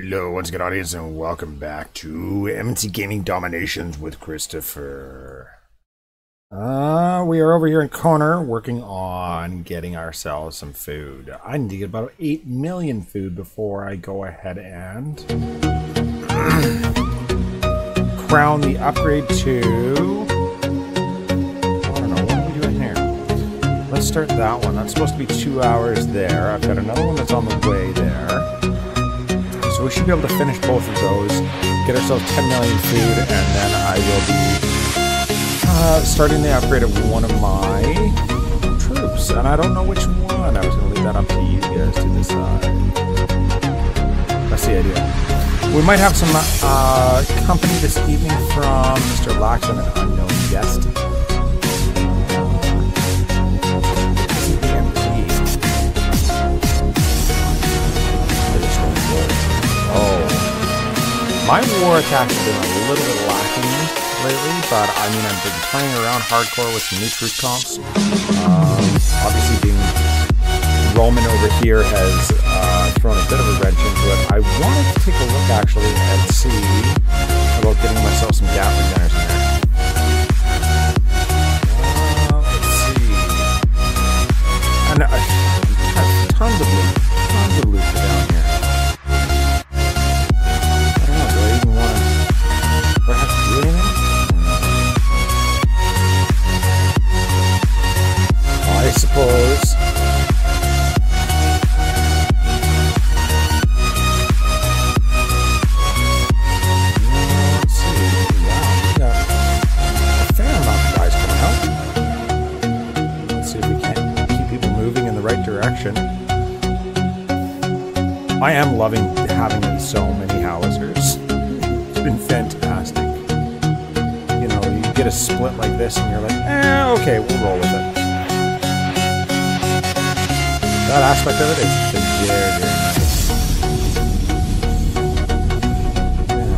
Hello, once again, audience, and welcome back to MNC Gaming Dominations with Christopher. We are over here in Connor working on getting ourselves some food. I need to get about 8 million food before I go ahead and crown the upgrade to... I don't know, what are we doing here? Let's start that one. That's supposed to be 2 hours there. I've got another one that's on the way there. So we should be able to finish both of those, get ourselves 10 million food, and then I will be starting the upgrade of one of my troops. And I don't know which one. I was going to leave that up to you guys to decide. That's the idea. We might have some company this evening from Mr. Blacksmith, an unknown guest. My war attacks have been a little bit lacking lately, but I mean, I've been playing around hardcore with some new troop comps. Obviously, being Roman over here has thrown a bit of a wrench into it. I wanted to take a look actually and see about getting myself some Gatling gunners in there. Let's see. And tons of loot down here. I suppose. Let's see. Wow, we got a fair amount of guys coming out. Let's see if we can keep people moving in the right direction. I am loving having so many howitzers. It's been fantastic. You know, you get a split like this and you're like, okay, we'll roll with it. That aspect of it has been very, very nice.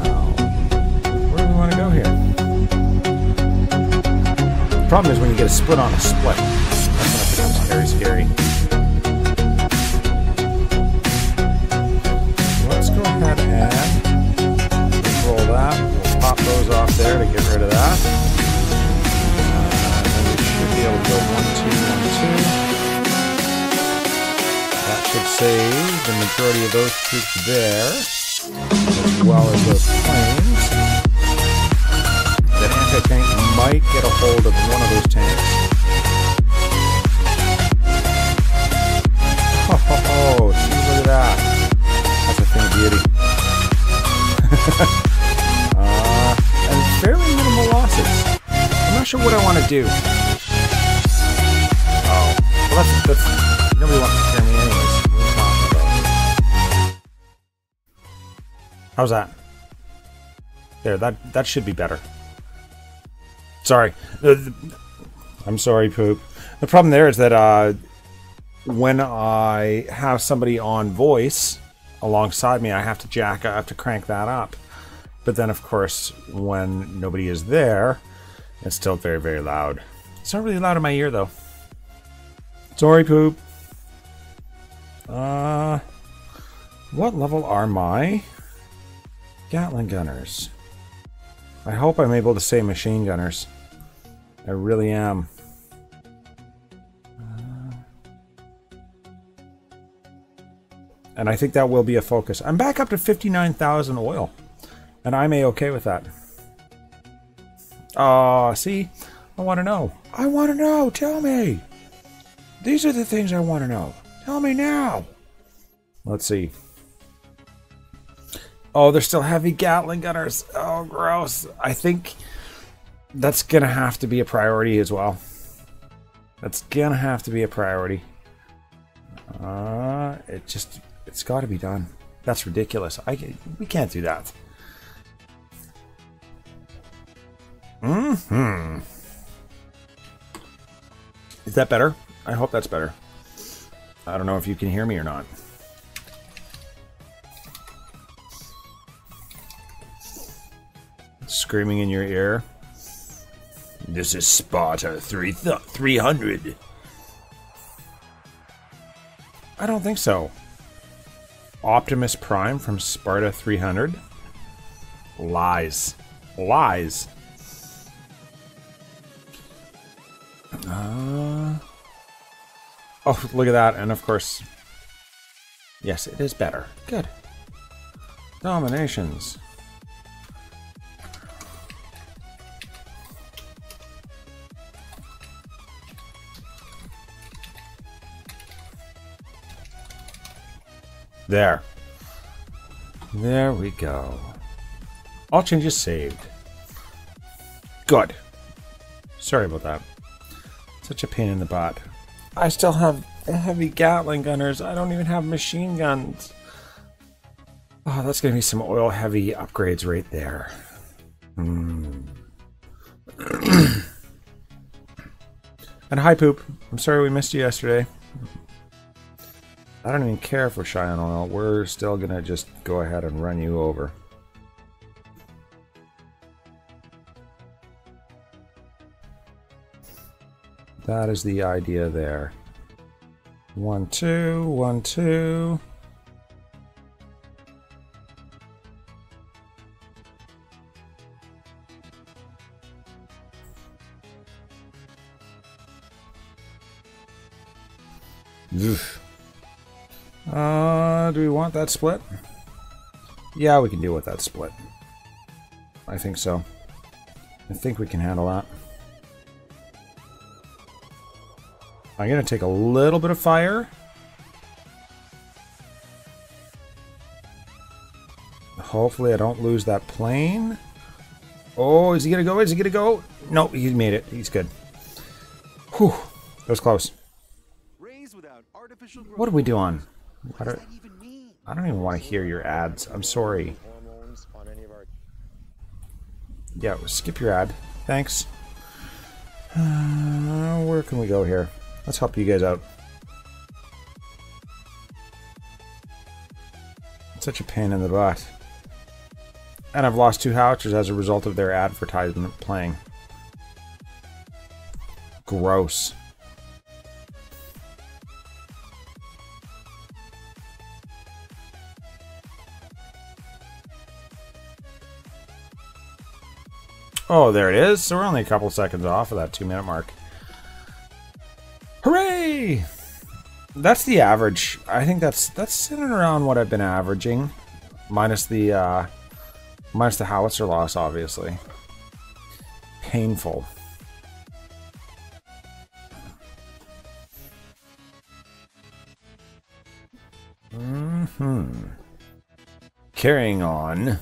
Now, where do we want to go here? The problem is when you get a split on a split. That's when it becomes very scary. Let's go ahead and roll that. We'll pop those off there to get rid of that. And then we should be able to go 1, 2, 1, 2. Should save the majority of those troops there, as well as those planes. That anti-tank might get a hold of one of those tanks. Oh, see, look at that. That's a thing of beauty. And fairly minimal losses. I'm not sure what I want to do. Oh, well, that's nobody wants to scare me anyways. How's that? There, that should be better. Sorry. I'm sorry, Poop. The problem there is that when I have somebody on voice alongside me, I have to crank that up. But then, of course, when nobody is there, it's still very, very loud. It's not really loud in my ear, though. Sorry, Poop. What level are my Gatling gunners? I hope I'm able to say machine gunners. I really am. And I think that will be a focus. I'm back up to 59,000 oil. And I'm A-okay with that. See? I want to know. I want to know! Tell me! These are the things I want to know. Tell me now! Let's see. Oh, they're still heavy Gatling gunners. Oh, gross. I think that's going to have to be a priority as well. That's going to have to be a priority. It's got to be done. That's ridiculous. We can't do that. Is that better? I hope that's better. I don't know if you can hear me or not. Screaming in your ear. This is Sparta 300. I don't think so. Optimus Prime from Sparta 300. Lies. Lies. Oh, look at that. And of course, yes, it is better. Good. Dominations. There. There we go. All changes saved. Good. Sorry about that. Such a pain in the butt. I still have heavy Gatling gunners. I don't even have machine guns. Oh, that's going to be some oil-heavy upgrades right there. And hi, Poop. I'm sorry we missed you yesterday. I don't even care if we're shy on oil. We're still going to just go ahead and run you over. That is the idea there. 1, 2, 1, 2. Oof. Do we want that split? Yeah, we can deal with that split. I think so. I think we can handle that. I'm going to take a little bit of fire. Hopefully I don't lose that plane. Oh, is he going to go? Is he going to go? No, he made it. He's good. Whew. That was close. What are we doing? I don't even want to hear your ads. I'm sorry. Yeah, skip your ad. Thanks. Where can we go here? Let's help you guys out. It's such a pain in the butt. And I've lost 2 howitzers as a result of their advertisement playing. Gross. Oh, there it is. So we're only a couple seconds off of that 2-minute mark. Hooray! That's the average. I think that's sitting around what I've been averaging, minus the howitzer loss, obviously. Painful. Carrying on.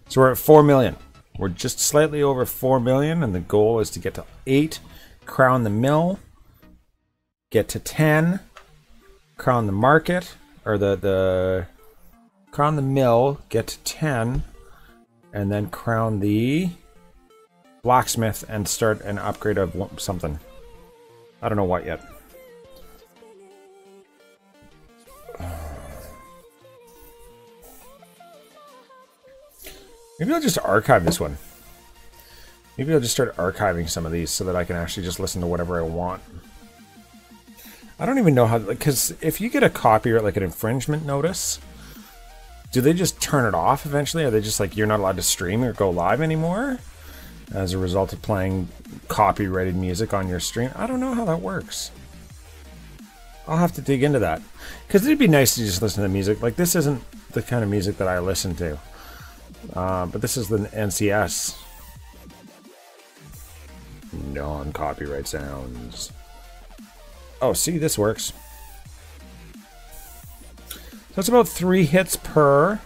So we're at 4 million. We're just slightly over 4 million, and the goal is to get to 8, crown the mill, get to 10, crown the market, or the crown the mill, get to 10, and then crown the blacksmith and start an upgrade of something. I don't know what yet. Maybe I'll just archive this one. Maybe I'll just start archiving some of these so that I can actually just listen to whatever I want. I don't even know how, because if you get a copyright, like an infringement notice, do they just turn it off eventually? Are they just like, you're not allowed to stream or go live anymore as a result of playing copyrighted music on your stream? I don't know how that works. I'll have to dig into that. Because it'd be nice to just listen to music. Like, this isn't the kind of music that I listen to. But this is the NCS. Non-copyright sounds. Oh, see, this works. So it's about 3 hits per.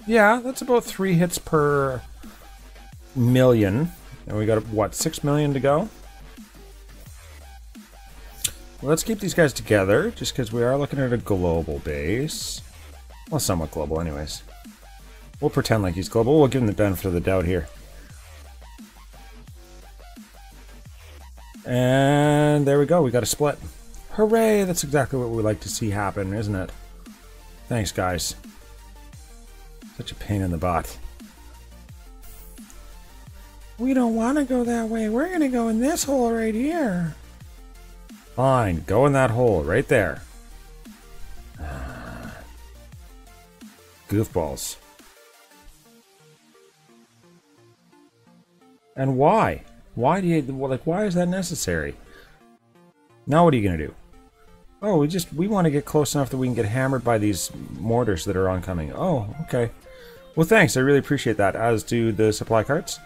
Yeah, that's about 3 hits per million. And we got, what, 6 million to go? Well, let's keep these guys together, just because we are looking at a global base. Well, somewhat global anyways. We'll pretend like he's global. We'll give him the benefit of the doubt here. And there we go. We got a split. Hooray! That's exactly what we like to see happen, isn't it? Thanks, guys. Such a pain in the butt. We don't want to go that way. We're going to go in this hole right here. Fine, go in that hole right there. Goofballs. And why? Why do you, like, why is that necessary? Now what are you going to do? Oh, we want to get close enough that we can get hammered by these mortars that are oncoming. Oh, okay. Well, thanks. I really appreciate that, as do the supply carts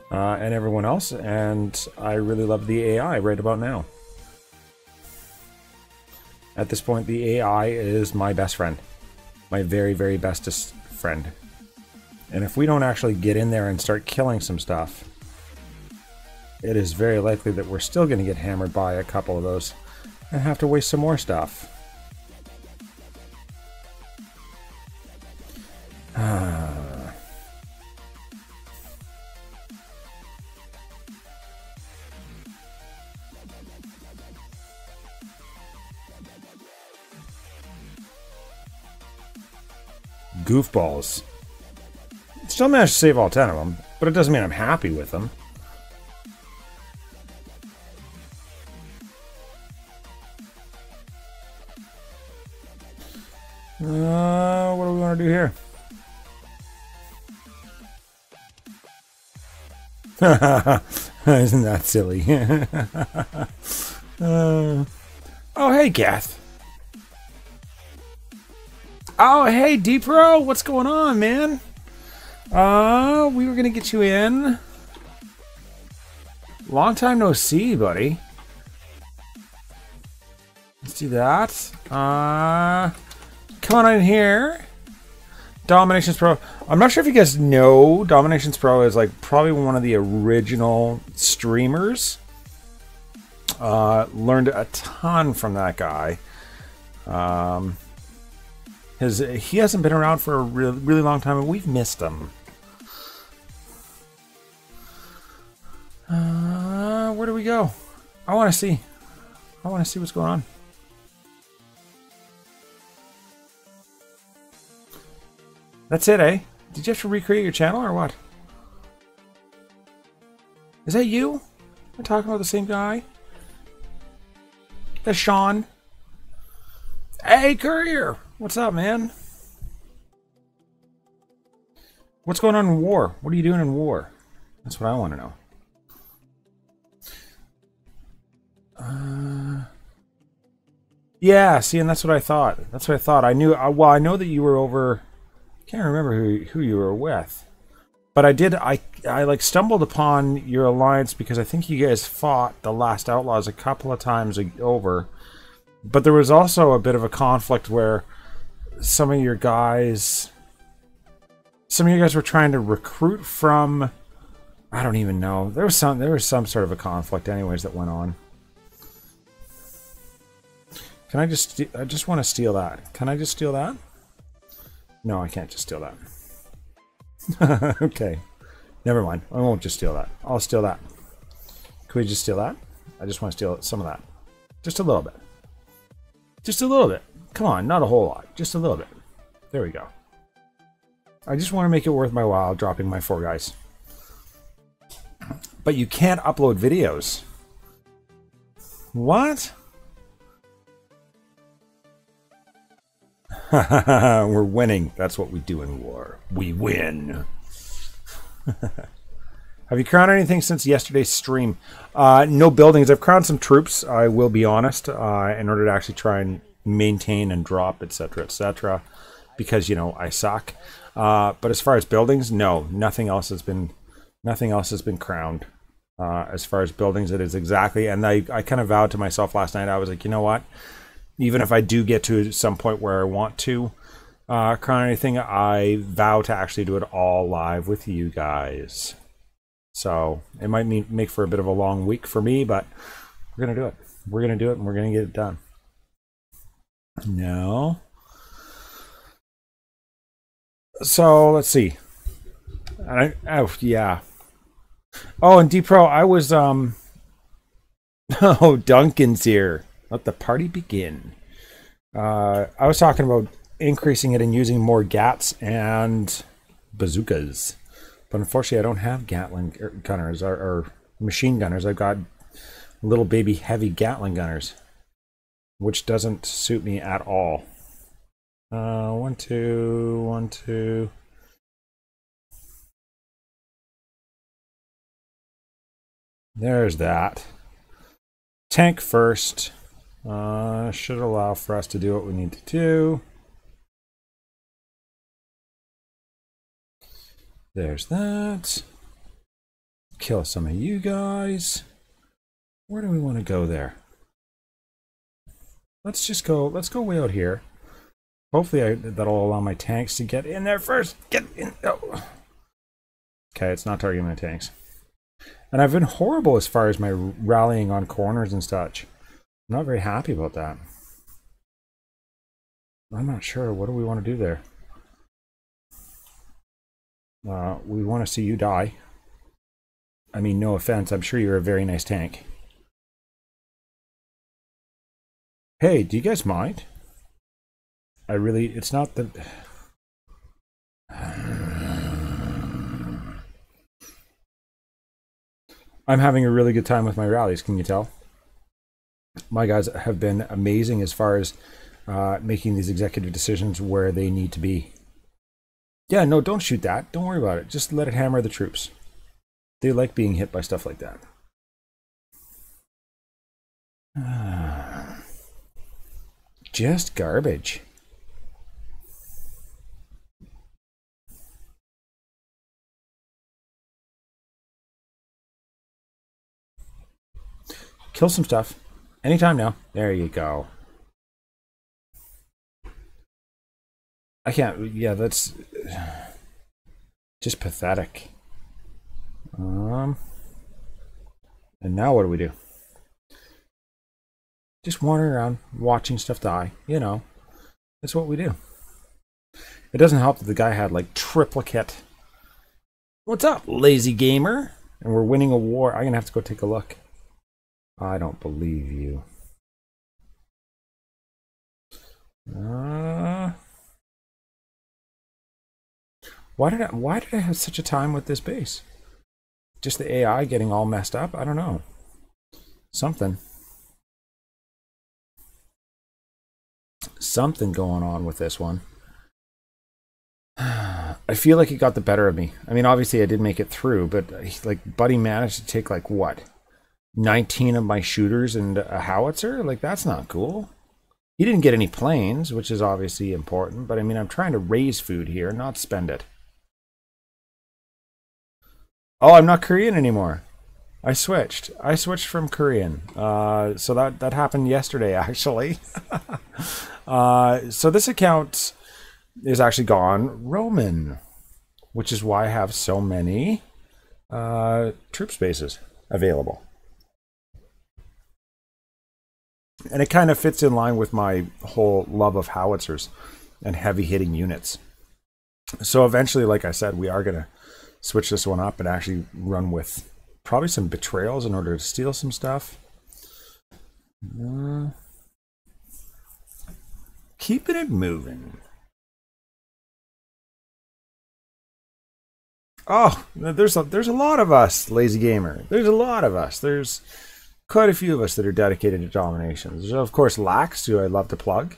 and everyone else. And I really love the AI right about now. At this point, the AI is my best friend. My very, very bestest friend. And if we don't actually get in there and start killing some stuff, it is very likely that we're still going to get hammered by a couple of those and have to waste some more stuff. Goofballs. Still managed to save all 10 of them, but it doesn't mean I'm happy with them. What do we want to do here? Isn't that silly? Oh, hey, Gath. Oh, hey, D-Pro. What's going on, man? We were going to get you in. Long time no see, buddy. Let's do that. Come on in here. DomiNations Pro. I'm not sure if you guys know, DomiNations Pro is like probably one of the original streamers. Learned a ton from that guy. He hasn't been around for a really long time, and we've missed him. Where do we go? I want to see. I want to see what's going on. That's it, eh? Did you have to recreate your channel or what? Is that you? We're talking about the same guy? That's Shawn. Hey, Courier! What's up, man? What's going on in war? What are you doing in war? That's what I want to know. Yeah, see, and that's what I thought. That's what I thought. I knew. Well, I know that you were over. Can't remember who you were with, but I did. I like stumbled upon your alliance because I think you guys fought the Last Outlaws a couple of times over. But there was also a bit of a conflict where some of you guys were trying to recruit from. I don't even know. There was some sort of a conflict, anyways, that went on. Can I just? I just want to steal that. Can I just steal that? No, I can't just steal that. Okay. Never mind. I won't just steal that. I'll steal that. Can we just steal that? I just want to steal some of that. Just a little bit. Just a little bit. Come on, not a whole lot. Just a little bit. There we go. I just want to make it worth my while dropping my 4 guys. But you can't upload videos. What? We're winning. That's what we do in war. We win. Have you crowned anything since yesterday's stream? No buildings. I've crowned some troops, I will be honest, in order to actually try and maintain and drop, etc., etc., because, you know, I suck. But as far as buildings, no, nothing else has been crowned. As far as buildings, it is exactly, and I kind of vowed to myself last night, I was like, you know what? Even if I do get to some point where I want to crown anything, I vow to actually do it all live with you guys. So it might make for a bit of a long week for me, but we're going to do it. We're going to do it, and we're going to get it done. No. So let's see. Oh, yeah. Oh, and D-Pro, I was... Oh, Duncan's here. Let the party begin. I was talking about increasing it and using more GATs and bazookas. But unfortunately, I don't have Gatling gunners or machine gunners. I've got little baby heavy Gatling gunners, which doesn't suit me at all. 1, 2, 1, 2. There's that. Tank first. Should allow for us to do what we need to do. There's that. Kill some of you guys. Where do we want to go there? Let's go way out here. Hopefully that'll allow my tanks to get in there first. Get in. Oh. Okay, it's not targeting my tanks. And I've been horrible as far as my rallying on corners and such. I'm not very happy about that. I'm not sure. What do we want to do there? We want to see you die. I mean, no offense. I'm sure you're a very nice tank. Hey, do you guys mind? It's not that... I'm having a really good time with my rallies, can you tell? My guys have been amazing as far as making these executive decisions where they need to be. Yeah, no, don't shoot that. Don't worry about it. Just let it hammer the troops. They like being hit by stuff like that. Just garbage. Kill some stuff. Anytime now. There you go. I can't... Yeah, that's... just pathetic. And now what do we do? Just wandering around, watching stuff die. You know. That's what we do. It doesn't help that the guy had, like, triplicate. What's up, lazy gamer? And we're winning a war. I'm going to have to go take a look. I don't believe you. Why did I have such a time with this base? Just the AI getting all messed up? I don't know. Something going on with this one. I feel like it got the better of me. I mean, obviously I did make it through, but like Buddy managed to take like what? 19 of my shooters and a howitzer? Like, that's not cool. He didn't get any planes, which is obviously important, but I mean, I'm trying to raise food here, not spend it. Oh, I'm not Korean anymore. I switched from Korean. So that happened yesterday, actually. So this account is actually gone Roman, which is why I have so many troop spaces available. And it kind of fits in line with my whole love of howitzers and heavy hitting units. So eventually, like I said, we are going to switch this one up and actually run with probably some betrayals in order to steal some stuff. Keeping it moving. Oh, there's a lot of us, lazy gamer. There's a lot of us. There's quite a few of us that are dedicated to dominations. There's of course Lax, who I love to plug.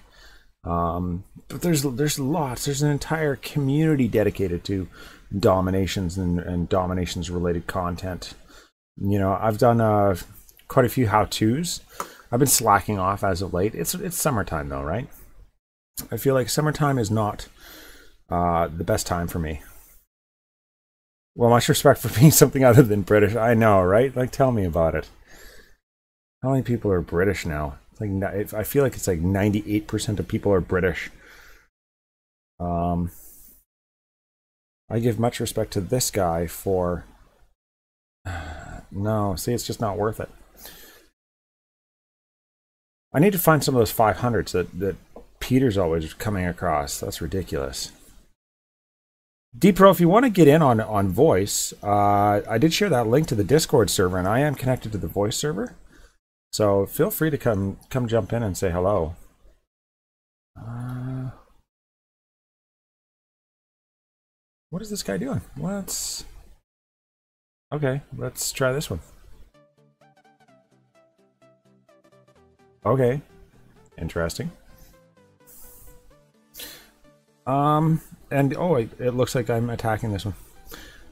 But there's lots. There's an entire community dedicated to dominations and dominations related content. You know, I've done quite a few how-tos. I've been slacking off as of late. It's summertime though, right? I feel like summertime is not the best time for me. Well, much respect for being something other than British. I know, right? Like, tell me about it. How many people are British now? It's like, I feel like it's like 98% of people are British. I give much respect to this guy for... No, see, it's just not worth it. I need to find some of those 500s that Peter's always coming across. That's ridiculous. D-Pro, if you want to get in on voice, I did share that link to the Discord server, and I am connected to the voice server. So feel free to come jump in and say hello. What is this guy doing? Okay, let's try this one. Okay, interesting. And oh, it looks like I'm attacking this one.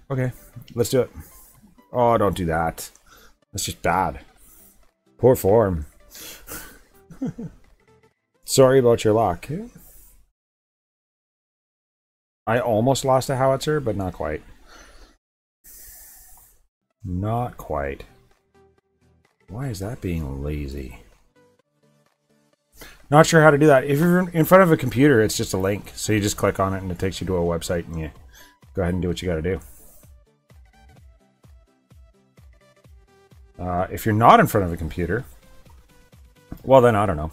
Okay, let's do it. Oh, don't do that. That's just bad. Poor form. Sorry about your luck. I almost lost a howitzer, but not quite. Not quite. Why is that being lazy? Not sure how to do that. If you're in front of a computer, it's just a link. So you just click on it and it takes you to a website and you go ahead and do what you got to do. If you're not in front of a computer, well then, I don't know.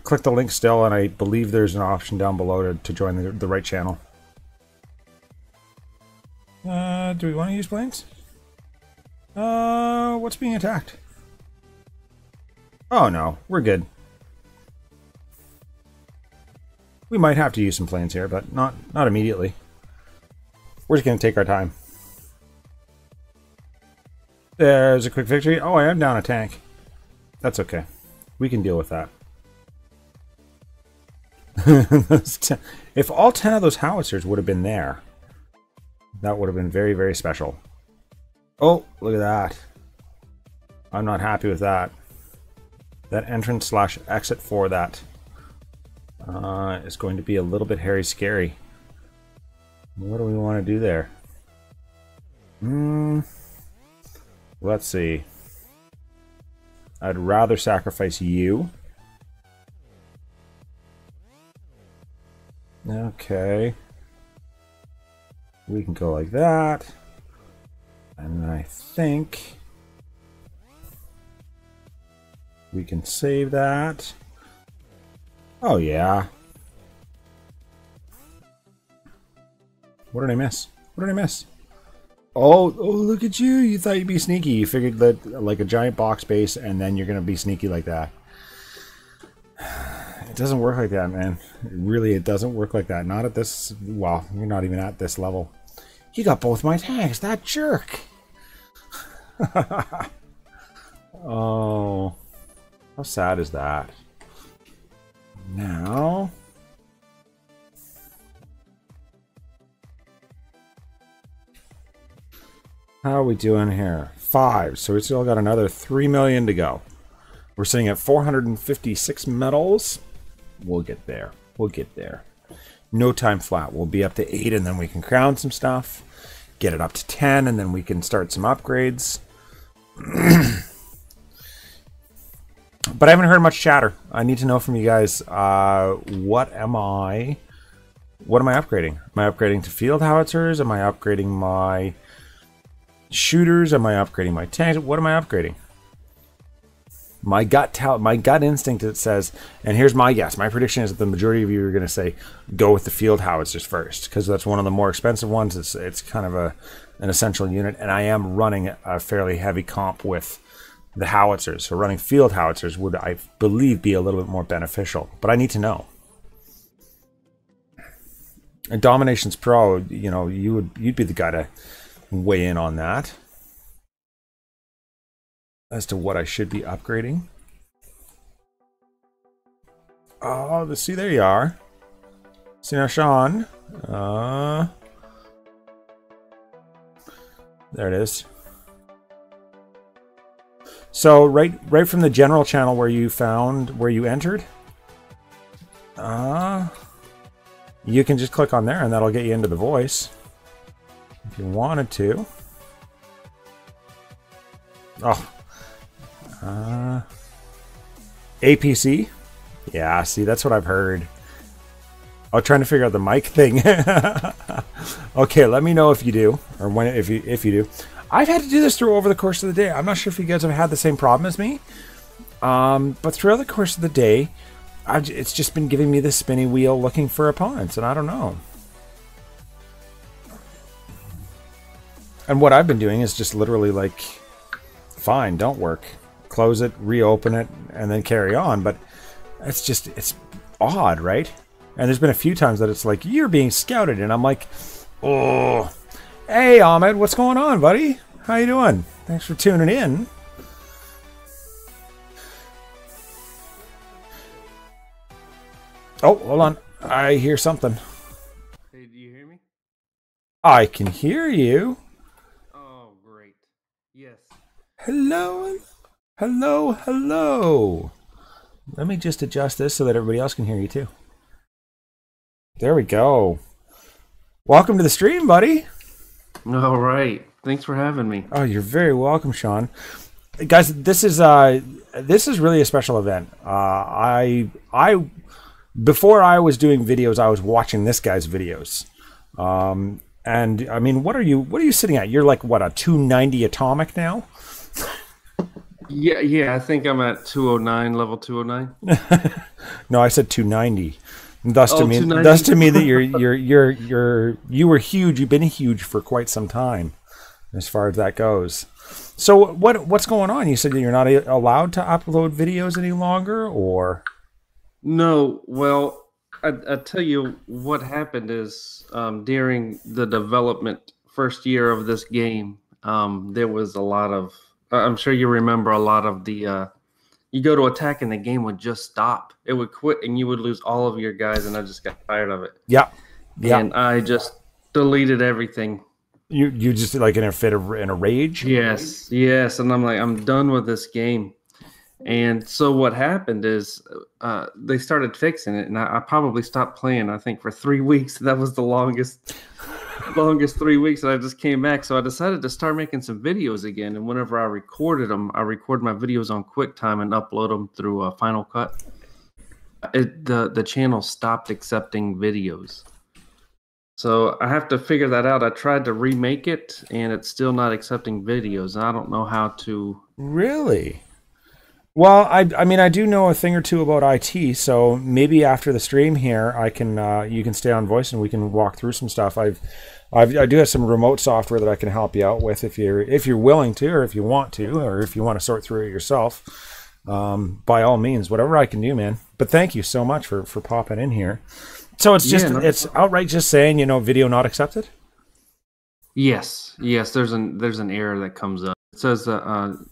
Click the link still, and I believe there's an option down below to join the right channel. Do we want to use planes? What's being attacked? Oh no, we're good. We might have to use some planes here, but not immediately. We're just going to take our time. There's a quick victory. Oh, I am down a tank. That's okay. We can deal with that. If all 10 of those howitzers would have been there, that would have been very, very special. Oh, look at that. I'm not happy with that. That entrance slash exit for that is going to be a little bit hairy scary. What do we want to do there? Let's see. I'd rather sacrifice you. Okay. We can go like that. And I think we can save that. Oh yeah. What did I miss? What did I miss? Oh, look at you. You thought you'd be sneaky. You figured that like a giant box base and then you're going to be sneaky like that. It doesn't work like that, man. It doesn't work like that. Not at this... Well, you're not even at this level. You got both my tanks. That jerk. Oh. How sad is that? Now... How are we doing here? 5. So we still got another 3 million to go. We're sitting at 456 medals. We'll get there. We'll get there. No time flat. We'll be up to 8 and then we can crown some stuff. Get it up to 10 and then we can start some upgrades. But I haven't heard much chatter. I need to know from you guys, what am I upgrading? Am I upgrading to field howitzers? Am I upgrading my shooters? Am I upgrading my tanks? What am I upgrading? My gut instinct, it says, and here's my guess. My prediction is that the majority of you are going to say go with the field howitzers first because that's one of the more expensive ones. It's kind of an essential unit, and I am running a fairly heavy comp with the howitzers. So running field howitzers would, I believe, be a little bit more beneficial. But I need to know. And DomiNations Pro, you know, you'd be the guy to weigh in on that as to what I should be upgrading. Oh, see, there you are. See now, Shawn. There it is. So right from the general channel where you entered, you can just click on there and that'll get you into the voice if you wanted to. Oh. APC? Yeah, see, that's what I've heard. I'm trying to figure out the mic thing. Okay, let me know if you do, or when if you do. I've had to do this over the course of the day. I'm not sure if you guys have had the same problem as me, but throughout the course of the day, it's just been giving me this spinny wheel looking for opponents, and I don't know. And what I've been doing is just literally like, fine, don't work. Close it, reopen it, and then carry on. But it's odd, right? And there's been a few times that it's like, you're being scouted, and I'm like, oh. Hey, Ahmed, what's going on, buddy? How you doing? Thanks for tuning in. Oh, hold on. I hear something. Hey, do you hear me? I can hear you. Oh, great. Yes. Hello. Hello, hello. Let me just adjust this so that everybody else can hear you too. There we go. Welcome to the stream, buddy. All right. Thanks for having me. Oh, you're very welcome, Shawn. Guys, this is really a special event. Before I was doing videos, I was watching this guy's videos. And I mean, what are you sitting at? You're like what, a 290 atomic now? Yeah, I think I'm at 209, level 209. No, I said 290. Thus to me, 290. thus to me that you were huge. You've been huge for quite some time, as far as that goes. So what's going on? You said that you're not allowed to upload videos any longer, or? No, well, I tell you what happened is during the development first year of this game, there was a lot of, I'm sure you remember a lot of the, you go to attack and the game would just stop. It would quit and you would lose all of your guys, and I just got tired of it. Yeah. And I just deleted everything. You just like in a rage? Yes, and I'm like, I'm done with this game. And so what happened is they started fixing it, and I probably stopped playing, I think, for 3 weeks. That was the longest 3 weeks, and I just came back. So I decided to start making some videos again, and whenever I recorded them, I record my videos on QuickTime and upload them through Final Cut. The channel stopped accepting videos. So I have to figure that out. I tried to remake it, and it's still not accepting videos. I don't know how to... Really? Well, I mean, I do know a thing or two about IT, so maybe after the stream here, I can you can stay on voice and we can walk through some stuff. I do have some remote software that I can help you out with if you're willing to, or if you want to, or if you want to sort through it yourself. By all means, whatever I can do, man. But thank you so much for popping in here. So it's just it's outright just saying, video not accepted? Yes. There's an error that comes up. It says that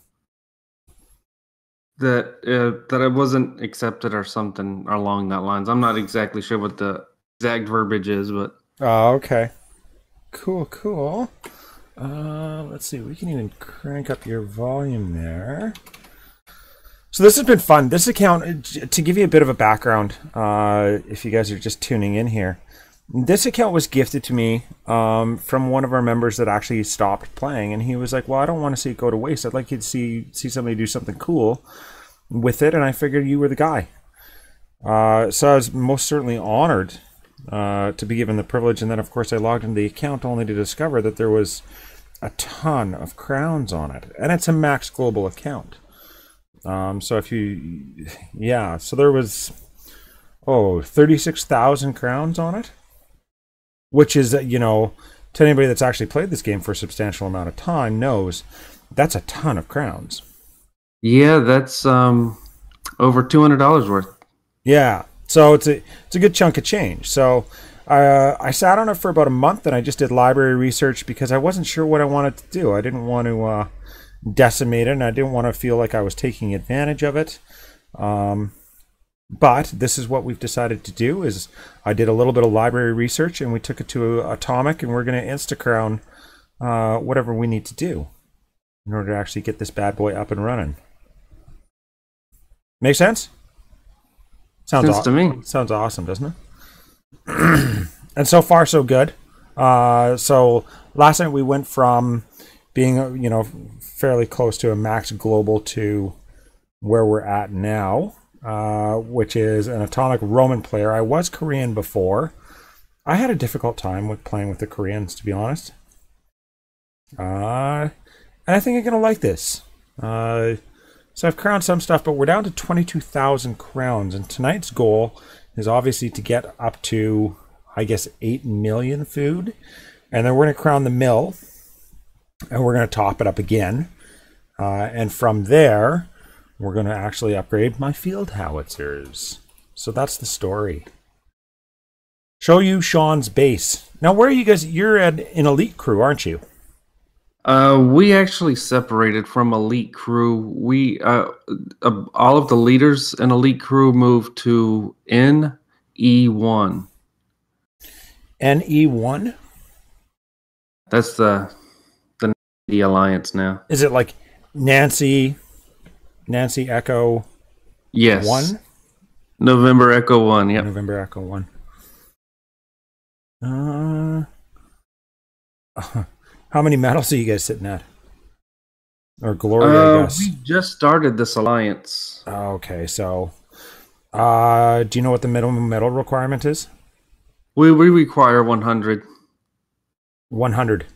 it wasn't accepted or something along that lines. I'm not exactly sure what the exact verbiage is, but oh, okay, cool. Let's see. We can even crank up your volume there. So this has been fun. This account, to give you a bit of a background, if you guys are just tuning in here, this account was gifted to me from one of our members that actually stopped playing, and he was like, well, I don't want to see it go to waste. I'd like you to see somebody do something cool with it, and I figured you were the guy. So I was most certainly honored to be given the privilege, and then of course I logged into the account only to discover that there was a ton of crowns on it, and it's a max global account. So if you, yeah, so there was 36,000 crowns on it, which is, to anybody that's actually played this game for a substantial amount of time knows that's a ton of crowns. Yeah, that's over $200 worth. Yeah, so it's a good chunk of change. So I sat on it for about a month, and I just did library research because I wasn't sure what I wanted to do. I didn't want to decimate it, and I didn't want to feel like I was taking advantage of it. But this is what we've decided to do. Is I did a little bit of library research, and we took it to Atomic, and we're going to insta-crown whatever we need to do in order to actually get this bad boy up and running. Make sense? Sounds to me. Sounds awesome, doesn't it? And so far, so good. So last night we went from being, fairly close to a max global to where we're at now, which is an Atomic Roman player. I was Korean before. I had a difficult time with playing with the Koreans, to be honest. And I think I'm going to like this. So I've crowned some stuff, but we're down to 22,000 crowns. And tonight's goal is obviously to get up to, I guess, 8 million food. And then we're going to crown the mill. And we're going to top it up again. And from there, we're going to actually upgrade my field howitzers. So that's the story. Show you Shawn's base. Now, where are you guys? You're at an elite crew, aren't you? We actually separated from elite crew. We all of the leaders in elite crew moved to NE1. NE1? That's the alliance now. Is it like Nancy Echo Yes. 1? November Echo 1, yep. November Echo 1. How many medals are you guys sitting at? Or glory, I guess. We just started this alliance. Okay, so do you know what the minimum medal requirement is? We require 100. 100.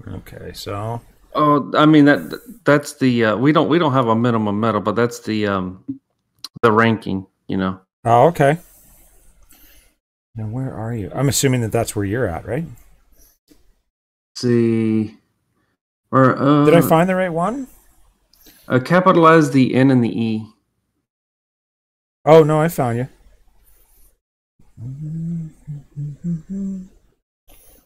Okay, so Oh, I mean that's the we don't have a minimum medal, but that's the ranking, you know. oh, okay. Now where are you? I'm assuming that that's where you're at, right? See, or Did I find the right one? capitalize the N and the E. Oh no, I found you.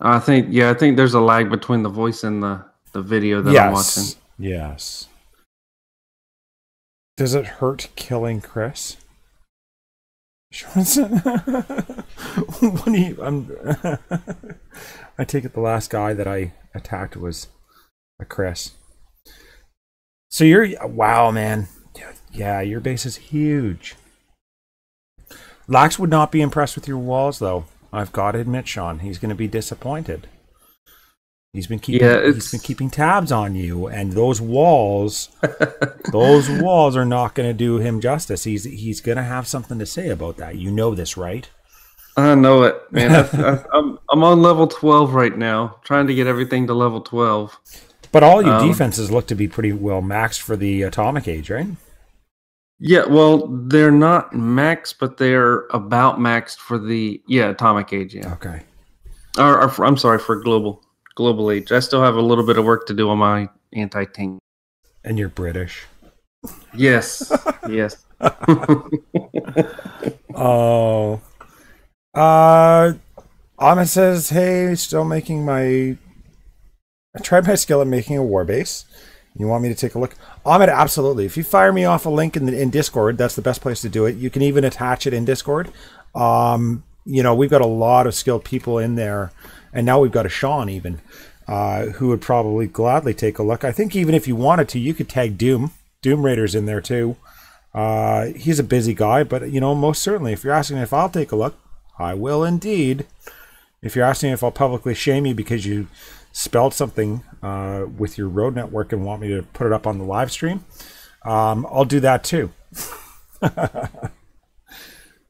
I think there's a lag between the voice and the video that I'm watching. Yes. Does it hurt killing Chris? What do you, I take it the last guy that I attacked was a Chris. So you're, wow, man. Yeah, your base is huge. Lax would not be impressed with your walls, though. I've got to admit, Shawn, he's going to be disappointed. He's been keeping tabs on you, and those walls, are not going to do him justice. He's going to have something to say about that. You know this, right? I know it, man. I'm on level 12 right now, trying to get everything to level 12. But all your defenses look to be pretty well maxed for the atomic age, right? Yeah, well, they're not maxed, but they're about maxed for the atomic age. Yeah. Okay. Or I'm sorry, for global age. I still have a little bit of work to do on my anti-tank. And you're British. Yes. Yes. Oh. Amma says, hey, still making I tried my skill at making a war base. You want me to take a look? Ahmed, absolutely. If you fire me off a link in Discord, that's the best place to do it. You can even attach it in Discord. We've got a lot of skilled people in there. And now we've got a Shawn even, who would probably gladly take a look. I think even if you wanted to, you could tag Doom Raiders in there too. He's a busy guy, but most certainly, if you're asking if I'll take a look, I will indeed. If you're asking if I'll publicly shame you because you spelled something with your road network and want me to put it up on the live stream, I'll do that too.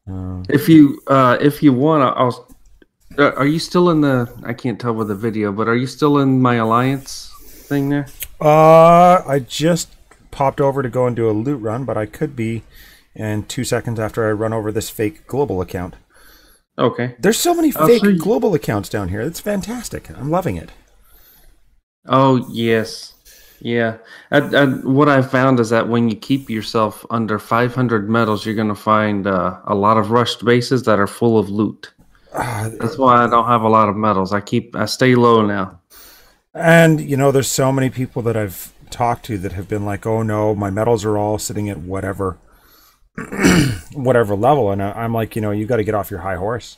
If you want, are you still in I can't tell with the video, but are you still in my alliance thing there? I just popped over to go and do a loot run, but I could be in 2 seconds after I run over this fake global account. Okay. There's so many fake global accounts down here. It's fantastic. I'm loving it. Oh, yes. Yeah. What I found is that when you keep yourself under 500 medals, you're going to find a lot of rushed bases that are full of loot. That's why I don't have a lot of medals. I stay low now. And, there's so many people that I've talked to that have been like, oh no, my medals are all sitting at whatever level. And I'm like, you got to get off your high horse.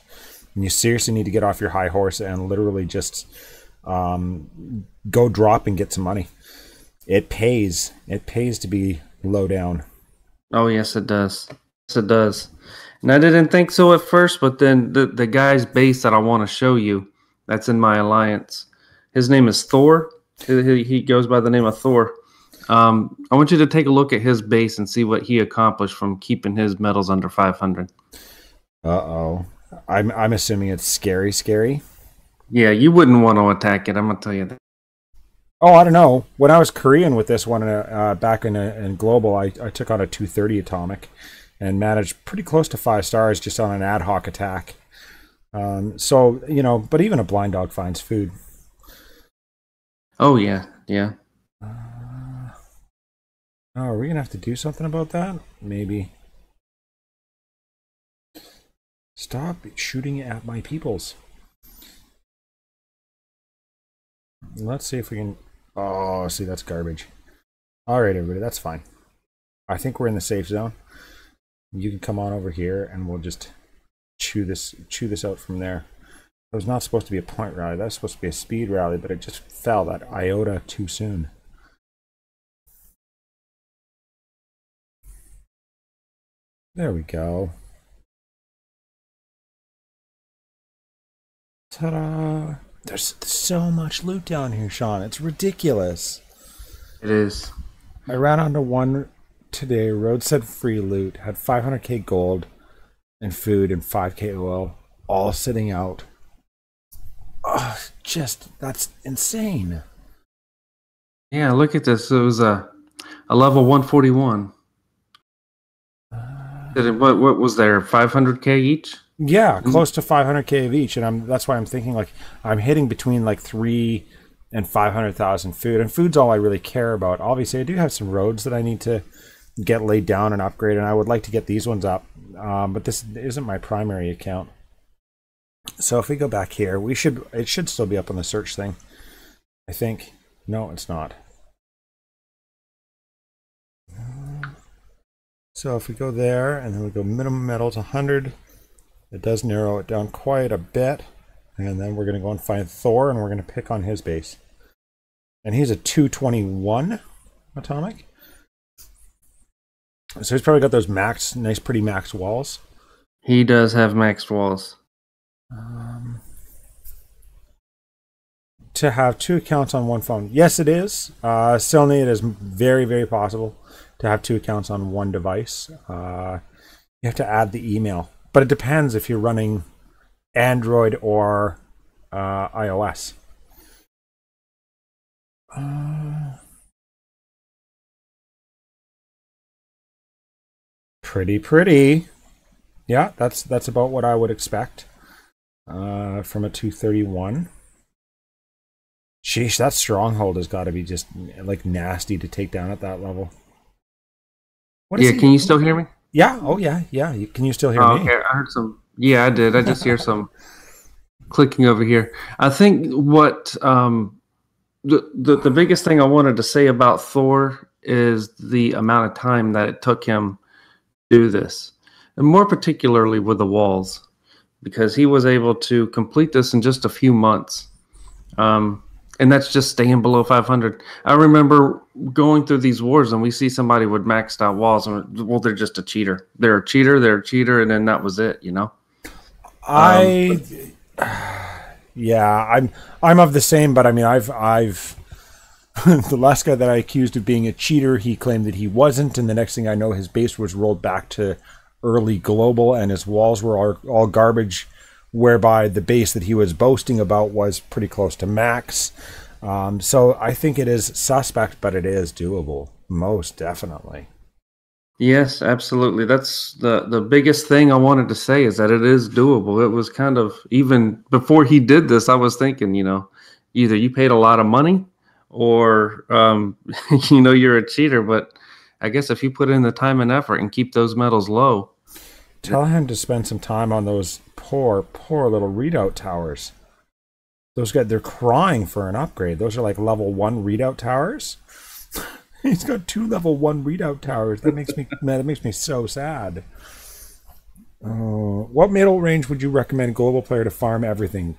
And you seriously need to get off your high horse and literally just go drop and get some money. It pays. It pays to be low down. Oh, yes, it does. Yes, it does. And I didn't think so at first, but then the guy's base that I want to show you, that's in my alliance. His name is Thor. He goes by the name of Thor. I want you to take a look at his base and see what he accomplished from keeping his medals under 500. Uh-oh. I'm assuming it's scary. Yeah, you wouldn't want to attack it. I'm going to tell you that. Oh, I don't know. When I was Korean with this one back in Global, I took on a 230 atomic and managed pretty close to 5 stars just on an ad hoc attack. But even a blind dog finds food. Oh, yeah. Are we going to have to do something about that? Maybe. Stop shooting at my peoples. Let's see if we can... Oh, see, that's garbage. All right, everybody, that's fine. I think we're in the safe zone. You can come on over here, and we'll just chew this out from there. It was not supposed to be a point rally. That was supposed to be a speed rally, but it just fell that iota too soon. There we go. Ta-da! There's so much loot down here, Shawn. It's ridiculous. It is. I ran onto one today, roadside free loot, had 500k gold and food and 5k oil, all sitting out. Oh, that's insane. Yeah, look at this. It was a level 141. What was there? 500k each? Yeah, close to 500k of each, and that's why I'm thinking like I'm hitting between like 3 and 500,000 food, and food's all I really care about. Obviously, I do have some roads that I need to get laid down and upgrade, and I would like to get these ones up, but this isn't my primary account. So if we go back here, it should still be up on the search thing, I think. No, it's not. So if we go there, and then we go minimum metal to 100, it does narrow it down quite a bit. And then we're going to go and find Thor, and we're going to pick on his base. And he's a 221 atomic. So he's probably got those nice pretty max walls. He does have max walls. To have 2 accounts on one phone. Yes, it is. Still, it is very, very possible to have 2 accounts on one device. You have to add the email. But it depends if you're running Android or iOS. Pretty. Yeah, that's about what I would expect from a 231. Sheesh, that stronghold has got to be just like nasty to take down at that level. Can you still hear me? Yeah. Oh, yeah. Can you still hear me? Okay, I heard some. Yeah, I did. I just hear some clicking over here. I think what the biggest thing I wanted to say about Thor is the amount of time that it took him to do this, and more particularly with the walls, because he was able to complete this in just a few months. And that's just staying below 500. I remember going through these wars, and we see somebody with maxed out walls, and well, they're just a cheater. They're a cheater, and then that was it, you know. I'm of the same, but I mean, I've the last guy that I accused of being a cheater, he claimed that he wasn't, and the next thing I know, his base was rolled back to early global, and his walls were all garbage, whereby the base that he was boasting about was pretty close to max. So I think it is suspect, but it is doable, most definitely. Yes, absolutely. That's the biggest thing I wanted to say, is that it is doable. It was kind of, even before he did this, I was thinking, you know, either you paid a lot of money or, you know, you're a cheater. But I guess if you put in the time and effort and keep those metals low. Tell him to spend some time on those poor little readout towers. Those guys, they're crying for an upgrade. Those are like level 1 readout towers. He's got 2 level 1 readout towers. That makes me so sad. What middle range would you recommend global player to farm everything?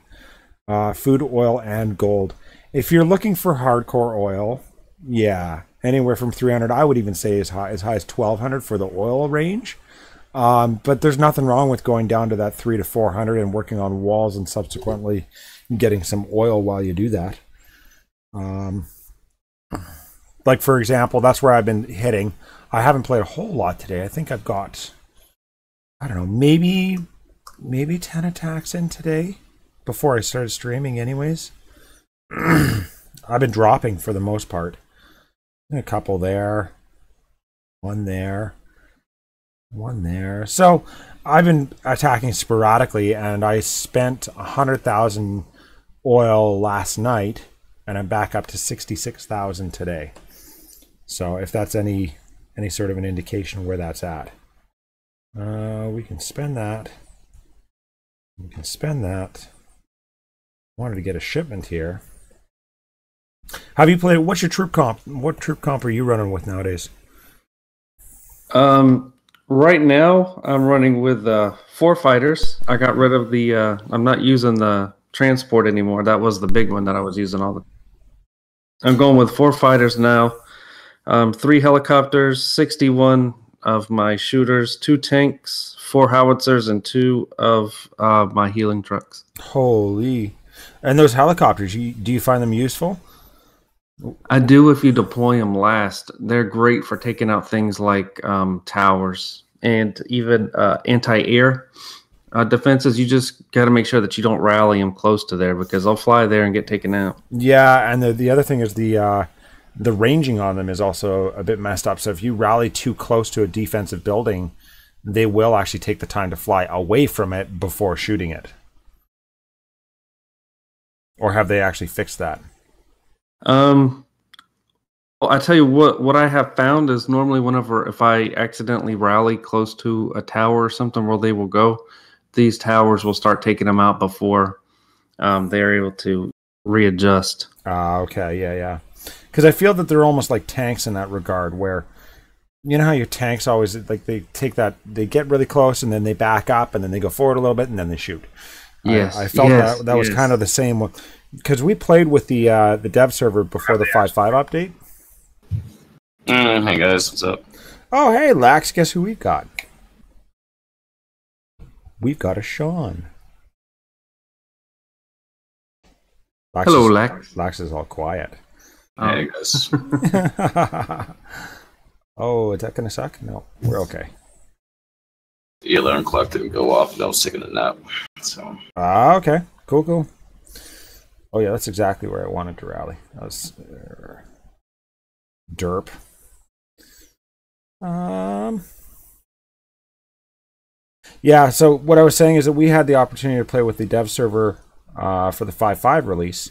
Food, oil, and gold. If you're looking for hardcore oil, yeah, anywhere from 300. I would even say as high as 1200 for the oil range. But there's nothing wrong with going down to that 300 to 400 and working on walls and subsequently getting some oil while you do that. Like, for example, that's where I've been hitting. I haven't played a whole lot today. I think I've got, I don't know, maybe 10 attacks in today before I started streaming anyways. I've been dropping for the most part. A couple there. One there. So I've been attacking sporadically, and I spent 100,000 oil last night, and I'm back up to 66,000 today. So if that's any sort of an indication where that's at, we can spend that. We can spend that. Wanted to get a shipment here. Have you played? What's your troop comp? What troop comp are you running with nowadays? Right now I'm running with 4 fighters. I got rid of the. I'm not using the transport anymore. That was the big one that I was using all the. I'm going with 4 fighters now. 3 helicopters, 61 of my shooters, 2 tanks, 4 howitzers, and 2 of my healing trucks. Holy! And those helicopters, do you find them useful? I do if you deploy them last. They're great for taking out things like towers and even anti-air defenses. You just got to make sure that you don't rally them close to there because they'll fly there and get taken out. Yeah, and the other thing is the ranging on them is also a bit messed up. So if you rally too close to a defensive building, they will actually take the time to fly away from it before shooting it. Or have they actually fixed that? Well, I tell you what I have found is normally if I accidentally rally close to a tower or something where they will go, these towers will start taking them out before they're able to readjust. Okay, yeah. Because I feel that they're almost like tanks in that regard, where you know how your tanks always like they get really close and then they back up and then they go forward a little bit and then they shoot. Yes, I felt that was kind of the same one. Because we played with the dev server before the 5.5 update. Hey guys, what's up? Oh, hey, Lax. Guess who we've got? We've got a Shawn. Hello, Lax. Lax is all quiet. Hey guys. Oh, is that going to suck? No, we're okay. The alarm clock didn't go off and I was taking a nap. So. Okay. Cool. Oh yeah, that's exactly where I wanted to rally. That was derp. Yeah, so what I was saying is that we had the opportunity to play with the dev server for the 5.5 release,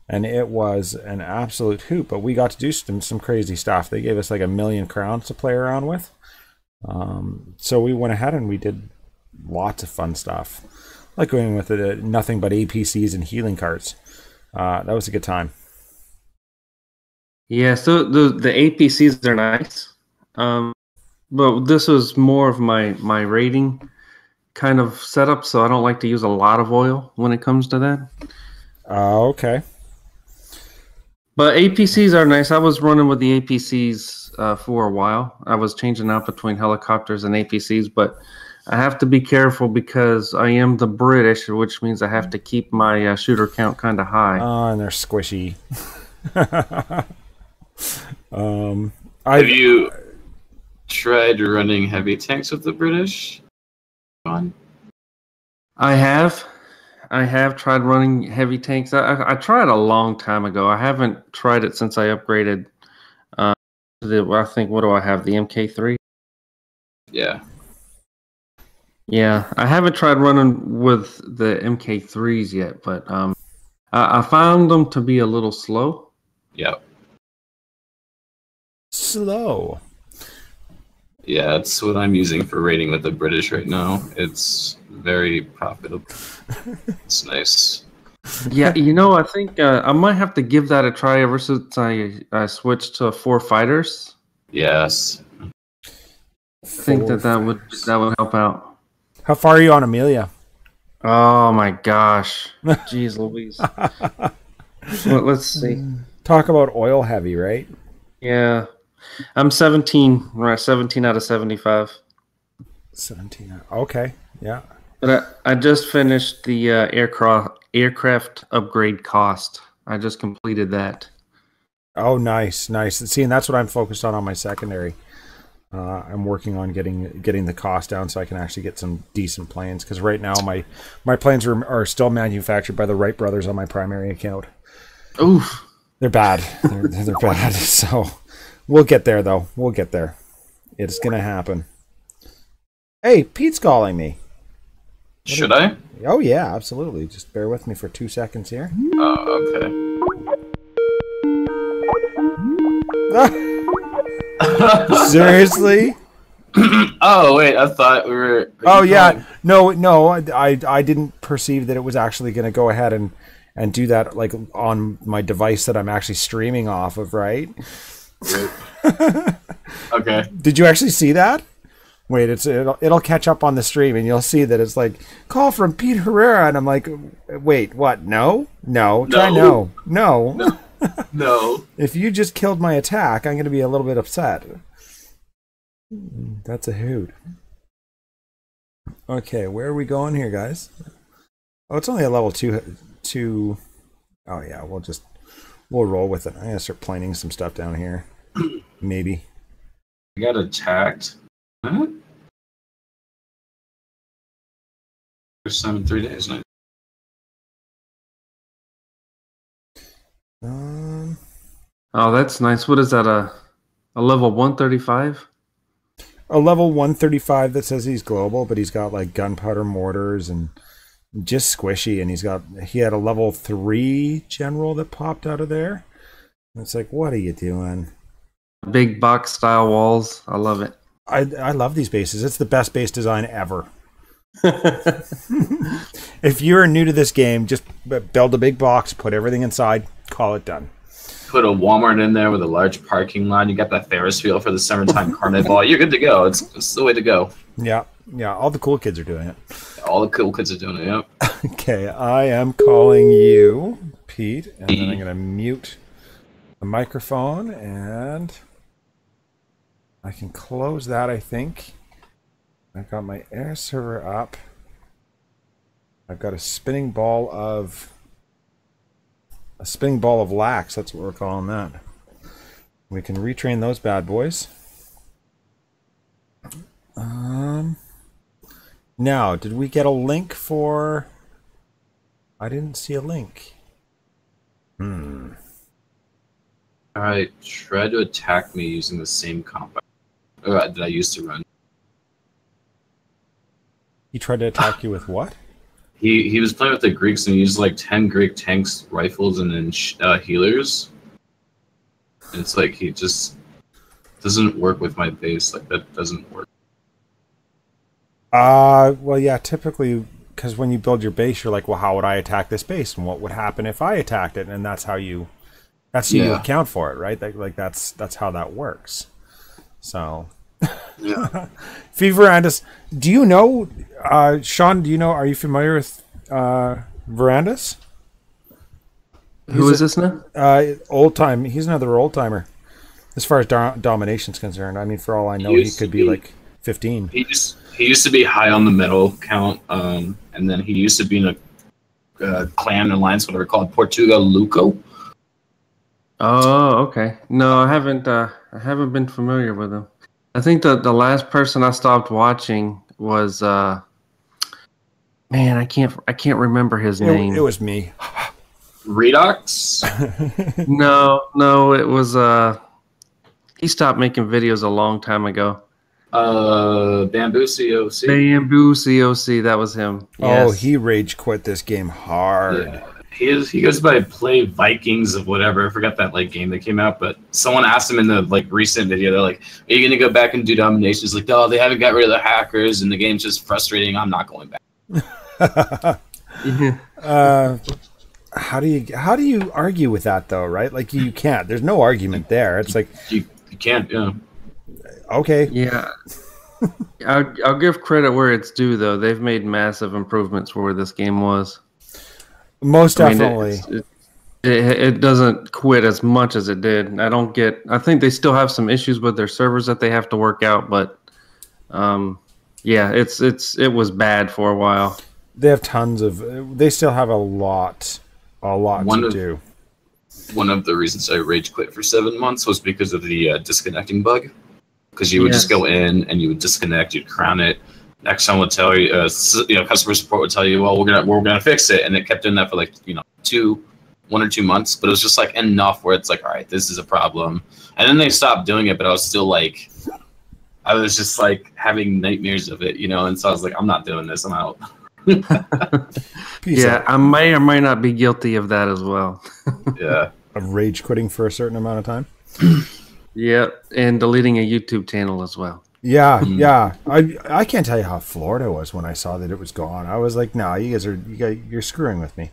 and it was an absolute hoot, but we got to do some crazy stuff. They gave us like 1 million crowns to play around with. So we went ahead and we did lots of fun stuff. Like going with nothing but APCs and healing carts. That was a good time. Yeah, so the APCs are nice. But this was more of my rating kind of setup, so I don't like to use a lot of oil when it comes to that. Okay. But APCs are nice. I was running with the APCs for a while. I was changing out between helicopters and APCs, but I have to be careful because I am the British, which means I have to keep my shooter count kind of high. Oh, and they're squishy. Have you tried running heavy tanks with the British? I have tried running heavy tanks. I tried a long time ago. I haven't tried it since I upgraded. I think, what do I have? The MK3? Yeah. Yeah, I haven't tried running with the MK3s yet, but I found them to be a little slow. Yep. Slow. Yeah, that's what I'm using for raiding with the British right now. It's very profitable. It's nice. Yeah, I think I might have to give that a try ever since I switched to 4 fighters. Yes. I think that would help out. How far are you on Amelia? Oh my gosh. Jeez Louise. Well, let's see. Talk about oil heavy, right? Yeah. I'm 17. Right, 17 out of 75. 17. Okay. Yeah. But I just finished the aircraft upgrade cost. I just completed that. Oh, nice. See, and that's what I'm focused on my secondary. I'm working on getting the cost down so I can actually get some decent planes. Because right now my planes are still manufactured by the Wright brothers on my primary account. Oof. They're bad. They're bad. So we'll get there, though. We'll get there. It's gonna happen. Hey, Pete's calling me. Should I? Oh yeah, absolutely. Just bear with me for 2 seconds here. Okay. Seriously? Oh wait, I thought we were. Oh yeah, no, I didn't perceive that it was actually going to go ahead and do that like on my device that I'm actually streaming off of, right? Okay. Did you actually see that? Wait, it'll catch up on the stream, and you'll see that it's like call from Pete Herrera, and I'm like, wait, what? No, try no. No. If you just killed my attack, I'm going to be a little bit upset. That's a hoot. Okay, where are we going here, guys? Oh, it's only a level two. Oh yeah, we'll roll with it. I'm gonna start planning some stuff down here. Maybe. I got attacked. Huh? First time in 3 days. Nice. Oh, that's nice. What is that? A level 135? A level 135 that says he's global, but he's got like gunpowder mortars and just squishy, and he had a level 3 general that popped out of there. And it's like, what are you doing? Big box style walls. I love it. I love these bases. It's the best base design ever. If you're new to this game, just build a big box, put everything inside, call it done. Put a Walmart in there with a large parking lot. You got that Ferris wheel for the summertime carnival. You're good to go. It's the way to go. Yeah. All the cool kids are doing it. All the cool kids are doing it. Yep. Okay, I am calling you Pete, and then I'm going to mute the microphone, and I can close that. I think I've got my air server up. I've got a spinning ball of lax. That's what we're calling that. We can retrain those bad boys. Now, did we get a link for? I didn't see a link. Alright, try to attack me using the same combat that I used to run. He tried to attack you with what? He was playing with the Greeks and he used like 10 Greek tanks, rifles, and then healers. And it's like he just doesn't work with my base. Like that doesn't work. Well, yeah, typically, because when you build your base, you're like, well, how would I attack this base, and what would happen if I attacked it? And that's how you account for it, right? That's how that works. So, Yeah. Verandas, do you know, Shawn? Do you know? Are you familiar with Verandas? Who is this now? Old time. He's another old timer. As far as DomiNations concerned, I mean, for all I know, he could be like 15. He used to be high on the medal count, and then he used to be in a clan alliance, whatever called Portuga Luco. Oh, okay. No, I haven't been familiar with him. I think the last person I stopped watching was man, I can't remember his name. It was me. Redox? No, it was he stopped making videos a long time ago. Bamboo COC. Bamboo COC, that was him. Oh, Yes. he rage quit this game hard. Yeah. He goes by Play Vikings of whatever. I forgot that like game that came out, but someone asked him in the like recent video, they're like, are you gonna go back and do DomiNations? Like, oh, they haven't got rid of the hackers and the game's just frustrating. I'm not going back. How do you argue with that though, right? Like you can't. There's no argument there. It's like You can't, yeah. Okay. Yeah. I'll give credit where it's due, though. They've made massive improvements for where this game was. Most I mean, definitely. it doesn't quit as much as it did. I think they still have some issues with their servers that they have to work out, but yeah, it was bad for a while. They have they still have a lot to do. One of the reasons I rage quit for 7 months was because of the disconnecting bug. Because you would just go in and you would disconnect, you'd crown it. Next time would tell you, customer support would tell you, well, we're gonna fix it, and it kept doing that for like 1 or 2 months. But it was just like enough where it's like, all right, this is a problem. And then they stopped doing it, but I was still like, I was just like having nightmares of it, And so I was like, I'm not doing this. I'm out. Peace out. I may or may not be guilty of that as well. Yeah. Of rage quitting for a certain amount of time. Yep, and deleting a YouTube channel as well. Yeah, yeah. I can't tell you how Florida was when I saw that it was gone. I was like, no, you're screwing with me.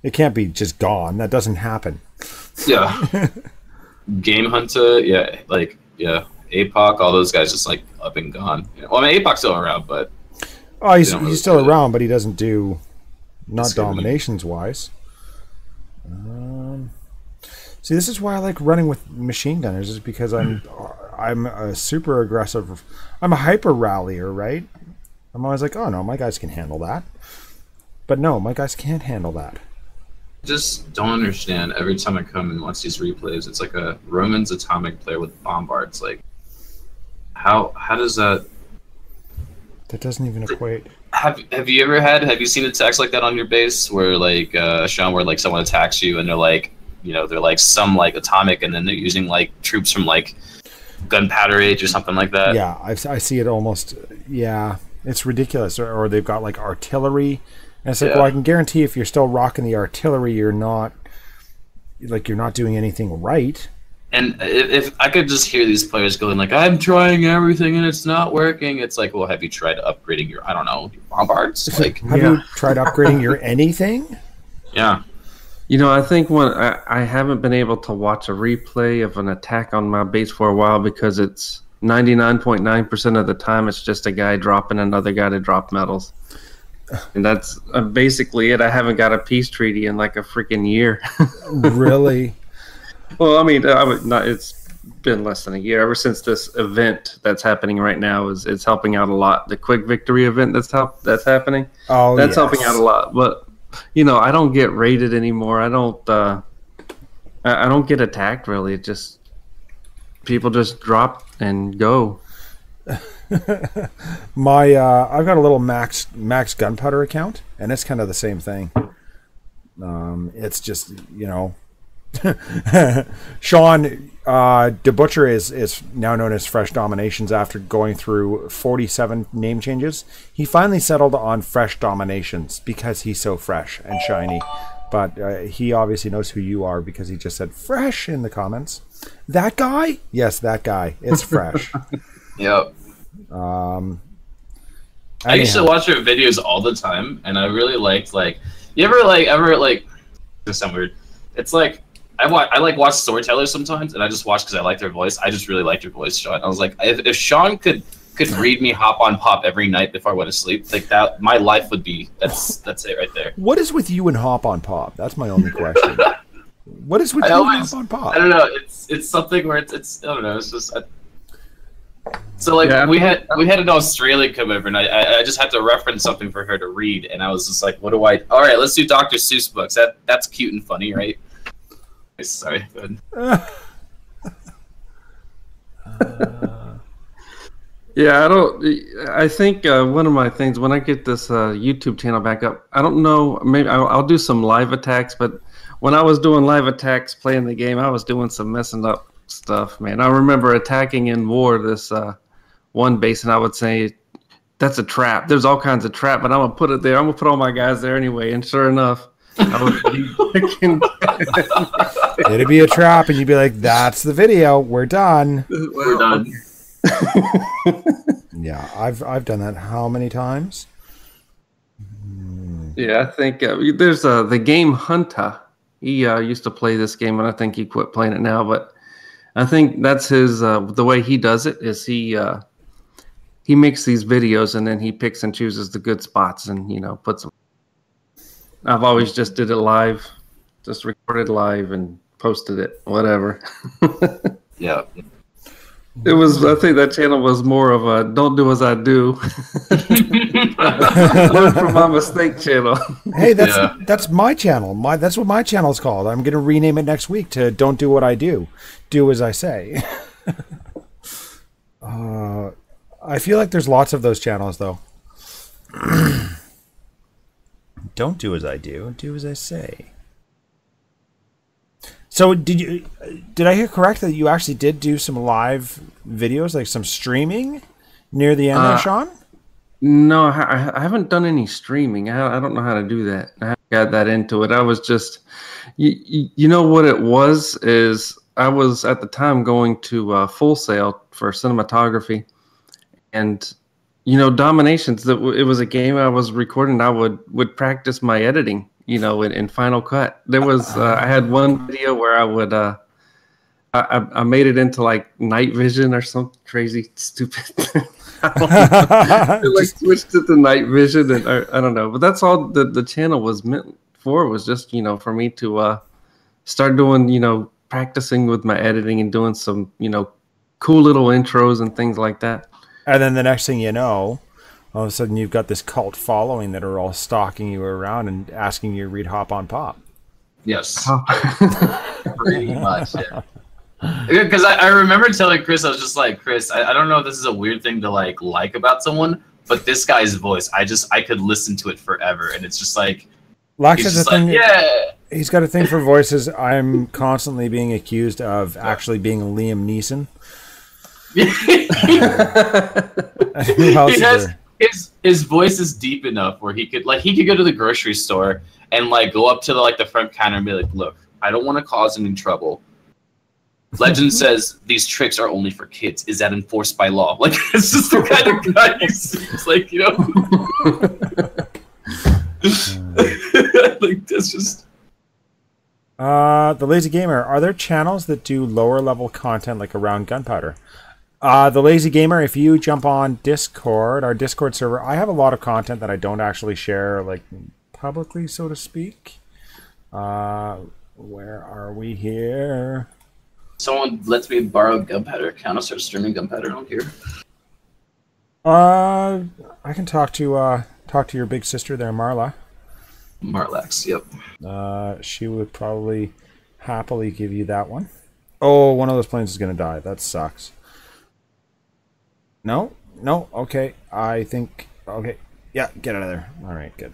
It can't be just gone. That doesn't happen. Yeah. Game Hunter, yeah, APOC, all those guys just like up and gone. Yeah. Well, I mean, APOC's still around, but oh, he's still around, but he doesn't do not dominations wise. See, this is why I like running with machine gunners, is because I'm a super aggressive. I'm a hyper rallier, right? I'm always like, oh no, my guys can handle that. But no, my guys can't handle that. Just don't understand. Every time I come and watch these replays, it's like a Roman's atomic player with bombards. Like, how does that? That doesn't even equate. Have you seen attacks like that on your base where like Shawn, where like someone attacks you and they're like, they're like some like atomic, and then they're using like troops from like gunpowder age or something like that? Yeah, I see it almost. Yeah, it's ridiculous. Or they've got like artillery. And it's like, well, I can guarantee if you're still rocking the artillery, you're not doing anything right. And if I could just hear these players going like, I'm trying everything and it's not working, it's like, well, have you tried upgrading your, I don't know, your bombards? Like, have you tried upgrading your anything? Yeah. I think when I haven't been able to watch a replay of an attack on my base for a while because it's 99.9% of the time it's just a guy dropping another guy to drop metals. And that's basically it. I haven't got a peace treaty in like a freaking year. Really? Well, I mean, it's been less than a year. Ever since this event that's happening right now it's helping out a lot. The quick victory event that's happening. Oh, that's helping out a lot. But I don't get raided anymore. I don't get attacked really. It just people just drop and go. I've got a little max gunpowder account, and it's kind of the same thing. It's just Shawn the Butcher is now known as Fresh Dominations after going through 47 name changes. He finally settled on Fresh Dominations because he's so fresh and shiny. But he obviously knows who you are because he just said fresh in the comments. That guy? Yes, that guy. It's fresh. Yep. I used to watch your videos all the time, and I really liked you ever this sound weird. It's like I watch storytellers sometimes, and I just watch because I like their voice. I just really liked your voice, Shawn. I was like, if Shawn could read me hop on pop every night before I went to sleep, like that, my life would be that's it right there. What is with you and hop on pop? That's my only question. What is with you and hop on pop? I don't know. It's something where it's I don't know. It's just. So we had an Australian come over, and I just had to reference something for her to read, and I was just like, what do I? All right, let's do Dr. Seuss books. That's cute and funny, right? Sorry, go ahead. Yeah, I think one of my things when I get this YouTube channel back up, I don't know, maybe I'll do some live attacks, but when I was doing live attacks playing the game, I was doing some messing up stuff, man. I remember attacking in war this one base, and I would say, that's a trap. There's all kinds of trap, but I'm going to put it there. I'm going to put all my guys there anyway, and sure enough, I would be it'd be a trap, and you'd be like, that's the video. We're done. We're done. Yeah, I've done that how many times? Yeah, I think there's the game Hunter. He used to play this game, and I think he quit playing it now. But I think that's his the way he does it is he makes these videos and then he picks and chooses the good spots and puts them. I've always just did it live, just recorded live and posted it, whatever. Yeah. It was. I think that channel was more of a "don't do as I do." Learn from my mistake channel. Hey, that's my channel. That's what my channel is called. I'm going to rename it next week to "Don't do what I do, do as I say." I feel like there's lots of those channels though. Don't do as I do as I say. So did I hear correct that you actually did do some live videos, like some streaming near the end there, Shawn? No, I haven't done any streaming. I don't know how to do that. I haven't got that into it. I was just, you know what it was is I was at the time going to Full Sail for cinematography, And Dominations. It was a game I was recording. I would practice my editing. In Final Cut. There was I had one video where I would I made it into like night vision or some crazy stupid. I switched it to night vision, and I don't know, but that's all the channel was meant for. Was just for me to start doing practicing with my editing and doing some cool little intros and things like that. And then the next thing you know, all of a sudden you've got this cult following that are all stalking you around and asking you to read Hop on Pop. Yes, pretty much. Yeah. Because I remember telling Chris, I was just like, Chris, I don't know if this is a weird thing to like about someone, but this guy's voice, I could listen to it forever, and it's just like, Lax has a thing. Yeah, he's got a thing for voices. I'm constantly being accused of actually being Liam Neeson. His voice is deep enough where he could go to the grocery store and like go up to the front counter and be like, look, I don't want to cause any trouble. Legend says these tricks are only for kids. Is that enforced by law? Like, it's just the kind of guy he seems like, like, that's just. The Lazy Gamer, are there channels that do lower level content like around gunpowder? The Lazy Gamer, if you jump on Discord, our Discord server, I have a lot of content that I don't actually share like publicly, so to speak. Where are we here? Someone lets me borrow gunpowder account. I'll start streaming gunpowder on here. I can talk to your big sister there, Marla. Marlax, yep. She would probably happily give you that one. Oh, one of those planes is gonna die. That sucks. No, okay. I think okay. Yeah, get out of there. All right, good.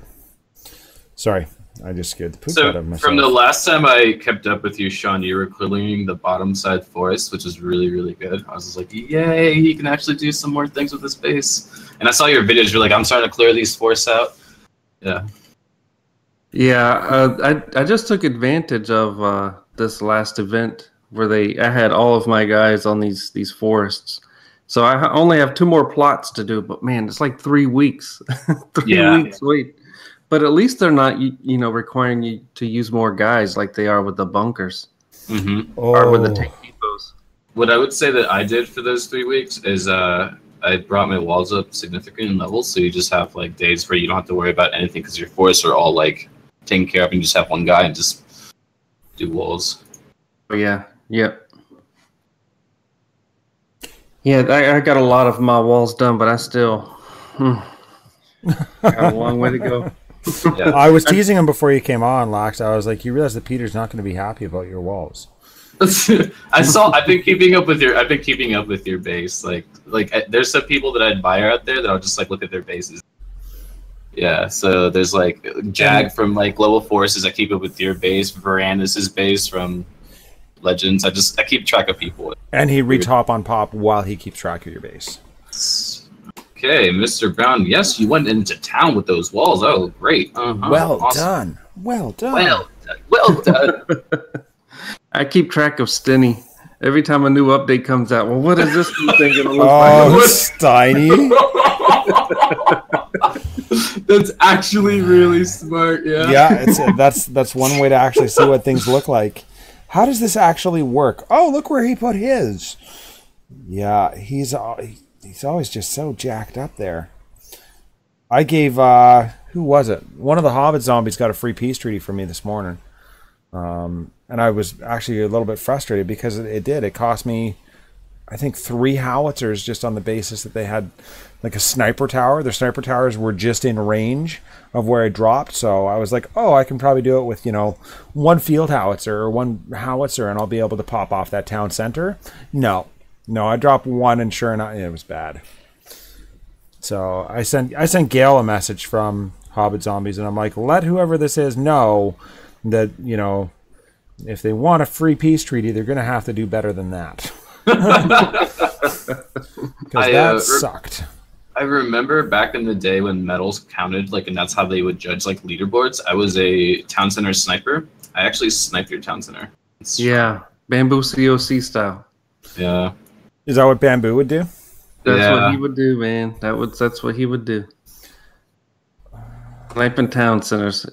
Sorry. I just scared the poop out of myself. From the last time I kept up with you, Shawn, you were clearing the bottom side forest, which is really, really good. I was just like, yay, he can actually do some more things with his base. And I saw your videos. You're like, I'm starting to clear these forests out. Yeah. Yeah, I just took advantage of this last event where I had all of my guys on these forests. So I only have 2 more plots to do, but man, it's like 3 weeks. 3 weeks wait. But at least they're not, requiring you to use more guys like they are with the bunkers or with the tank depots. What I would say that I did for those 3 weeks is I brought my walls up significantly in levels, so you just have like days where you don't have to worry about anything because your forests are all like taken care of, and you just have one guy and just do walls. Oh yeah, yep. Yeah, I got a lot of my walls done, but I still got a long way to go. Yeah. I was teasing him before you came on, Lax. I was like, you realize that Peter's not going to be happy about your walls. I've been keeping up with your base. Like there's some people that I admire out there that I'll just like look at their bases. Yeah, so there's like Jag from like Global Forces. I keep up with your base. Varandis' base from Legends. I keep track of people. And he reads Hop on Pop while he keeps track of your base. Okay, Mr. Brown. Yes, you went into town with those walls. Oh, great. Well done. Well done. Well done. I keep track of Stinny. Every time a new update comes out, well, what is this new thing going to look like? Oh, Steiny. That's actually really smart, yeah. Yeah, that's one way to actually see what things look like. How does this actually work? Oh, look where he put his. Yeah, he's always just so jacked up there. I gave, who was it? One of the Hobbit zombies got a free peace treaty from me this morning. And I was actually a little bit frustrated because it cost me, I think, 3 howitzers just on the basis that they had like a sniper tower. Their sniper towers were just in range of where I dropped. So I was like, oh, I can probably do it with, 1 field howitzer or 1 howitzer and I'll be able to pop off that town center. No, I dropped 1 and sure enough, it was bad. So I sent Gail a message from Hobbit Zombies and I'm like, let whoever this is know that, if they want a free peace treaty, they're going to have to do better than that. Because that sucked. I remember back in the day when medals counted, and that's how they would judge leaderboards. I was a town center sniper. I actually sniped your town center. Yeah, bamboo COC style. Yeah. Is that what bamboo would do? That's what Yeah. he would do, man. That's what he would do. Sniping town centers,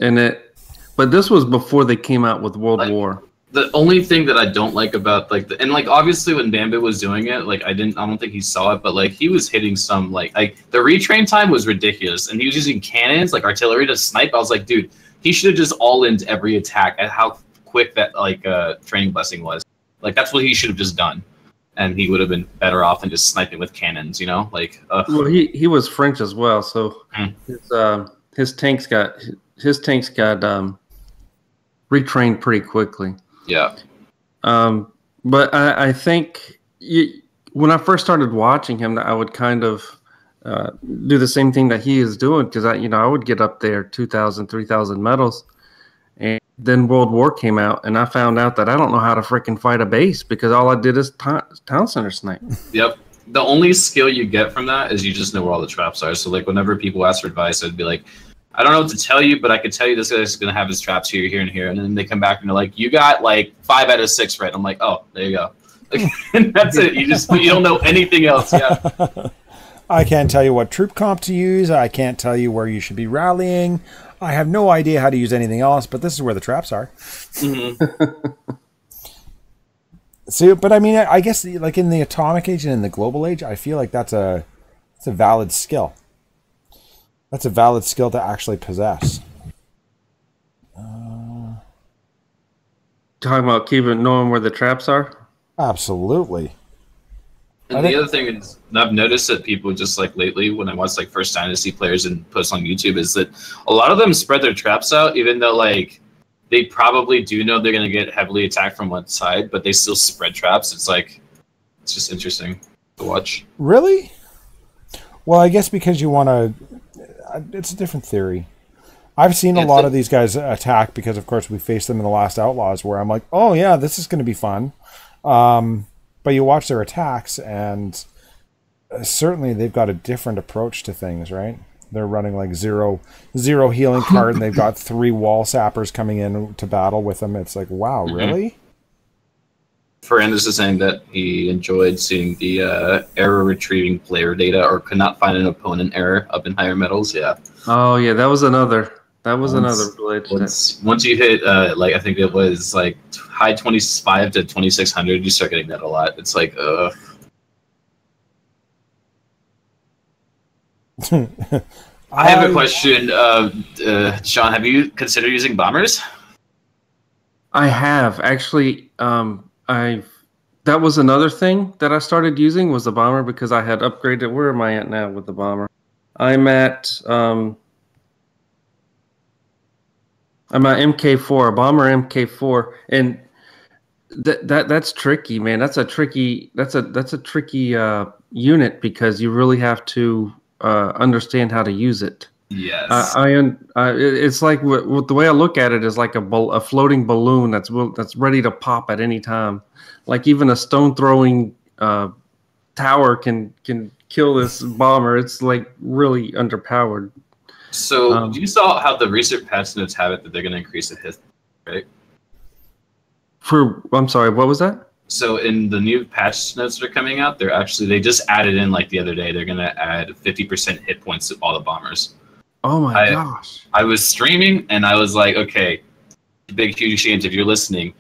but this was before they came out with World War. The only thing that I don't like about obviously when Bambi was doing it, I don't think he saw it, but he was hitting some the retrain time was ridiculous, and he was using cannons like artillery to snipe. I was like, dude, he should have just all in every attack at how quick that training blessing was. That's what he should have just done, and he would have been better off than just sniping with cannons. Well, he was French as well, so his tanks got retrained pretty quickly. Yeah. But I think when I first started watching him, I would kind of do the same thing that he is doing, because I would get up there 2,000, 3,000 medals, and then World War came out, and I found out that I don't know how to freaking fight a base because all I did is town center snipe. Yep. The only skill you get from that is you just know where all the traps are. So whenever people ask for advice, I'd be like, I don't know what to tell you, but I could tell you this guy's going to have his traps here, here, and here. And then they come back and they're like, you got 5 out of 6 right. I'm like, oh, there you go. And that's it. You don't know anything else. Yeah. I can't tell you what troop comp to use. I can't tell you where you should be rallying. I have no idea how to use anything else, but this is where the traps are. Mm-hmm. So, but I mean, I guess in the atomic age and in the global age, I feel like that's a valid skill. That's a valid skill to actually possess. Talking about knowing where the traps are? Absolutely. And the other thing is, I've noticed that people just lately, when I watch First Dynasty players and posts on YouTube, is that a lot of them spread their traps out, even though they probably do know they're going to get heavily attacked from one side, but they still spread traps. It's it's just interesting to watch. Really? Well, I guess because you want to. It's a different theory. I've seen a lot of these guys attack because, of course, we faced them in the last Outlaws, where I'm like, oh yeah, this is going to be fun. But you watch their attacks, and certainly they've got a different approach to things, right? They're running zero healing card, and they've got 3 wall sappers coming in to battle with them. It's like, wow, really? Ferrandis is saying that he enjoyed seeing the error retrieving player data, or could not find an opponent error up in higher metals. Yeah. Oh yeah, that was another related. Once you hit I think it was high 25 to 2600, you start getting that a lot. It's I have a question. Shawn, have you considered using bombers? I have actually. That was another thing that I started using was the bomber, because I had upgraded. Where am I at now with the bomber? I'm at MK4, a bomber MK4, and that's tricky, man. That's a tricky unit, because you really have to understand how to use it. Yes. It's like the way I look at it is like a floating balloon that's ready to pop at any time. Like even a stone throwing tower can kill this bomber. It's really underpowered. So you saw how the recent patch notes have it that they're going to increase the hit, right? I'm sorry, what was that? So in the new patch notes that are coming out, they just added in the other day, they're going to add 50% hit points to all the bombers. Oh my gosh. I was streaming and I was like, okay, big, huge Shames, if you're listening,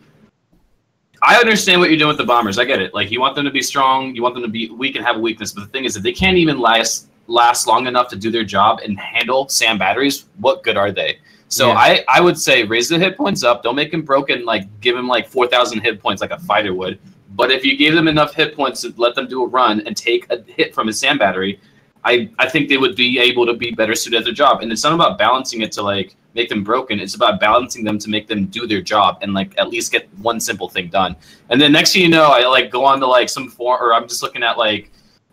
I understand what you're doing with the bombers. I get it. You want them to be strong, you want them to be weak and have a weakness. But the thing is that they can't even last long enough to do their job and handle SAM batteries. What good are they? So yeah. I would say raise the hit points up. Don't make them broken. Give them 4,000 hit points like a fighter would. But if you gave them enough hit points to let them do a run and take a hit from a SAM battery, I think they would be able to be better suited at their job. And it's not about balancing it to make them broken. It's about balancing them to make them do their job and at least get one simple thing done. And then next thing you know, I go on to some forum, or I'm just looking at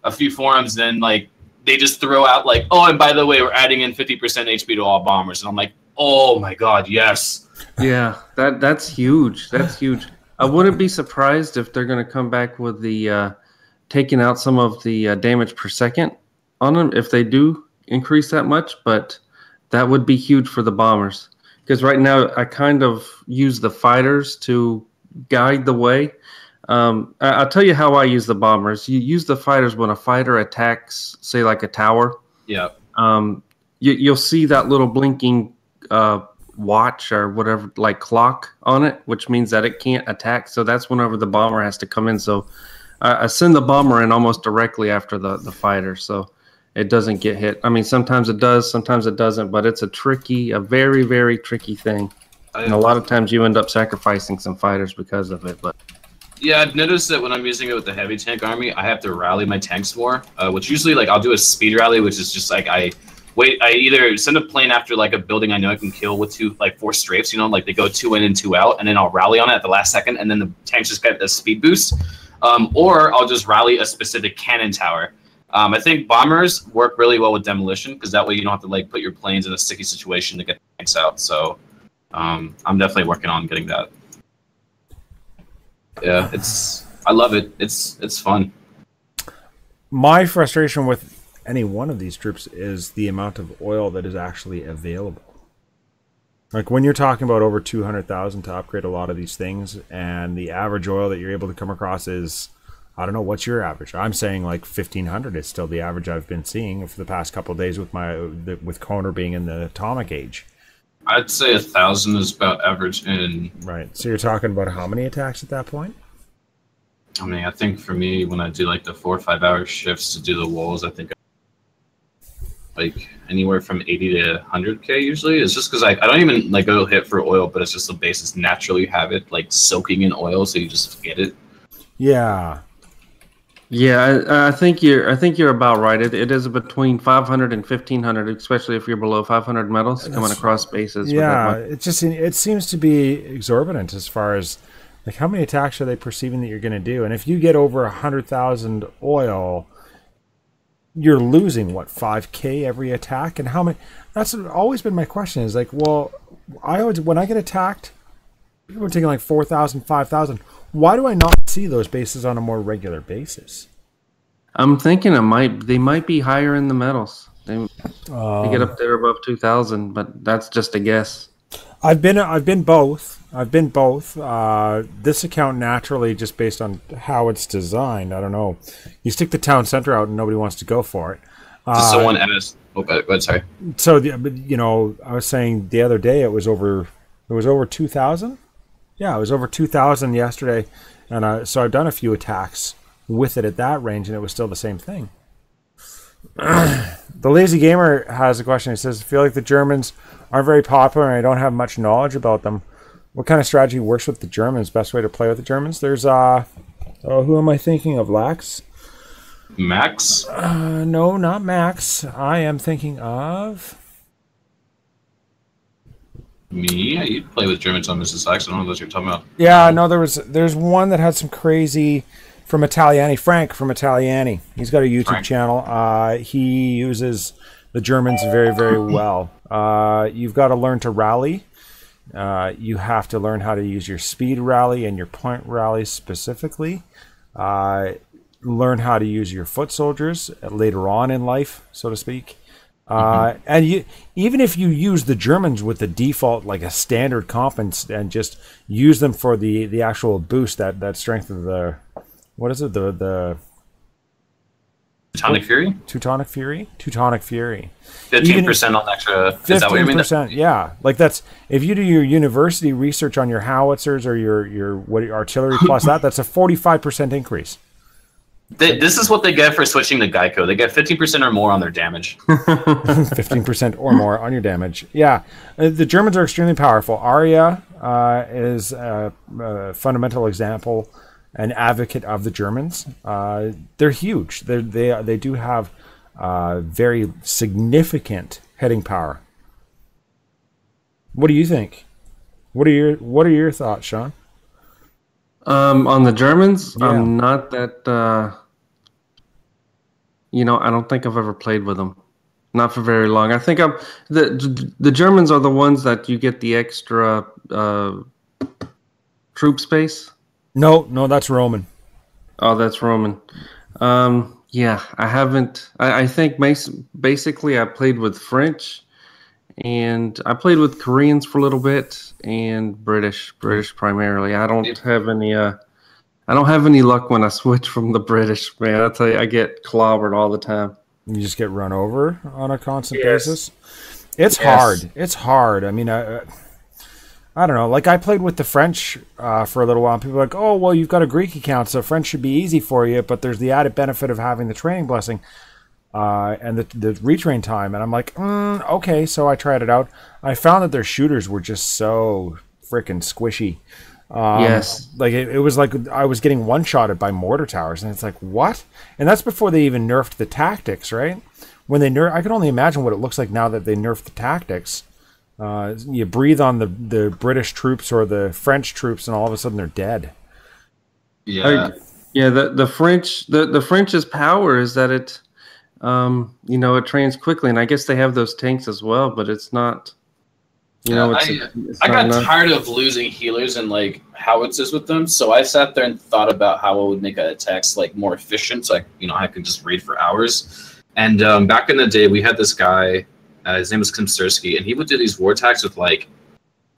a few forums, and then they just throw out oh, and by the way, we're adding in 50% HP to all bombers. And I'm like, oh my God, yes. Yeah, that's huge. That's huge. I wouldn't be surprised if they're going to come back with the taking out some of the damage per second on them if they do increase that much, but that would be huge for the bombers, because right now I kind of use the fighters to guide the way. I'll tell you how I use the bombers. You use the fighters when a fighter attacks, say, like a tower. Yeah. You'll see that little blinking watch or whatever, like clock on it, which means that it can't attack. So that's whenever the bomber has to come in. So I send the bomber in almost directly after the fighter, so it doesn't get hit. I mean, sometimes it does, sometimes it doesn't, but it's a very, very tricky thing. And a lot of times you end up sacrificing some fighters because of it. But yeah, I've noticed that when I'm using it with the heavy tank army, I have to rally my tanks more, which usually, like, I'll do a speed rally, which is just like I either send a plane after like a building I know I can kill with 4 strafes, you know, like they go 2 in and 2 out, and then I'll rally on it at the last second, and then the tanks just get a speed boost. Or I'll just rally a specific cannon tower. I think bombers work really well with demolition because that way you don't have to like put your planes in a sticky situation to get tanks out. So I'm definitely working on getting that. Yeah, I love it. It's fun. My frustration with any one of these troops is the amount of oil that is actually available. Like when you're talking about over 200,000 to upgrade a lot of these things, and the average oil that you're able to come across is, I don't know, what's your average? I'm saying like 1,500 is still the average I've been seeing for the past couple of days with with Koner being in the atomic age. I'd say 1,000 is about average in. Right. So you're talking about how many attacks at that point? I mean, I think for me, when I do like the 4 or 5 hour shifts to do the walls, I think like anywhere from 80 to 100K usually. It's just because I don't even like go hit for oil, but it's just the bases naturally have it like soaking in oil, so you just get it. Yeah. Yeah, I think you're about right. It is between 500 and 1,500, especially if you're below 500 metals coming across bases. Yeah, it seems to be exorbitant as far as like how many attacks are they perceiving that you're going to do, and if you get over 100,000 oil, you're losing what 5K every attack, and how many? That's always been my question. Is like, well, when I get attacked, people are taking like 4,000, 5,000. Why do I not see those bases on a more regular basis? I'm thinking they might be higher in the metals. They get up there above 2,000, but that's just a guess. I've been both. This account naturally, just based on how it's designed, I don't know. You stick the town center out and nobody wants to go for it. Someone asked. Oh, go ahead, sorry. So I was saying the other day it was over 2,000. Yeah, it was over 2,000 yesterday, and so I've done a few attacks with it at that range, and it was still the same thing. The Lazy Gamer has a question. He says, I feel like the Germans aren't very popular, and I don't have much knowledge about them. What kind of strategy works with the Germans? Best way to play with the Germans? There's, who am I thinking of, Lax? Max? No, not Max. I am thinking of... Me? Yeah, you play with Germans on Mrs. Lax. I don't know what you're talking about. Yeah, no, there's one that had some crazy... From Italiani, Frank from Italiani. He's got a YouTube channel. He uses the Germans very, very well. You've got to learn to rally. You have to learn how to use your speed rally and your point rally specifically. Learn how to use your foot soldiers later on in life, so to speak. And even if you use the Germans with the default, like a standard comp, and just use them for the actual boost, that strength of the... What is it? The Teutonic Fury? Teutonic Fury? Teutonic Fury. 15% on extra. 15%, is that what you mean? Yeah. Like that's if you do your university research on your howitzers or your artillery plus that's a 45% increase. This is what they get for switching to Geico. They get 15% or more on their damage. 15% or more on your damage. Yeah. The Germans are extremely powerful. Arya is a fundamental example. An advocate of the Germans. They're huge. They do have very significant heading power. What do you think? What are your thoughts, Shawn? On the Germans, yeah. I'm not that. I don't think I've ever played with them. Not for very long. I think the Germans are the ones that you get the extra troop space. No, that's Roman. Oh, that's Roman. Yeah, I haven't. I think basically I played with French, and I played with Koreans for a little bit, and British primarily. I don't have any. I I don't have any luck when I switch from the British, man. I tell you, I get clobbered all the time. You just get run over on a constant Yes. basis. It's hard. It's hard. I mean, I don't know. Like, I played with the French for a little while. And people are like, oh, well, you've got a Greek account, so French should be easy for you. But there's the added benefit of having the training blessing and the retrain time. And I'm like, okay. So I tried it out. I found that their shooters were just so freaking squishy. Yes. Like, it was like I was getting one-shotted by mortar towers. And it's like, what? And that's before they even nerfed the tactics, right? When they I can only imagine what it looks like now that they nerfed the tactics. You breathe on the British troops or the French troops, and all of a sudden they're dead. Yeah. The French the French's power is that it it trains quickly, and I guess they have those tanks as well, but it's not I got tired of losing healers and like howitzers with them, so I sat there and thought about how I would make attacks like more efficient, so I could just raid for hours. And back in the day, we had this guy. His name was Klimsturski, and he would do these war attacks with like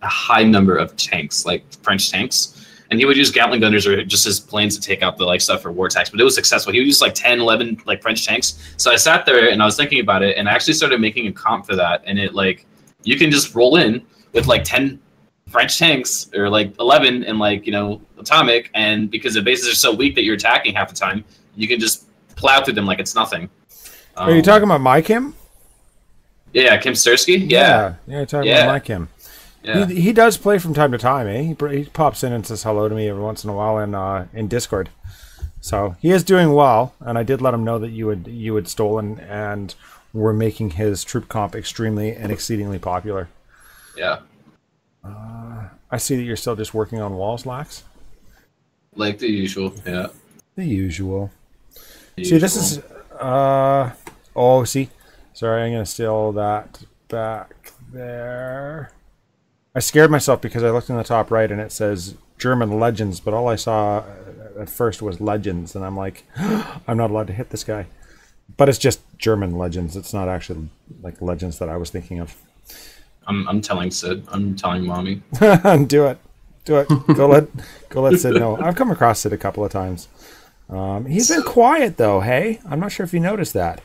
a high number of tanks, like French tanks. And he would use Gatling gunners or just his planes to take out the like stuff for war attacks. But it was successful. He would use like 10, 11 like French tanks. So I sat there and I was thinking about it, and I actually started making a comp for that. And it like you can just roll in with like 10 French tanks or like 11 and like atomic, and because the bases are so weak that you're attacking half the time, you can just plow through them like it's nothing. Are you talking about my Kim? Yeah, Kim Stursky? Yeah, you're talking about my Kim. Yeah. He does play from time to time, eh? He pops in and says hello to me every once in a while in Discord. So he is doing well, and I did let him know that you had stolen and were making his troop comp extremely and exceedingly popular. Yeah. I see that you're still just working on walls, Lax. Like the usual, yeah. The usual. See, this is... see. Sorry, I'm going to steal that back there. I scared myself because I looked in the top right and it says German Legends, but all I saw at first was Legends, and I'm like, I'm not allowed to hit this guy. But it's just German Legends. It's not actually like Legends that I was thinking of. I'm telling Sid. I'm telling Mommy. Do it. Go let Sid know. I've come across Sid a couple of times. He's been quiet though. Hey, I'm not sure if you noticed that.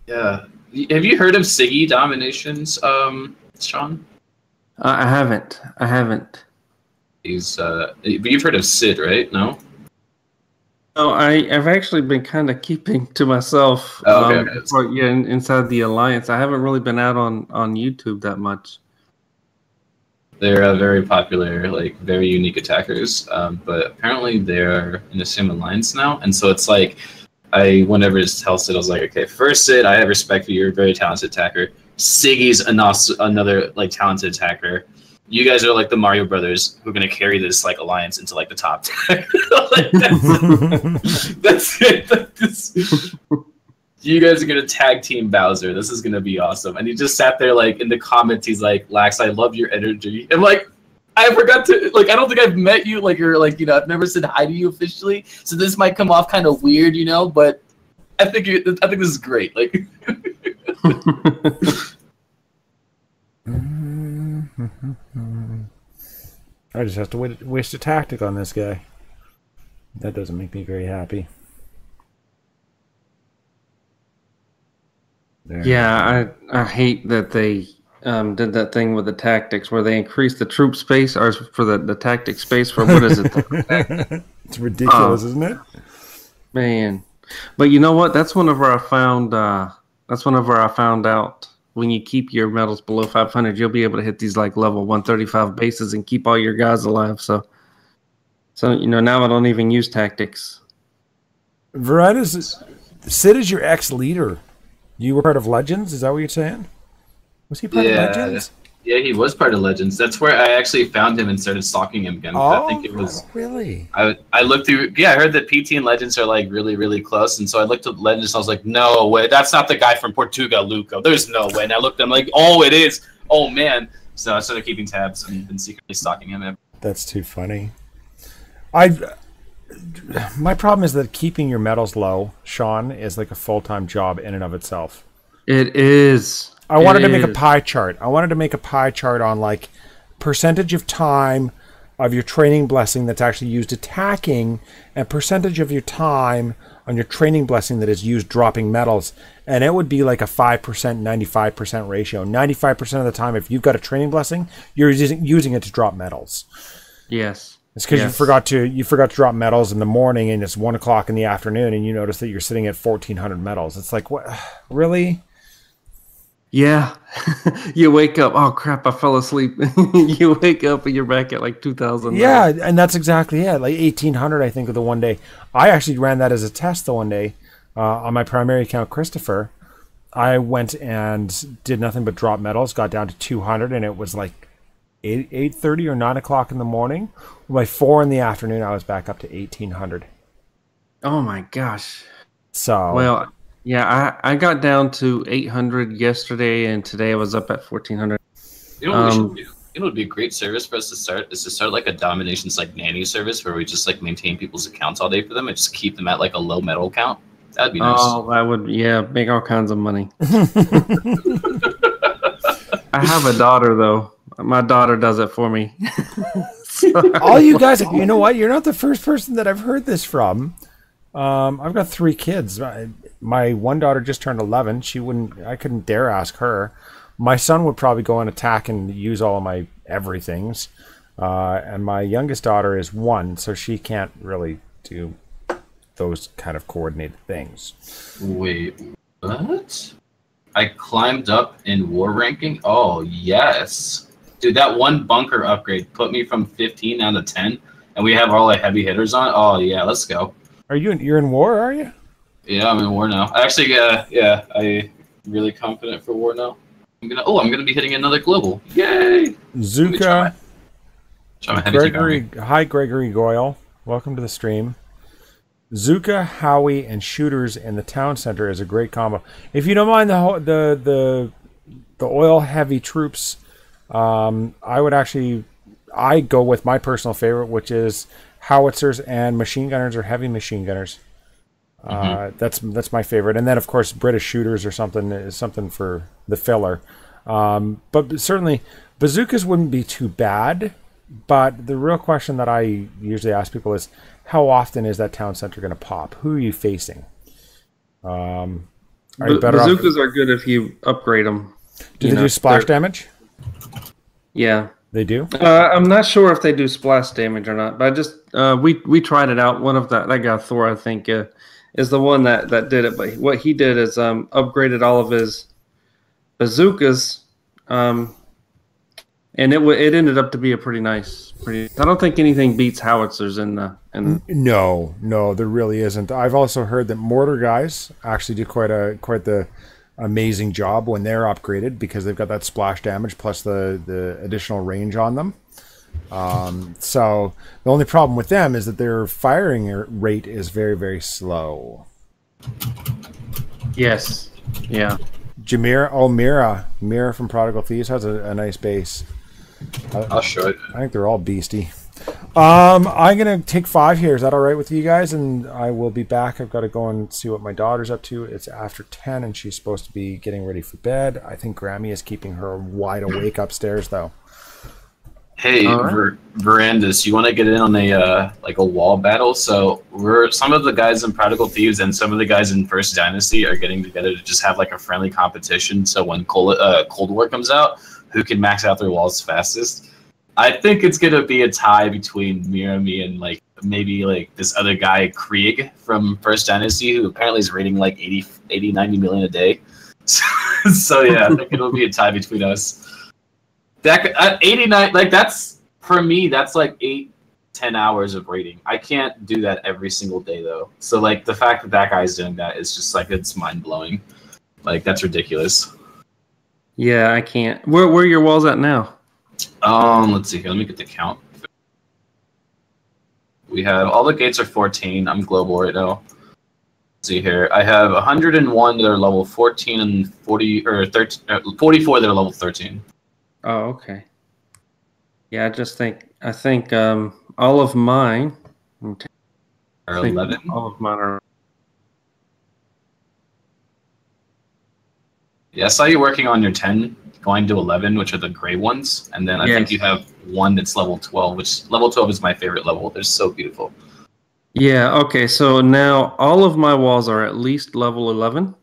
Yeah. Have you heard of Siggy DomiNations, Shawn? I haven't. He's but you've heard of Sid, right? No. No, I've actually been kind of keeping to myself. Inside the Alliance, I haven't really been out on YouTube that much. They're very popular, like very unique attackers, but apparently they're in the same alliance now, and so it's like whenever I tell Sid, I was like, okay, first Sid, I have respect for you, you're a very talented attacker. Siggy's another like talented attacker. You guys are like the Mario Brothers who are gonna carry this like alliance into like the top 10. That's it. You guys are gonna tag team Bowser. This is gonna be awesome. And he just sat there like in the comments. He's like, Lax, I love your energy. And like, I forgot to like. I don't think I've met you. Like you're like I've never said hi to you officially. So this might come off kind of weird, But I think this is great. Like. I just have to waste a tactic on this guy. That doesn't make me very happy. There. Yeah, I hate that they did that thing with the tactics where they increased the troop space or for the tactic space for what is it? It's ridiculous, isn't it? Man, but you know what? That's whenever I found out when you keep your medals below 500, you'll be able to hit these like level 135 bases and keep all your guys alive. So now I don't even use tactics. Sid is your ex-leader. You were part of Legends? Is that what you're saying? Was he part of Legends? Yeah, he was part of Legends. That's where I actually found him and started stalking him again. Oh, I think it was really? I looked through. Yeah, I heard that PT and Legends are like really, really close, and so I looked at Legends and I was like, no way, that's not the guy from Portugal, Luco. There's no way. And I looked, I'm like, oh, it is. Oh man. So I started keeping tabs and been secretly stalking him. That's too funny. My problem is that keeping your medals low, Shawn, is like a full-time job in and of itself. It is. I wanted to make a pie chart. I wanted to make a pie chart on like percentage of time of your training blessing that's actually used attacking, and percentage of your time on your training blessing that is used dropping metals. And it would be like a 5%, 95% ratio. 95% of the time, if you've got a training blessing, you're using it to drop metals. Yes. It's because you forgot to drop metals in the morning, and it's 1 o'clock in the afternoon, and you notice that you're sitting at 1,400 metals. It's like, what? Really? Yeah. You wake up, oh crap, I fell asleep. You wake up and you're back at like 2,000. Yeah, and that's exactly it. Like 1,800, I think, of the one day. I actually ran that as a test the one day on my primary account, Christopher. I went and did nothing but drop metals, got down to 200, and it was like 8:30 or 9 o'clock in the morning. By 4 in the afternoon, I was back up to 1,800. Oh my gosh. So well, yeah, I got down to 800 yesterday, and today I was up at 1,400. You know what we should do? You know what would be a great service for us to start is to start like a DomiNations like nanny service where we just like maintain people's accounts all day for them and just keep them at like a low metal count. That'd be nice. Oh, that would, yeah, make all kinds of money. I have a daughter though. My daughter does it for me. all you guys, you know what? You're not the first person that I've heard this from. I've got 3 kids. My one daughter just turned 11. I couldn't dare ask her. My son would probably go on attack and use all of my everythings. And my youngest daughter is 1, so she can't really do those kind of coordinated things. Wait, what? I climbed up in war ranking? Oh, yes. Dude, that one bunker upgrade put me from 15 down to 10, and we have all the heavy hitters on. Oh, yeah, let's go. You're in war, are you? Yeah, I'm in war now. Actually, yeah, I'm really confident for war now. I'm gonna be hitting another global. Yay! Zuka, Gregory. Hi Gregory Goyle. Welcome to the stream. Zuka, Howie, and shooters in the town center is a great combo. If you don't mind the oil heavy troops, I go with my personal favorite, which is howitzers and machine gunners or heavy machine gunners. That's my favorite, and then of course British shooters or something is something for the filler. But certainly bazookas wouldn't be too bad. But the real question that I usually ask people is, how often is that town center going to pop? Who are you facing? Bazookas are good if you upgrade them. Do they do splash damage? Yeah. They do? I'm not sure if they do splash damage or not, but I just we tried it out. One of that guy Thor, I think, is the one that did it. But what he did is upgraded all of his bazookas, and it ended up to be a pretty nice. I don't think anything beats howitzers in the. No, there really isn't. I've also heard that mortar guys actually do quite the amazing job when they're upgraded because they've got that splash damage plus the additional range on them. So the only problem with them is that their firing rate is very, very slow. Yes. Yeah. Mira from Prodigal Thieves has a nice base. I'll show it. I think they're all beastie. I'm gonna take 5 here. Is that all right with you guys? And I will be back. I've got to go and see what my daughter's up to. It's after 10, and she's supposed to be getting ready for bed. I think Grammy is keeping her wide awake upstairs, though. Hey, right. Verandas, you want to get in on a wall battle? So some of the guys in Prodigal Thieves and some of the guys in First Dynasty are getting together to just have like a friendly competition. So when Cold War comes out, who can max out their walls fastest? I think it's gonna be a tie between Mira, me, and maybe this other guy Krieg from First Dynasty, who apparently is rating like 80, 90 million a day. So yeah, I think it'll be a tie between us. That 89, that's for me. That's like 8-10 hours of rating. I can't do that every single day though. So the fact that guy's doing that is just it's mind blowing. That's ridiculous. Yeah, I can't. Where are your walls at now? Let's see here. Let me get the count. We have all the gates are 14. I'm global right now. Let's see here. I have 101 that are level 14 and 40 or 13, 44 that are level 13. Oh, okay. Yeah, I think all of mine are 11. All of mine are. Yeah, I saw you working on your 10 going to 11, which are the gray ones, and then I think you have one that's level 12, which level 12 is my favorite level. They're so beautiful. Yeah. Okay. So now all of my walls are at least level 11.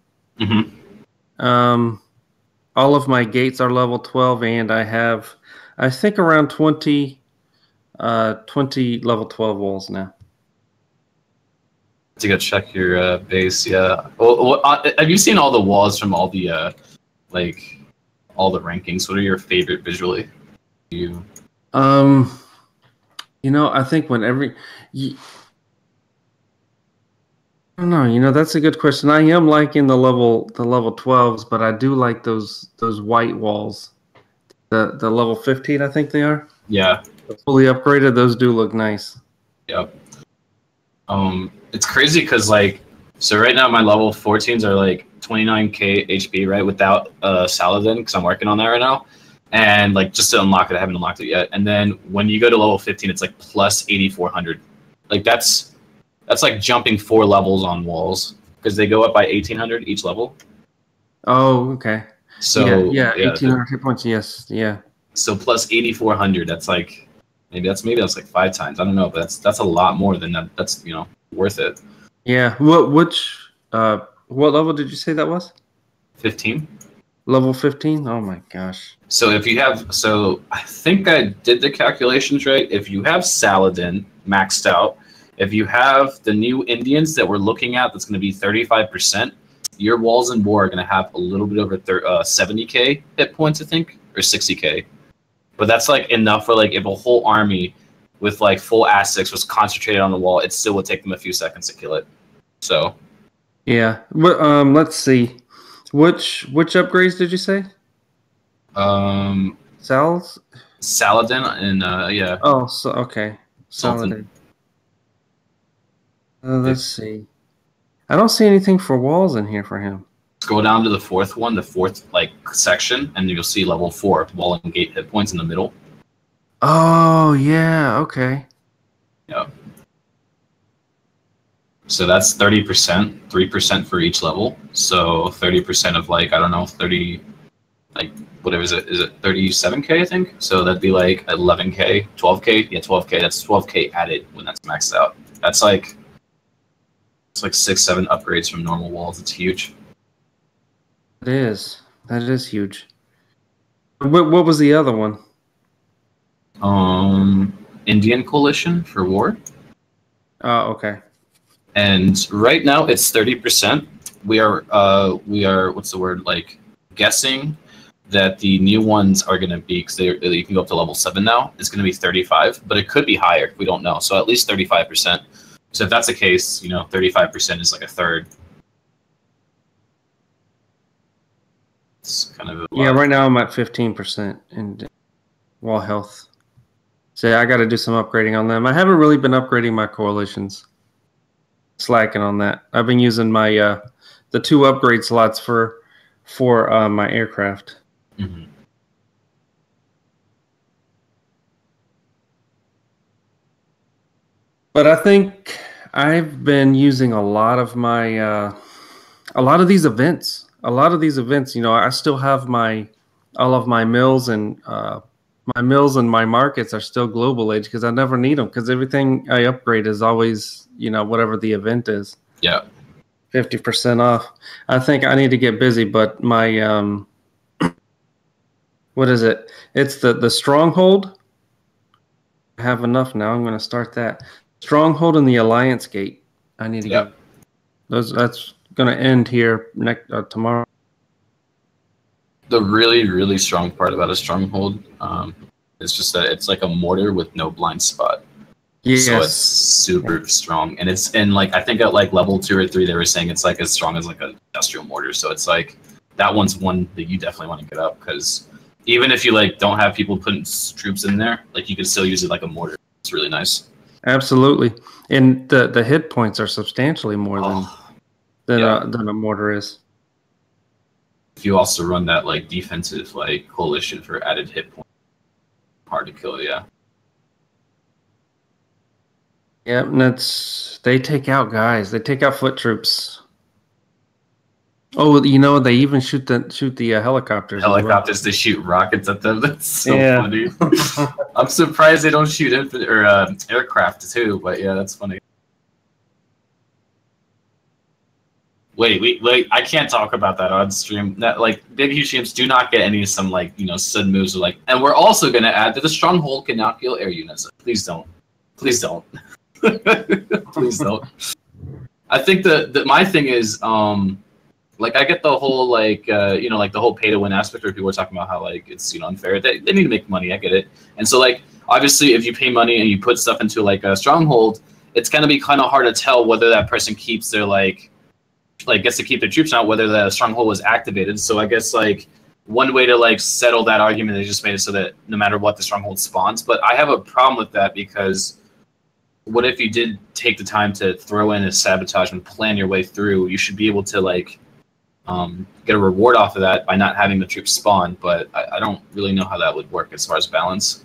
All of my gates are level 12, and I have, I think, around 20 level 12 walls now. To go check your base, yeah. Well, have you seen all the walls from all the like all the rankings? What are your favorite visually? You know, I think whenever I don't know, you know, that's a good question. I am liking the level 12s, but I do like those white walls. The level 15, I think they are. Yeah. Fully upgraded, those do look nice. Yep. It's crazy because like, so right now my level 14s are like 29k HP, right, without Saladin, because I'm working on that right now, and like just to unlock it, I haven't unlocked it yet. And then when you go to level 15, it's like plus 8400. Like that's like jumping 4 levels on walls because they go up by 1800 each level. Oh, okay. So yeah 1800 hit points. Yes, yeah. So plus 8400. That's like maybe that's like 5 times. I don't know, but that's a lot more than that. That's, you know, worth it. Yeah. What level did you say that was? 15. Level 15? Oh my gosh. So if you have, so I think I did the calculations right. If you have Saladin maxed out, if you have the new Indians that we're looking at, that's going to be 35%. Your walls in war are going to have a little bit over 70k hit points, I think, or 60k. But that's like enough for like if a whole army with like full Aztecs was concentrated on the wall, it still would take them a few seconds to kill it. So yeah, but let's see, which upgrades did you say? Saladin and yeah. Oh, so okay, Saladin. Let's see. I don't see anything for walls in here for him. Scroll down to the fourth one, the fourth like section, and you'll see level 4 wall and gate hit points in the middle. Oh yeah, okay. Yeah. So that's 30%, 3% for each level. So 30% of like, I don't know, 30, like whatever is it 37k I think? So that'd be like 11k, 12k, yeah, 12k. That's 12k added when that's maxed out. That's like, it's like 6-7 upgrades from normal walls. It's huge. It is. That is huge. What was the other one? Indian Coalition for war. Oh, okay. And right now it's 30%. We are what's the word, like guessing that the new ones are going to be, because you can go up to level 7 now. It's going to be 35, but it could be higher. We don't know. So at least 35%. So if that's the case, you know, 35% is like a third. It's kind of a lot. Yeah. Right now I'm at 15% in wall health. So I got to do some upgrading on them. I haven't really been upgrading my coalitions. Slacking on that. I've been using my the 2 upgrade slots for my aircraft. Mm-hmm. But I think I've been using a lot of my a lot of these events. You know, I still have all of my mills and my markets are still global age because I never need them because everything I upgrade is always, you know, whatever the event is. Yeah. 50% off. I think I need to get busy, but my what is it? It's the stronghold. I have enough now. I'm going to start that. Stronghold and the Alliance Gate. I need to get those. That's going to end here tomorrow. The really, really strong part about a stronghold is just that it's like a mortar with no blind spot. Yes. So it's super strong, and it's in like I think at like level 2 or 3 they were saying it's like as strong as like an industrial mortar. So it's like that one's one that you definitely want to get up because even if you like don't have people putting troops in there, like you can still use it like a mortar. It's really nice. Absolutely, and the hit points are substantially more than a mortar is. If you also run that like defensive like coalition for added hit points, hard to kill, yeah. Yeah, and they take out guys. They take out foot troops. Oh, you know, they even shoot the helicopters. Helicopters, they shoot rockets at them. That's so Yeah. funny. I'm surprised they don't shoot aircraft too. But yeah, that's funny. Wait! I can't talk about that on stream. That like big huge teams do not get any some like sudden moves or like. And we're also gonna add that the stronghold cannot kill air units. Please don't. Please don't. Please don't. I think my thing is like I get the whole like like the whole pay to win aspect where people are talking about how like it's unfair. They need to make money. I get it. And so like obviously if you pay money and you put stuff into like a stronghold, it's gonna be kind of hard to tell whether that person keeps their like gets to keep their troops out, whether the stronghold was activated. So I guess like one way to like settle that argument, they just made it so that no matter what, the stronghold spawns. But I have a problem with that because what if you did take the time to throw in a sabotage and plan your way through? You should be able to like get a reward off of that by not having the troops spawn. But I don't really know how that would work as far as balance.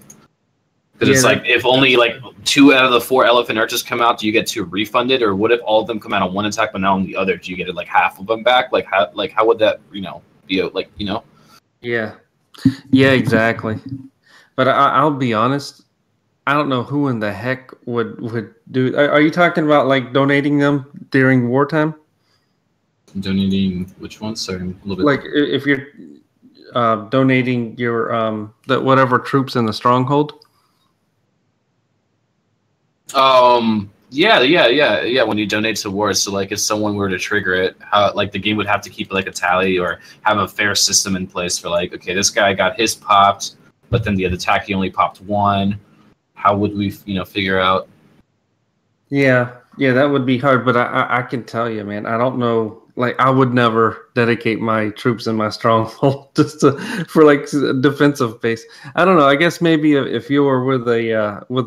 Because it's like if only like 2 out of the 4 elephant archers come out, do you get 2 refunded? Or what if all of them come out on one attack but not on the other? Do you get it like half of them back? Like how would that be like Yeah, exactly. But I'll be honest. I don't know who in the heck would do. Are you talking about like donating them during wartime? Donating which one? Sorry, I'm a little bit. Like if you're donating your whatever troops in the stronghold. Yeah. When you donate to wars, so like if someone were to trigger it, how like the game would have to keep like a tally or have a fair system in place for like, okay, this guy got his popped, but then the other attack he only popped 1. How would we figure out? Yeah, that would be hard, but I can tell you, man, I don't know. Like I would never dedicate my troops in my stronghold just for like defensive base. I don't know. I guess maybe if you were with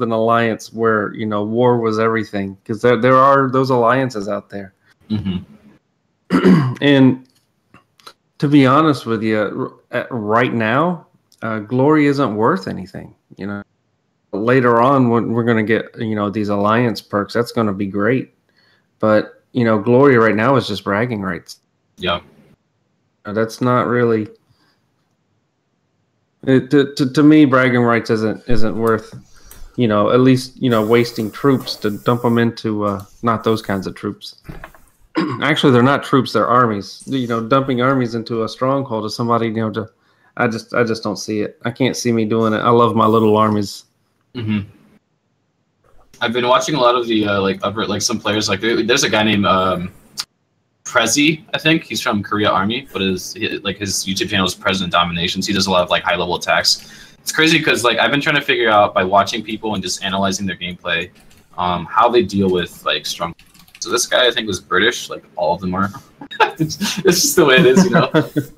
an alliance where war was everything, because there are those alliances out there. Mm-hmm. And to be honest with you, right now, glory isn't worth anything. Later on when we're going to get these alliance perks, that's going to be great, but glory right now is just bragging rights. Yeah, that's not really to me. Bragging rights isn't worth at least wasting troops to dump them into not those kinds of troops. Actually, they're not troops; they're armies. Dumping armies into a stronghold of somebody. I just don't see it. I can't see me doing it. I love my little armies. Mm-hmm. I've been watching a lot of the some players like there's a guy named Prezi, I think he's from Korea Army, but his YouTube channel is President DomiNations. He does a lot of like high level attacks. It's crazy because like I've been trying to figure out by watching people and just analyzing their gameplay, how they deal with like strong. So this guy I think was British, like all of them are. it's just the way it is,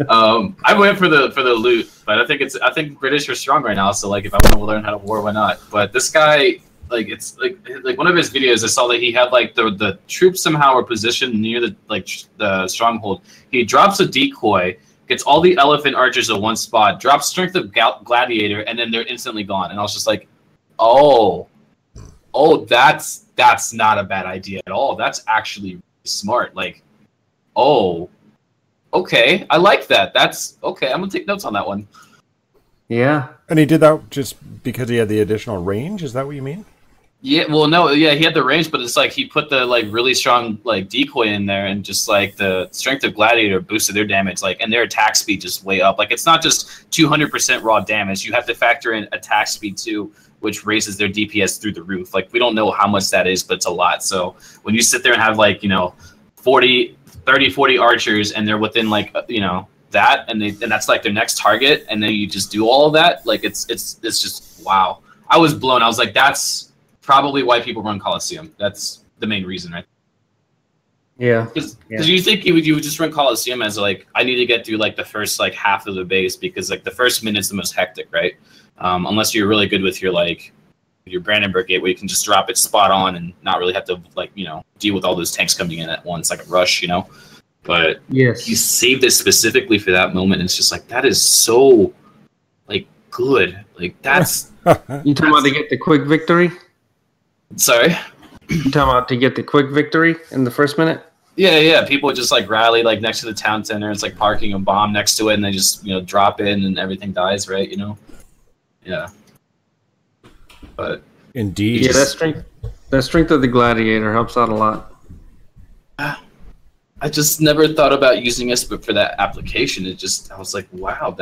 I went for the loot, but I think British are strong right now. So like if I want to learn how to war, why not? But this guy. Like it's like one of his videos, I saw that he had like the troops somehow are positioned near the stronghold. He drops a decoy, gets all the elephant archers at one spot, drops strength of gladiator, and then they're instantly gone. And I was just like, oh, that's not a bad idea at all. That's actually really smart. Like, oh, okay, I like that. That's okay. I'm gonna take notes on that one. Yeah, and he did that just because he had the additional range. Is that what you mean? Yeah, well, no, yeah, he had the range, but it's like he put the like really strong like decoy in there, and just like the strength of gladiator boosted their damage, like, and their attack speed just way up. Like it's not just 200% raw damage; you have to factor in attack speed too, which raises their DPS through the roof. Like we don't know how much that is, but it's a lot. So when you sit there and have like 40 archers, and they're within like that, and that's like their next target, and then you just do all of that, like it's just wow. I was blown. I was like, that's probably why people run Coliseum. That's the main reason, right? Yeah. Because you think you would just run Coliseum as like, I need to get through like the first like half of the base because like the first minute's the most hectic, right? Unless you're really good with your like your Brandenburg Gate where you can just drop it spot on and not really have to like deal with all those tanks coming in at once like a rush, But yes, he saved it specifically for that moment. And it's just like that is so like good. Like that's you talking about to get the quick victory? Sorry? You talking about to get the quick victory in the first minute? Yeah. People just like rally like next to the town center. It's like parking a bomb next to it, and they just drop in, and everything dies, right? Yeah. But Indeed. Yeah, that strength of the gladiator helps out a lot. I just never thought about using it, but for that application, I was like, wow,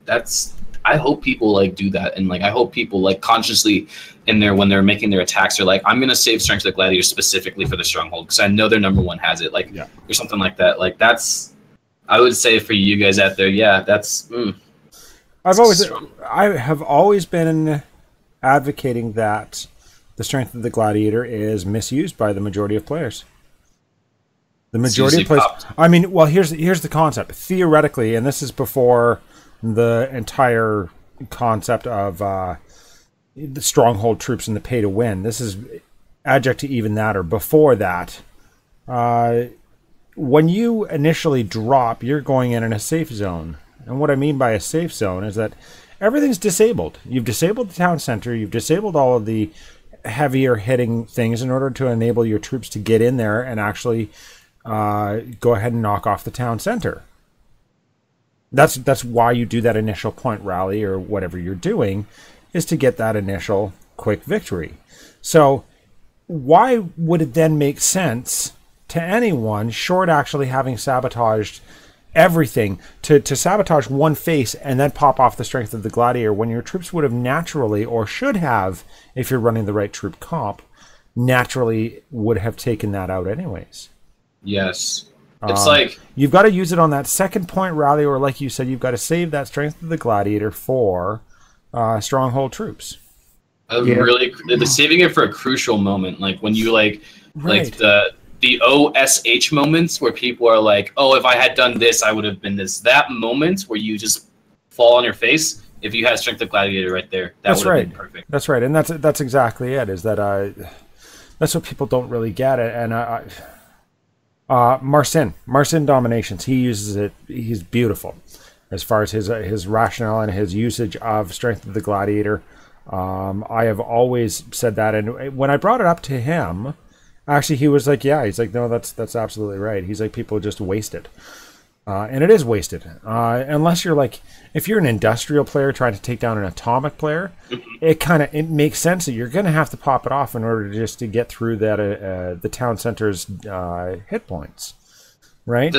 that's. I hope people like do that, and like I hope people like consciously in there when they're making their attacks are like, I'm gonna save strength of the gladiator specifically for the stronghold because I know their number one has it, like or something like that. Like that's, I would say for you guys out there, that's. I have always been advocating that the strength of the gladiator is misused by the majority of players. The majority of players. I mean, well, here's the concept. Theoretically, and this is before the entire concept of the stronghold troops and the pay to win. This is adjunct to even that, or before that. When you initially drop, you're going in a safe zone. And what I mean by a safe zone is that everything's disabled. You've disabled the town center. You've disabled all of the heavier hitting things in order to enable your troops to get in there and actually go ahead and knock off the town center. That's why you do that initial point rally or whatever you're doing, is to get that initial quick victory. So why would it then make sense to anyone, short actually having sabotaged everything, to sabotage one face and then pop off the strength of the gladiator when your troops would have naturally, or should have, if you're running the right troop comp, naturally would have taken that out anyways? Yes. It's like you've got to use it on that second point rally, or like you said, you've got to save that strength of the gladiator for stronghold troops. Really, the saving it for a crucial moment, like when you like the OSH moments where people are like, oh, if I had done this, I would have been this. That moment where you just fall on your face. If you had strength of gladiator right there, that would have been perfect. That's right, and that's exactly it. Is that that's what people don't really get it, and Marcin Dominations, he uses it. He's beautiful as far as his rationale and his usage of strength of the gladiator. I have always said that, and when I brought it up to him, actually he was like, yeah, he's like, no, that's absolutely right. He's like, people just waste it, and it is wasted unless you're like, if you're an industrial player trying to take down an atomic player, it makes sense that you're going to have to pop it off in order just to get through that the town center's hit points, right?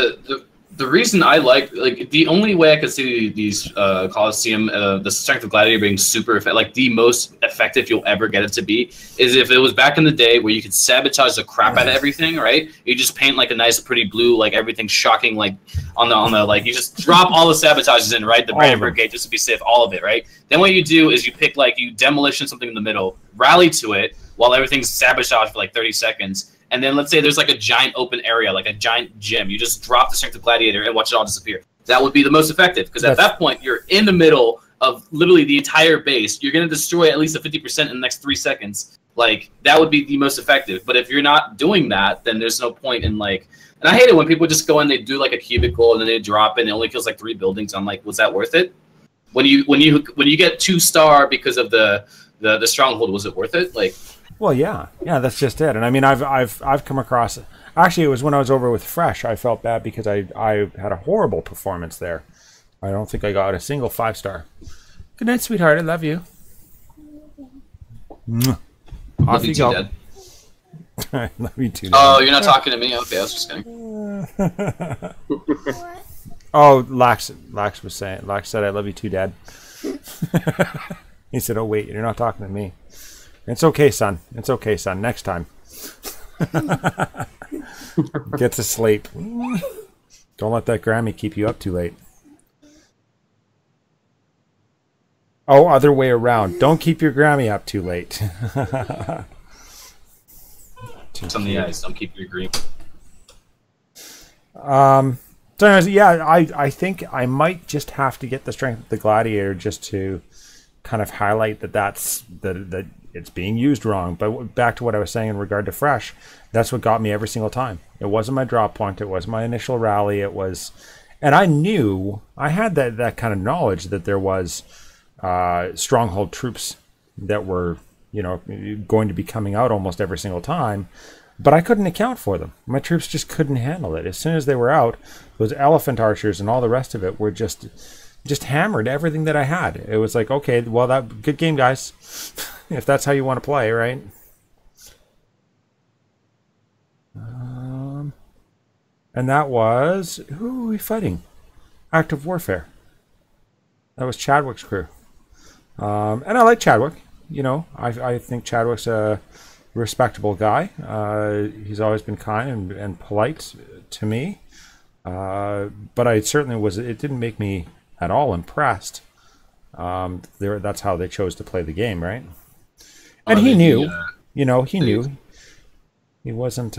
The reason I like the only way I could see these Colosseum, the strength of gladiator being super like the most effective you'll ever get it to be, is if it was back in the day where you could sabotage the crap out of everything, right? You just paint like a nice pretty blue, like everything shocking, like on the like you just drop all the sabotages in, right? The brand brigade, just to be safe, all of it, right? Then what you do is you pick like you demolition something in the middle, rally to it while everything's sabotaged for like 30 seconds. And then let's say there's like a giant open area, like a giant gym. You just drop the strength of gladiator and watch it all disappear. That would be the most effective, because at that point, you're in the middle of literally the entire base. You're going to destroy at least a 50% in the next 3 seconds. Like, that would be the most effective. But if you're not doing that, then there's no point in like... And I hate it when people just go in, they do like a cubicle, and then they drop it, and it only kills like 3 buildings. I'm like, was that worth it? When you get 2-star because of the stronghold, was it worth it? Like... Well, yeah, that's just it. And I mean, I've come across. Actually, it was when I was over with Fresh. I felt bad because I had a horrible performance there. I don't think I got a single 5-star. Good night, sweetheart. I love you. Love you too, Dad. I love you too. Dad. Oh, you're not talking to me? Okay, I was just kidding. Oh, Lax said, "I love you too, Dad." He said, "Oh wait, you're not talking to me." It's okay, son. It's okay, son. Next time. Get to sleep. Don't let that Grammy keep you up too late. Oh, other way around. Don't keep your Grammy up too late. It's on the ice. Don't keep your green. So anyways, yeah, I think I might just have to get the strength of the gladiator just to kind of highlight that it's being used wrong. But back to what I was saying in regard to Fresh, that's what got me every single time. It wasn't my drop point. It was my initial rally. It was, and I knew, I had that kind of knowledge that there was stronghold troops that were, going to be coming out almost every single time. but I couldn't account for them. My troops just couldn't handle it. As soon as they were out, those elephant archers and all the rest of it were just hammered everything that I had. It was like, okay, well, good game, guys. If that's how you want to play, right? And that was, who are we fighting? Active Warfare. That was Chadwick's crew. And I like Chadwick. You know, I think Chadwick's a respectable guy. He's always been kind and polite to me. But I certainly it didn't make me at all impressed. That's how they chose to play the game, right? And he knew, he knew. He wasn't,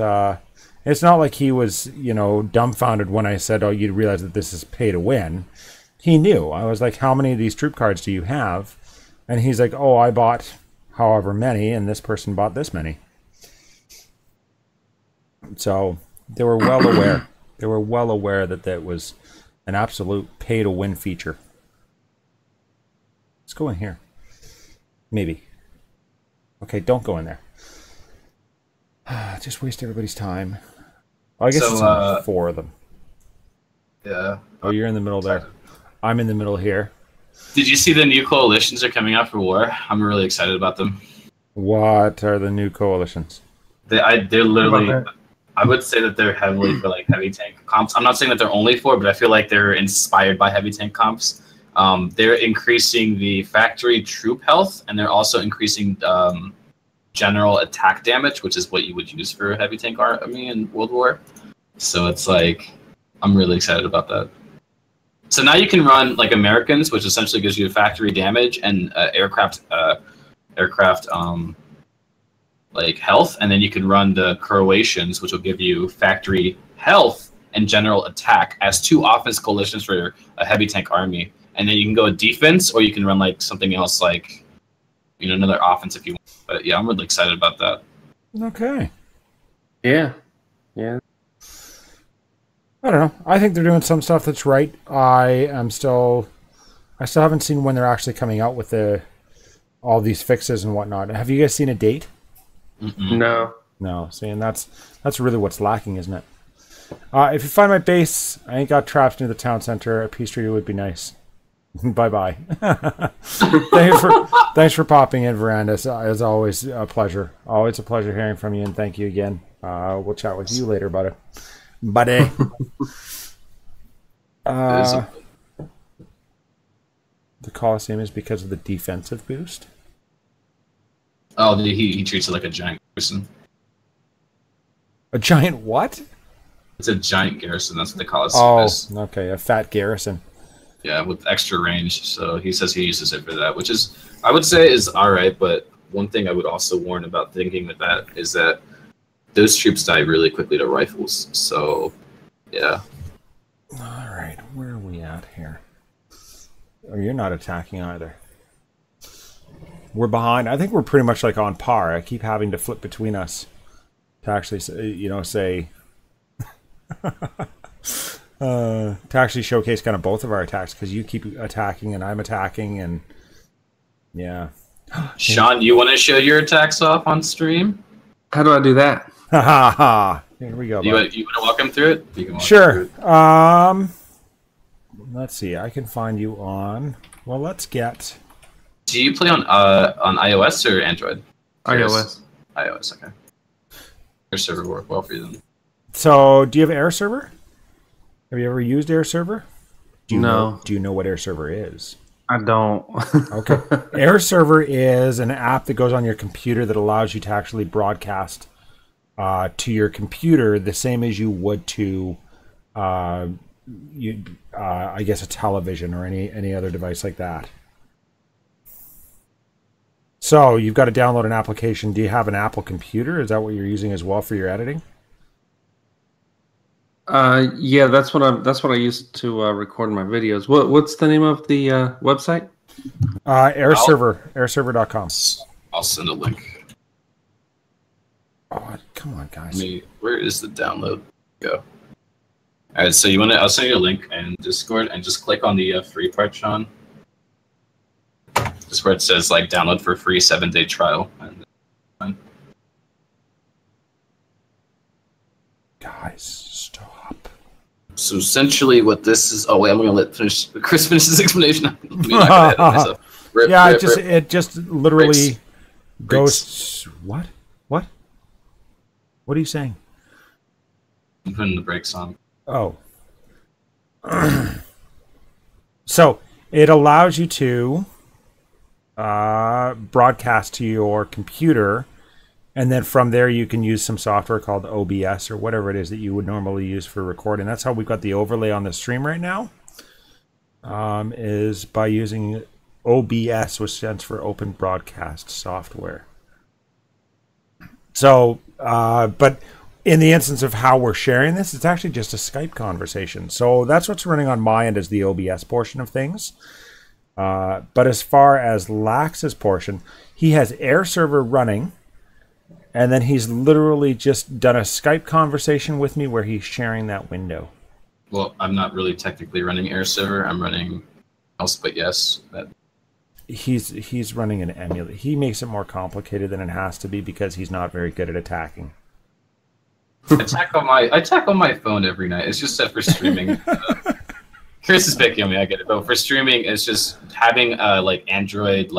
it's not like he was, dumbfounded when I said, oh, you realize that this is pay to win. He knew. I was like, how many of these troop cards do you have? And he's like, oh, I bought however many, and this person bought this many. So they were well aware. They were well aware that that was an absolute pay to win feature. Let's go in here. Maybe. Okay, don't go in there. Just waste everybody's time. Oh, I guess it's only 4 of them. Yeah. Oh, you're in the middle there. I'm in the middle here. Did you see the new coalitions are coming out for war? I'm really excited about them. What are the new coalitions? They're literally... I would say that they're heavily for like heavy tank comps. I'm not saying that they're only for, but I feel like they're inspired by heavy tank comps. They're increasing the factory troop health, and they're also increasing general attack damage, which is what you would use for a heavy tank army in World War. So it's like, I'm really excited about that. So now you can run like Americans, which essentially gives you factory damage and aircraft like health, and then you can run the Croatians, which will give you factory health and general attack as 2 offense coalitions for a heavy tank army. And then you can go defense, or you can run like something else, like another offense if you want. But yeah, I'm really excited about that. Okay. Yeah. I don't know. I think they're doing some stuff that's right. I still haven't seen when they're actually coming out with all these fixes and whatnot. Have you guys seen a date? No. No. See, and that's really what's lacking, isn't it? If you find my base, I ain't got traps near the town center. A peace treaty would be nice. Bye-bye. Thanks for popping in, Veranda. It's always a pleasure. Always a pleasure hearing from you, and thank you again. We'll chat with you later, buddy. The Coliseum is because of the defensive boost. Oh, he treats it like a giant garrison. A giant what? It's a giant garrison. That's what the Coliseum is. Oh, okay, a fat garrison. Yeah, with extra range. So he says he uses it for that, which is, I would say, is all right. But one thing I would also warn about thinking with that is that those troops die really quickly to rifles. So, yeah. All right, where are we at here? Oh, you're not attacking either. We're behind. I think we're pretty much like on par. I keep having to flip between us to actually, say, to actually showcase kind of both of our attacks, because you keep attacking and I'm attacking, and yeah. Shawn, you want to show your attacks off on stream? How do I do that? Ha ha ha! Here we go. You want to walk him through it? You can walk sure. him through it. Let's see. I can find you on. Well, let's get. Do you play on iOS or Android? iOS. iOS. Okay. Your server work well for you then. So, do you have Air Server? Have you ever used Air Server? Do you No. Do you know what Air Server is? I don't. Okay. Air Server is an app that goes on your computer that allows you to actually broadcast to your computer the same as you would to, I guess, a television or any other device like that. So you've got to download an application. Do you have an Apple computer? Is that what you're using as well for your editing? Yeah, that's what I use to record my videos. What's the name of the website? Airserver.com. I'll send a link. Oh, come on, guys. Where is the download? Go. All right, so I'll send you a link in Discord, and just click on the free part, Shawn. Just where it says like download for free 7-day trial. And Guys, stop. So essentially, what this is. Oh wait, I'm gonna let Chris finish his explanation. I'm not gonna edit myself. Yeah, it just literally goes. What? What? What are you saying? I'm putting the brakes on. Oh. So it allows you to broadcast to your computer, and then from there you can use some software called OBS or whatever it is that you would normally use for recording. That's how we've got the overlay on the stream right now, is by using OBS, which stands for Open Broadcast Software. So, but in the instance of how we're sharing this, it's actually just a Skype conversation. So that's what's running on my end, is the OBS portion of things. But as far as Lax's portion, he has Air Server running, and then he's literally just done a Skype conversation with me where he's sharing that window. Well, I'm not really technically running Air Server. I'm running else, but yes. He's running an emulator. He makes it more complicated than it has to be because he's not very good at attacking. I attack on my phone every night. It's just set for streaming. Chris is picking on me. I get it, but for streaming, it's just having a Android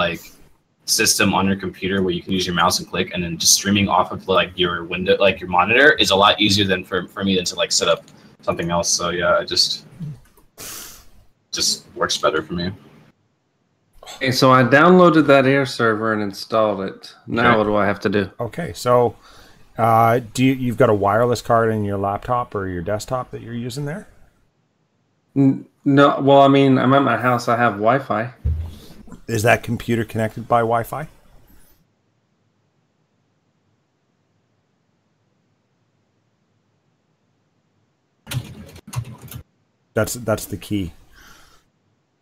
system on your computer where you can use your mouse and click, and then just streaming off of your window, your monitor, is a lot easier than for me than to set up something else. So yeah, it just works better for me. Okay, so I downloaded that Air Server and installed it. Now what do I have to do? Okay, so you've got a wireless card in your laptop or your desktop that you're using there? No, well, I mean, I'm at my house. I have Wi-Fi. Is that computer connected by Wi-Fi? That's the key.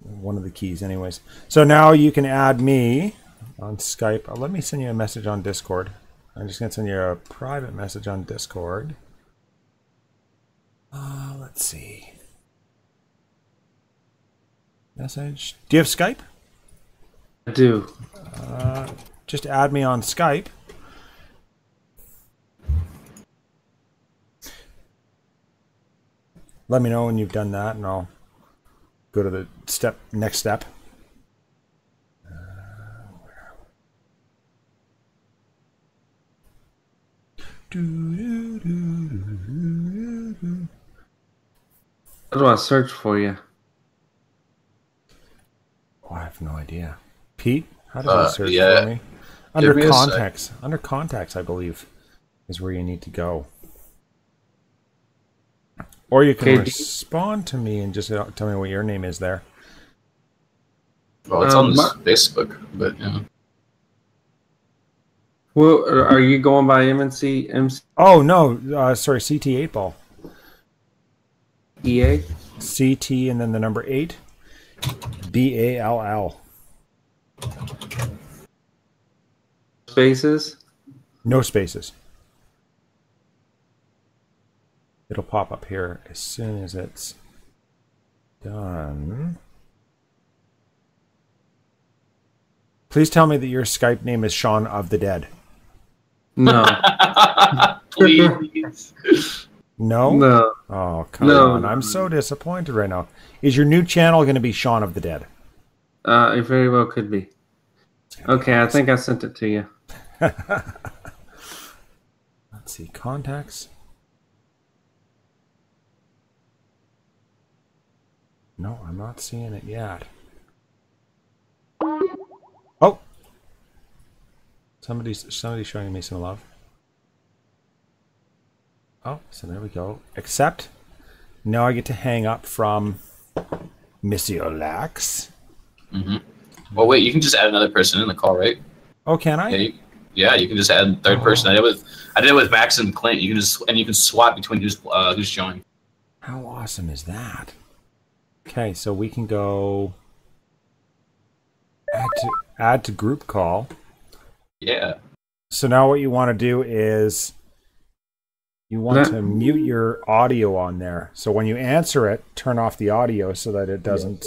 One of the keys, anyways. So now you can add me on Skype. Let me send you a message on Discord. I'm just going to send you a private message on Discord. Let's see. Message. Do you have Skype? I do. Just add me on Skype. Let me know when you've done that, and I'll go to the next step. How do I search for you? Oh, I have no idea. Pete, how does I search for me? Under contacts. Under contacts, I believe, is where you need to go. Or you can respond to me and just tell me what your name is there. Well, it's on Facebook, but yeah. Well, are you going by MC? Oh, no. Sorry, CT8 ball. EA? CT and then the number 8. BALL. Spaces? No spaces. It'll pop up here as soon as it's done. Please tell me that your Skype name is Shawn of the Dead. No. Please. No? No. Oh, come on. I'm so disappointed right now. Is your new channel going to be Shawn of the Dead? It very well could be. Okay, I think I sent it to you. Let's see. Contacts. No, I'm not seeing it yet. Oh! Somebody's showing me some love. Oh, so there we go. Accept. Now I get to hang up from Monsieur Lax. Mm-hmm. Well, wait, you can just add another person in the call, right? Oh, can I? Yeah, you can just add a third person. I did it with Max and Clint. You can swap between who's joined. How awesome is that? Okay, so we can go add to group call. Yeah. So now what you want to do is you want to mute your audio on there. So when you answer it, turn off the audio so that it doesn't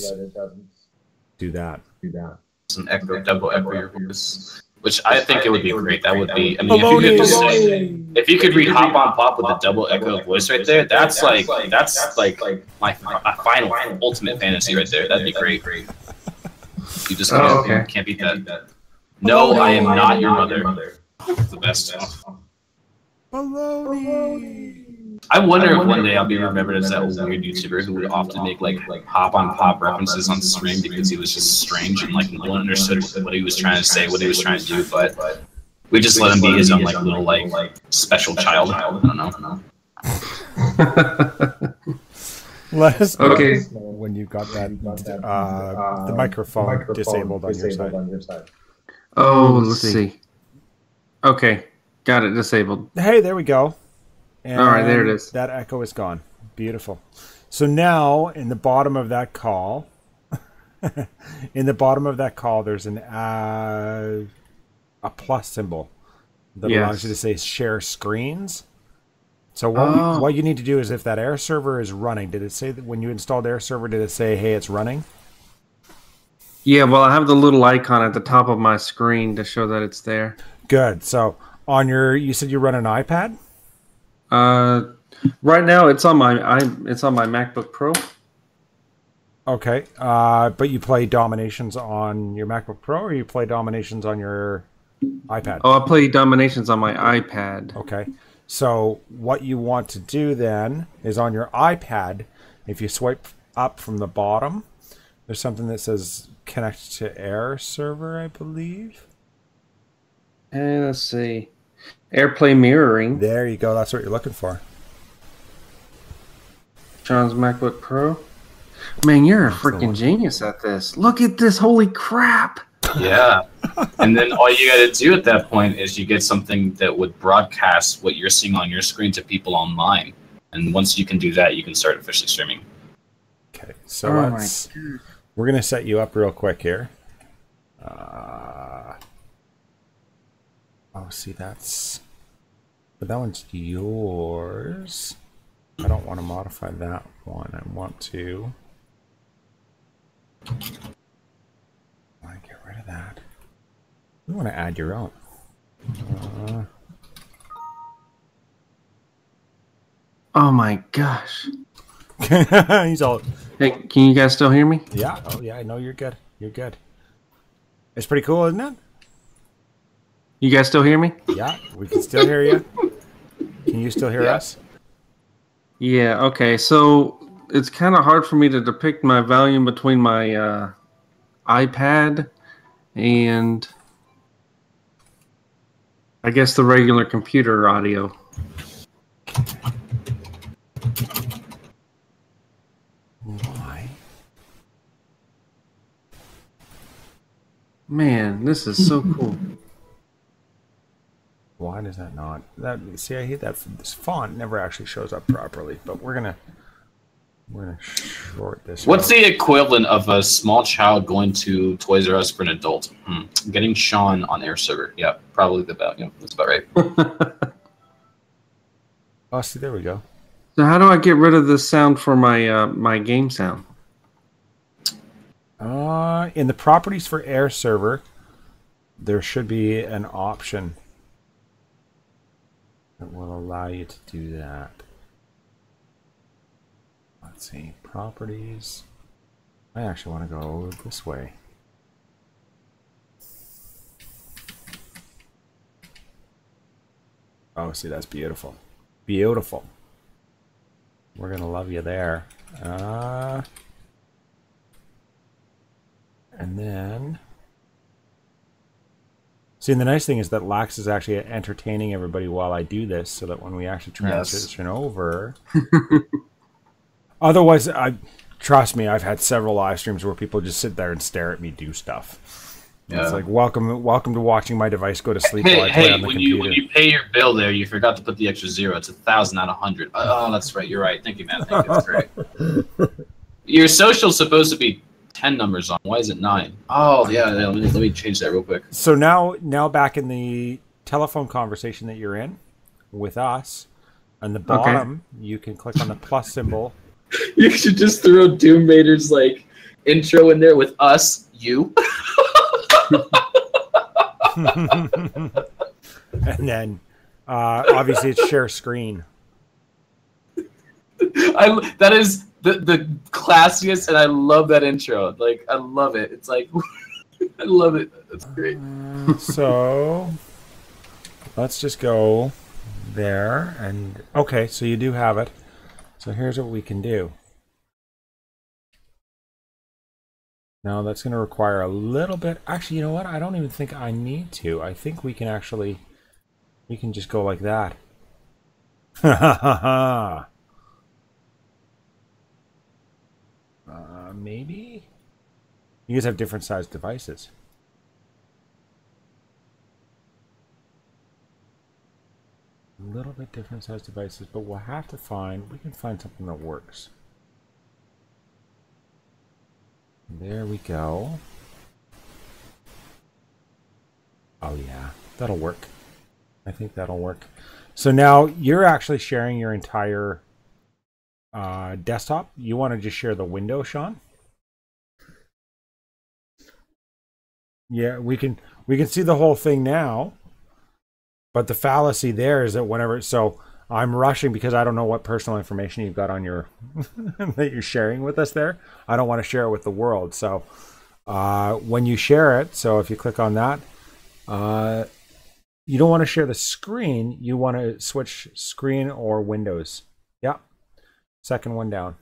do that. It's an echo, double echo your voice. which I think it would be great. That would be. I mean, if you could just say, if you could read "Hop on Pop" with a double echo voice right there, that's like my final ultimate fantasy right there. That'd be great. You just can't beat that. No, I am not your mother. The best. Baloney. I wonder if one day I'll be remembered as that weird YouTuber who would often make like hop on pop references on stream because he was just strange and like no one understood what he was trying to say, what he was trying to do, but we just let him be his own like little like special child. I don't know. Let us know Okay. when you got that the microphone disabled on your side. Oh, let's see. Okay, got it disabled. Hey, there we go. And all right, there it is. That echo is gone. Beautiful. So now, in the bottom of that call, there's an a plus symbol that allows you to say share screens. So what you need to do is, if that air server is running, did it say that when you installed air server, did it say, hey, it's running? Yeah, well, I have the little icon at the top of my screen to show that it's there. Good. So on you said you run an iPad? Right now it's on my MacBook Pro. Okay. But you play DomiNations on your MacBook Pro, or you play DomiNations on your iPad? Oh, I play DomiNations on my iPad. Okay. So what you want to do then is on your iPad, if you swipe up from the bottom, there's something that says connect to air server, I believe. And let's see. AirPlay mirroring. There you go. That's what you're looking for. Shawn's MacBook Pro. Man, you're a freaking genius at this. Look at this. Holy crap. Yeah. And then all you got to do at that point is you get something that would broadcast what you're seeing on your screen to people online. And once you can do that, you can start officially streaming. Okay. So we're going to set you up real quick here. See, but that one's yours. I don't want to modify that one. I want to get rid of that. You want to add your own. Oh my gosh. He's all. Hey, can you guys still hear me? Yeah. Oh yeah. I know you're good. You're good. It's pretty cool, isn't it? You guys still hear me? Yeah, we can still hear you. Can you still hear us? Yeah, okay. So it's kind of hard for me to depict my volume between my iPad and I guess the regular computer audio. Why? Man, this is so cool. Why does that not? See, I hate that this font never actually shows up properly. But we're gonna short this. What's the equivalent of a small child going to Toys R Us for an adult? Getting Shawn on air server. Yeah, probably that's about right. Oh, see, there we go. So how do I get rid of this sound for my my game sound? In the properties for air server, there should be an option that will allow you to do that. Let's see, properties. I actually want to go this way. Oh, see, that's beautiful. Beautiful. We're going to love you there. And then... See, and the nice thing is that Lax is actually entertaining everybody while I do this, so that when we actually transition over... Otherwise, trust me, I've had several live streams where people just sit there and stare at me do stuff. Yeah. It's like, welcome to watching my device go to sleep while I play on the computer. When you pay your bill there, you forgot to put the extra 0. It's 1,000, not 100. Oh, that's right. You're right. Thank you, man. Thank you. That's right. Your social's supposed to be 10 numbers on. Why is it 9? Oh, yeah. Let me change that real quick. So now back in the telephone conversation that you're in with us, on the bottom, you can click on the plus symbol. You should just throw Doom Raiders intro in there with us, you. And then, obviously, it's share screen. That is the classiest, and I love that intro. Like, I love it. It's like, I love it. That's great. So, let's just go there. And okay, so you do have it. So here's what we can do. Now that's going to require a little bit. Actually, you know what? I don't even think I need to. I think we can actually, we can just go like that. Ha ha ha ha. Maybe? You guys have different sized devices. A little bit different sized devices, but we'll have to find, we can find something that works. There we go. Oh yeah, that'll work. I think that'll work. So now you're actually sharing your entire desktop. You want to just share the window, Shawn? Yeah, we can see the whole thing now. But the fallacy there is that whenever, so I'm rushing because I don't know what personal information you've got on your that you're sharing with us there. I don't want to share it with the world. So when you share it, so if you click on that, you don't want to share the screen. You want to switch screen or windows. Yeah. Second one down.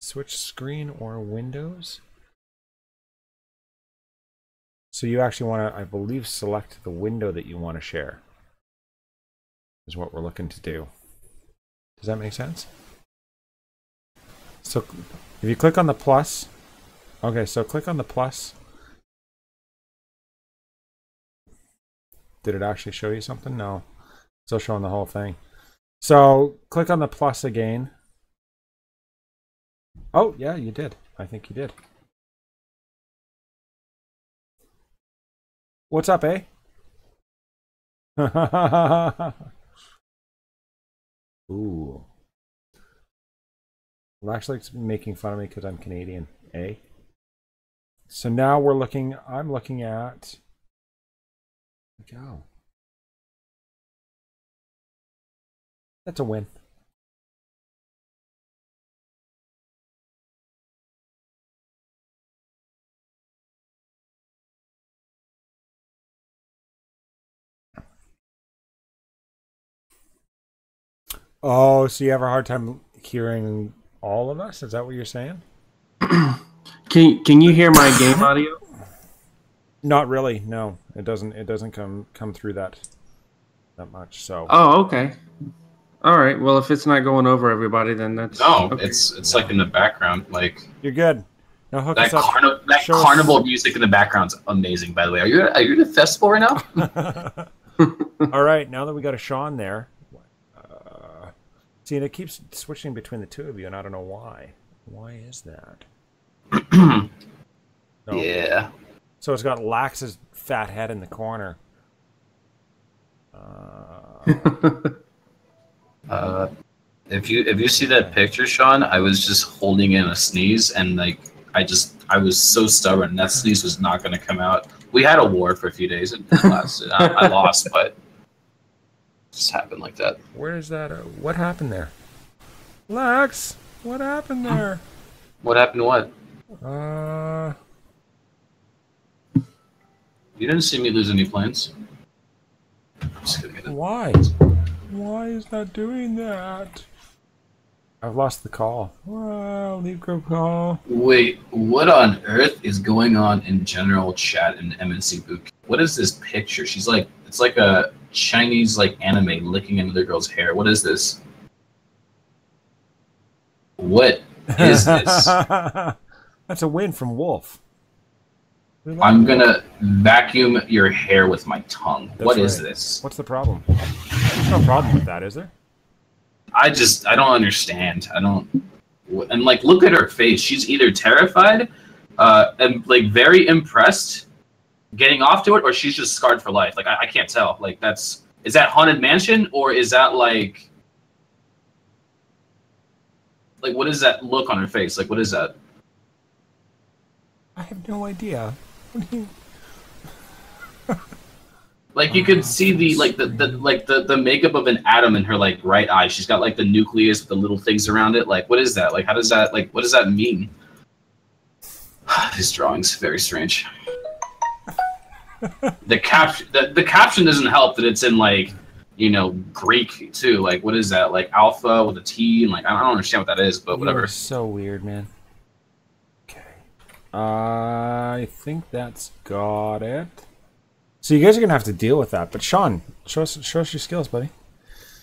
Switch screen or windows. So you actually want to, I believe, select the window that you want to share. Is what we're looking to do. Does that make sense? So if you click on the plus, okay, so click on the plus. Did it actually show you something? No. Still showing the whole thing. So click on the plus again. Oh, yeah, you did. I think you did. What's up, eh? Ooh. Well, actually, it's making fun of me because I'm Canadian, eh? So now we're looking, I'm looking at, go. That's a win. Oh, so you have a hard time hearing all of us? Is that what you're saying? Can you hear my game audio? Not really. No, it doesn't come through that much. So. Oh, okay. All right. Well, if it's not going over everybody, then that's no. Okay. It's like in the background, like you're good. Now hook that us up. that carnival music in the background's amazing. By the way, are you at a festival right now? All right. Now that we got a Shawn there. See, and it keeps switching between the two of you, and I don't know why. Why is that? No. Yeah. So it's got Lax's fat head in the corner. If you see that picture, Shawn, I was just holding in a sneeze, and like I was so stubborn. That sneeze was not going to come out. We had a war for a few days, and it lasted. I lost, but. Just happened like that. Where is that? What happened there? Lax, what happened there? What happened? What? You didn't see me lose any planes. Why? Why is that doing that? I've lost the call. Wow, leave group call. Wait, what on earth is going on in general chat in MNC Boot? What is this picture? She's like, it's like a Chinese like anime licking another girl's hair. What is this? What is this? That's a win from Wolf. I'm gonna vacuum your hair with my tongue. What is this? What's the problem? There's no problem with that, is there? I don't understand. And like, look at her face. She's either terrified, and like very impressed, getting off to it, or she's just scarred for life. Like, I can't tell. Like, is that Haunted Mansion, or is that like what is that look on her face? Like, what is that? I have no idea. Like you could see the makeup of an atom in her like right eye. She's got like the nucleus with the little things around it. Like what is that? Like how does that what does that mean? His drawing's very strange. The caption doesn't help that it's in like, you know, Greek too. Like what is that? Like alpha with a T and like I don't understand what that is, but whatever. You're so weird, man. Okay. I think that's got it. So you guys are gonna have to deal with that. But Shawn, show us your skills, buddy.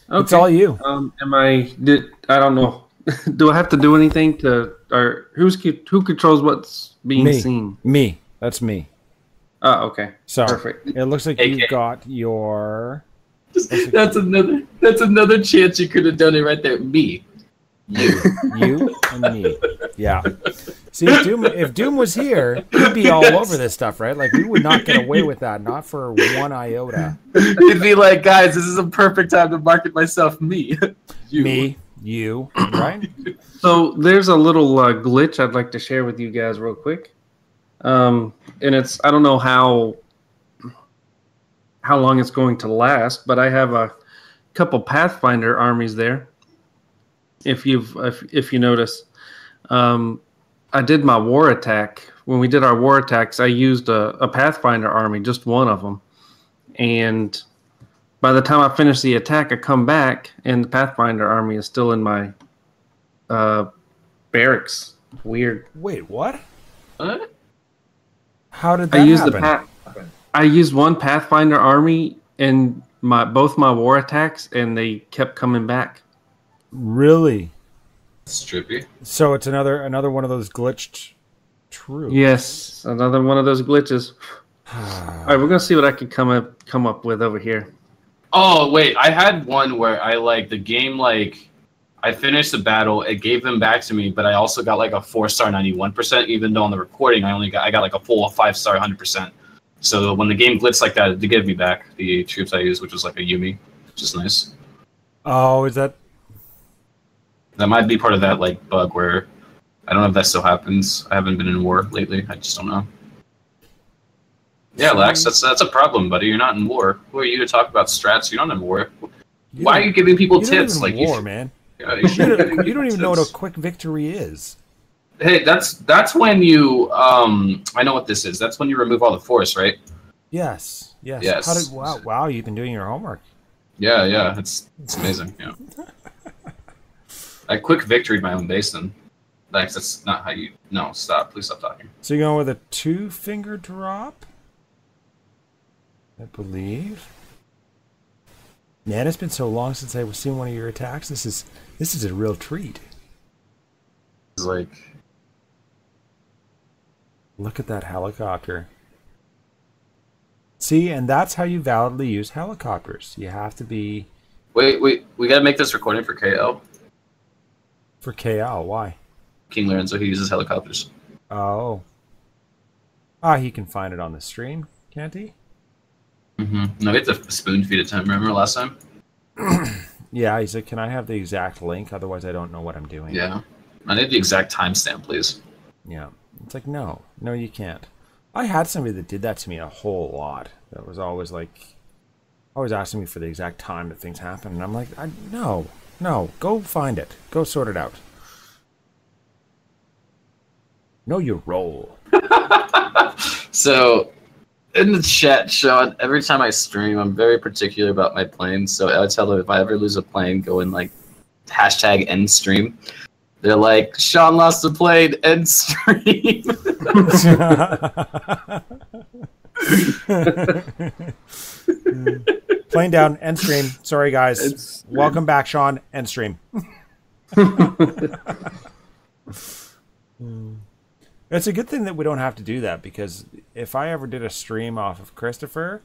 Okay. It's all you. I don't know. Do I have to do anything to, or who controls what's being seen? Me. That's me. Oh, okay. So perfect. It looks like you got your. That's another chance you could have done it right there. Me. You and me. Yeah. See, if Doom was here, he'd be all over this stuff, right? Like we would not get away with that, not for one iota. He'd be like, guys, this is a perfect time to market myself. Me. Me. You. Right? So there's a little glitch I'd like to share with you guys real quick. And it's, I don't know how long it's going to last, but I have a couple Pathfinder armies there. If you notice, I did my war attack. When we did our war attacks, I used a Pathfinder army, just one of them. And by the time I finish the attack, I come back, and the Pathfinder army is still in my barracks. Weird. Wait, what? What? How did that happen? I used one Pathfinder army in both my war attacks, and they kept coming back. Really? It's trippy. So it's another one of those glitched troops. Yes, another one of those glitches. All right, we're gonna see what I can come up with over here. Oh wait, I had one where I the game I finished the battle, it gave them back to me, but I also got like a 4-star 91%, even though on the recording I got like a full 5-star 100%. So when the game glitched like that, it did give me back the troops I used, which was like a Yumi, which is nice. Oh, is that? That might be part of that bug where I don't know if that still happens. I haven't been in war lately. I just don't know. Yeah, Lax, that's a problem, buddy. You're not in war. Who are you to talk about strats? You're not in war. Why are you giving people tips? War, man. You you don't even know what a quick victory is. Hey, that's when you I know what this is. That's when you remove all the force, right? Yes. Yes. Wow, you've been doing your homework. Yeah, it's amazing. Yeah. I quick victoried my own basin. That's not how you. No, stop. Please stop talking. So you're going with a 2-finger drop, I believe. Man, it's been so long since I've seen one of your attacks. This is a real treat. It's like, look at that helicopter. See, and that's how you validly use helicopters. You have to be. Wait, we gotta make this recording for KL. For KL, why? King Lorenzo, he uses helicopters. Oh. He can find it on the stream, can't he? Mm-hmm. No, we had to spoon feed it to him. Remember last time? Yeah, he said, can I have the exact link? Otherwise, I don't know what I'm doing. Yeah. I need the exact timestamp, please. Yeah. It's like, no, you can't. I had somebody that did that to me a whole lot. That was always always asking me for the exact time that things happen. And I'm like, no, go find it. Go sort it out. Know your role. So, in the chat, Shawn, every time I stream, I'm very particular about my planes. So I tell them if I ever lose a plane, go in hashtag end stream. They're like, Shawn lost a plane, end stream. Plane down, end stream. Sorry, guys. Welcome back, Shawn. End stream. It's a good thing that we don't have to do that, because if I ever did a stream off of Christopher,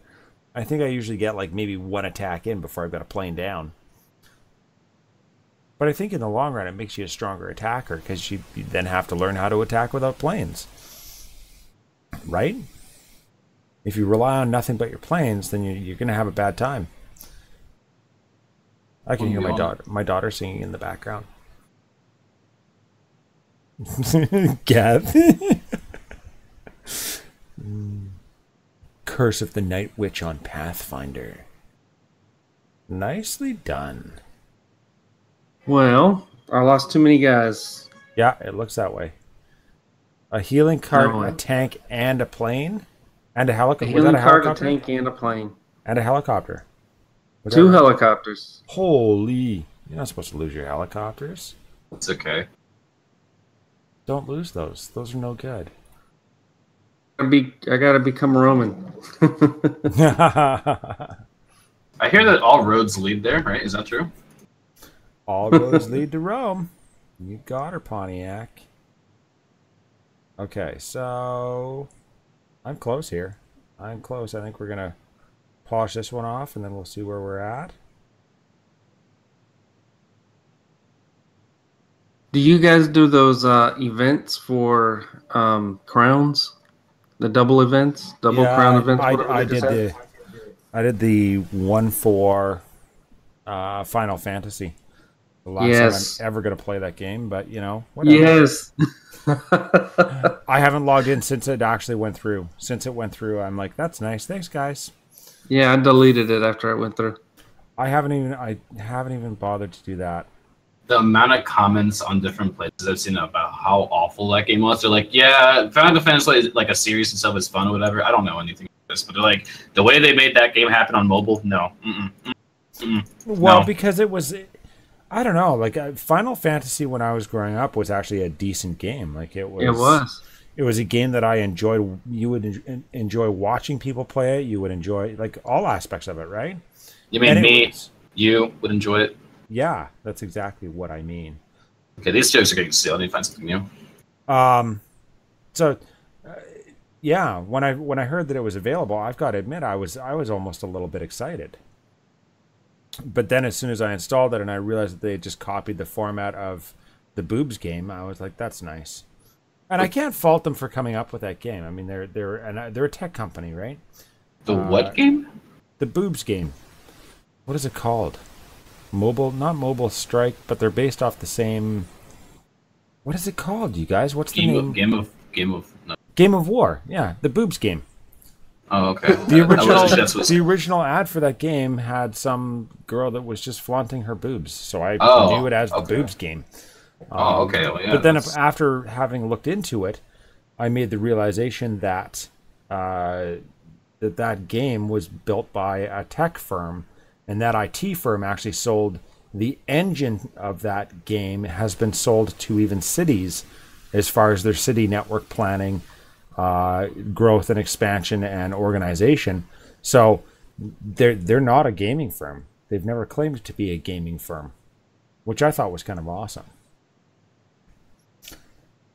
I think I usually get maybe one attack in before I've got a plane down. But I think in the long run, it makes you a stronger attacker, because you then have to learn how to attack without planes. Right? If you rely on nothing but your planes, then you're going to have a bad time. I can hear my daughter singing in the background. Gav. Curse of the Night Witch on Pathfinder. Nicely done. Well, I lost too many guys. Yeah, it looks that way. A healing cart, a tank, and a plane? And a helicopter. A healing cart, a tank, and a plane. And a helicopter. Two helicopters. Holy. You're not supposed to lose your helicopters. It's okay. Don't lose those. Those are no good. I gotta become Roman. I hear that all roads lead there, right? Is that true? All roads lead to Rome. You got her, Pontiac. Okay, so I'm close here. I'm close. I think we're going to polish this one off, and then we'll see where we're at. Do you guys do those events for crowns? The double events? Double crown events? I did the one for Final Fantasy. The last time I'm ever going to play that game, but, you know, whatever. Yes. I haven't logged in since it actually went through. Since it went through, I'm like, that's nice. Thanks, guys. Yeah, I deleted it after it went through. I haven't even bothered to do that. The amount of comments on different places I've seen about how awful that game was. They're like, yeah, Final Fantasy like a series and stuff is fun or whatever. I don't know anything about this, but they're like, the way they made that game happen on mobile, no. Well, no. because it was, I don't know, like Final Fantasy when I was growing up was actually a decent game. Like it was a game that I enjoyed. You would enjoy watching people play it. You would enjoy like all aspects of it, right? You mean you would enjoy it? Yeah, that's exactly what I mean. Okay, these jokes are getting stale. I need to find something new. Yeah, when I heard that it was available, I've got to admit I was almost a little bit excited. But then as soon as I installed it and I realized that they had just copied the format of the boobs game, I was like, that's nice. And I can't fault them for coming up with that game. I mean, they're a tech company, right? The what game? The boobs game. What is it called? Not Mobile Strike, but they're based off the same. What is it called, you guys? What's the name? Game of War. Yeah, the boobs game. Oh, okay. The original ad for that game had some girl that was just flaunting her boobs, so I knew it as the boobs game. Okay. Well, yeah, but then after having looked into it, I made the realization that that game was built by a tech firm. And that IT firm actually sold the engine of that game, has been sold to even cities as far as their city network planning, growth and expansion and organization. So they're not a gaming firm. They've never claimed to be a gaming firm, which I thought was kind of awesome.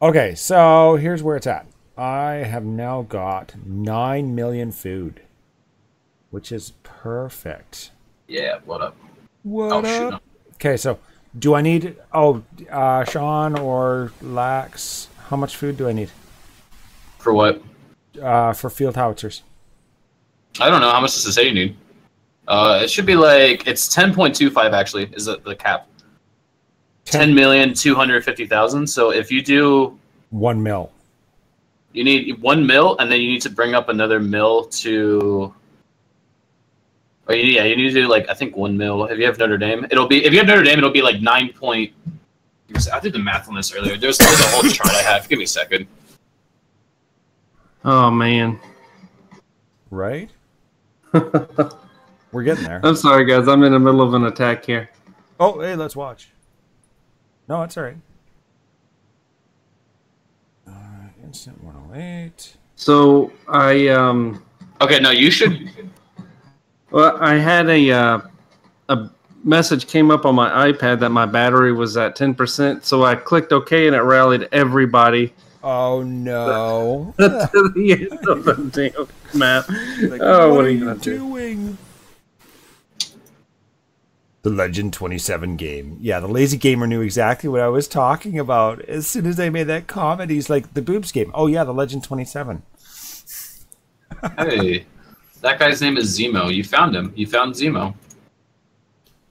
Okay, so here's where it's at. I have now got 9 million food, which is perfect. Yeah, what up? What up? Okay, so do I need... Shawn or Lax, how much food do I need? For what? For field howitzers. I don't know. How much does it say you need? It should be like... It's 10.25, actually, is the cap. 10,250,000. So if you do... 1 mil. You need 1 mil, and then you need to bring up another mil to... Oh, yeah, you need to do like I think 1 mil. If you have Notre Dame, it'll be like 9 point. I did the math on this earlier. There's a whole chart I have. Give me a second. Oh man. Right. We're getting there. I'm sorry, guys. I'm in the middle of an attack here. Oh, hey, let's watch. No, it's all right. Instant 108. So I Okay, no, you should. Well, I had a message came up on my iPad that my battery was at 10%, so I clicked OK and it rallied everybody. Oh no! To the end of the damn map. Like, what are you doing? The Legend 27 game. Yeah, the lazy gamer knew exactly what I was talking about. As soon as I made that comment, he's like, the boobs game. Oh yeah, the Legend 27. Hey. That guy's name is Zemo. You found him. You found Zemo.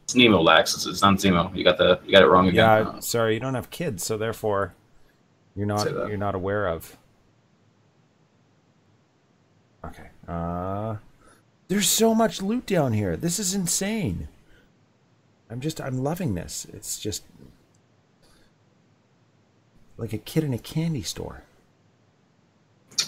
It's Nemo, Lax. It's not Zemo. You got it wrong again. Yeah, sorry, you don't have kids, so therefore you're not aware of. Okay. There's so much loot down here. This is insane. I'm loving this. It's just like a kid in a candy store.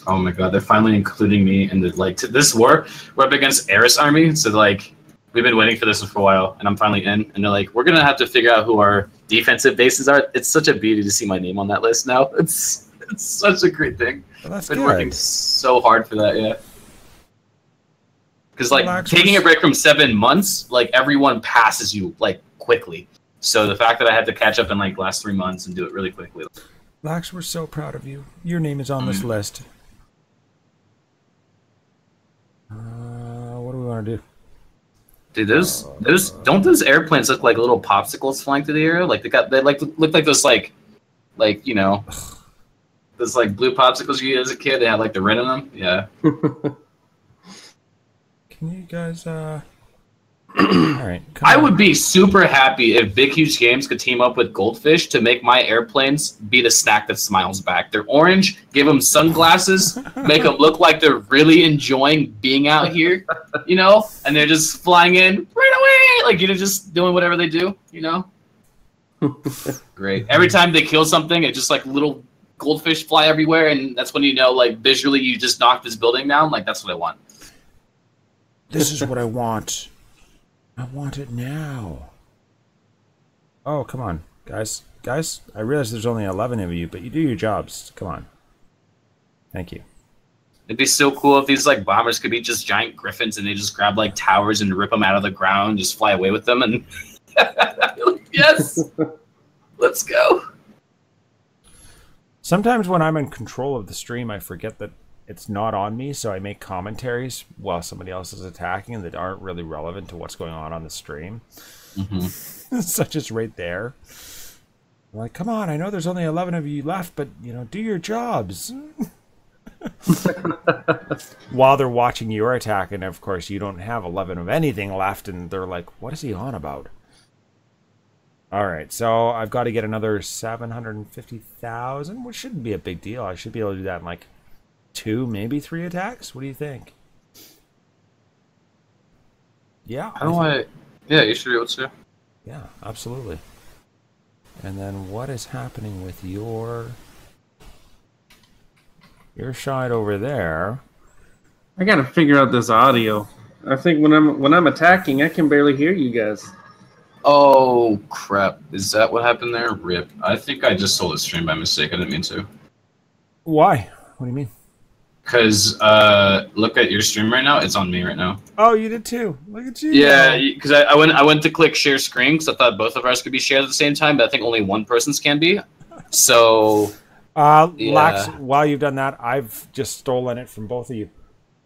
Oh my god, they're finally including me in the this war. We're up against Eris army, so like we've been waiting for this for a while, and I'm finally in. And they're like, we're gonna have to figure out who our defensive bases are. It's such a beauty to see my name on that list now. It's such a great thing. Well, that's I've been good. working so hard for that, yeah. Because like taking a break from 7 months, like everyone passes you like quickly. So the fact that I had to catch up in like last 3 months and do it really quickly. Lax, we're so proud of you. Your name is on this list. What do we want to do? Dude, don't those airplanes look like little popsicles flying through the air? Like they look like those like you know those like blue popsicles you eat as a kid. They had like the red in them. Yeah. Can you guys all right. I would be super happy if Big Huge Games could team up with Goldfish to make my airplanes be the snack that smiles back. They're orange, give them sunglasses, make them look like they're really enjoying being out here, you know? And they're just flying in right away, like, you know, just doing whatever they do, you know? Great. Every time they kill something, it just like little goldfish fly everywhere, and that's when you know, like, visually you just knocked this building down. Like, that's what I want. This is what I want. I want it now. Oh, come on, guys. Guys, I realize there's only 11 of you, but you do your jobs. Come on. Thank you. It'd be so cool if these like bombers could be just giant griffins and they just grab like towers and rip them out of the ground, just fly away with them, and yes, let's go. Sometimes when I'm in control of the stream, I forget that it's not on me, so I make commentaries while somebody else is attacking that aren't really relevant to what's going on the stream. Mm-hmm. Such as right there. I'm like, come on, I know there's only 11 of you left, but, you know, do your jobs. While they're watching your attack, and of course you don't have 11 of anything left, and they're like, what is he on about? Alright, so I've got to get another 750,000, which shouldn't be a big deal. I should be able to do that in like 2, maybe 3 attacks. What do you think? Yeah. Yeah, you should be able to. Yeah, absolutely. And then what is happening with your side over there? I gotta figure out this audio. I think when I'm attacking, I can barely hear you guys. Oh crap! Is that what happened there? Rip. I think I just sold the stream by mistake. I didn't mean to. Why? What do you mean? Because look at your stream right now. It's on me right now. Oh, you did too. Look at you. Yeah, because I went to click share screen because I thought both of ours could be shared at the same time, but I think only one person's can be. So. Yeah. Lax, while you've done that, I've just stolen it from both of you.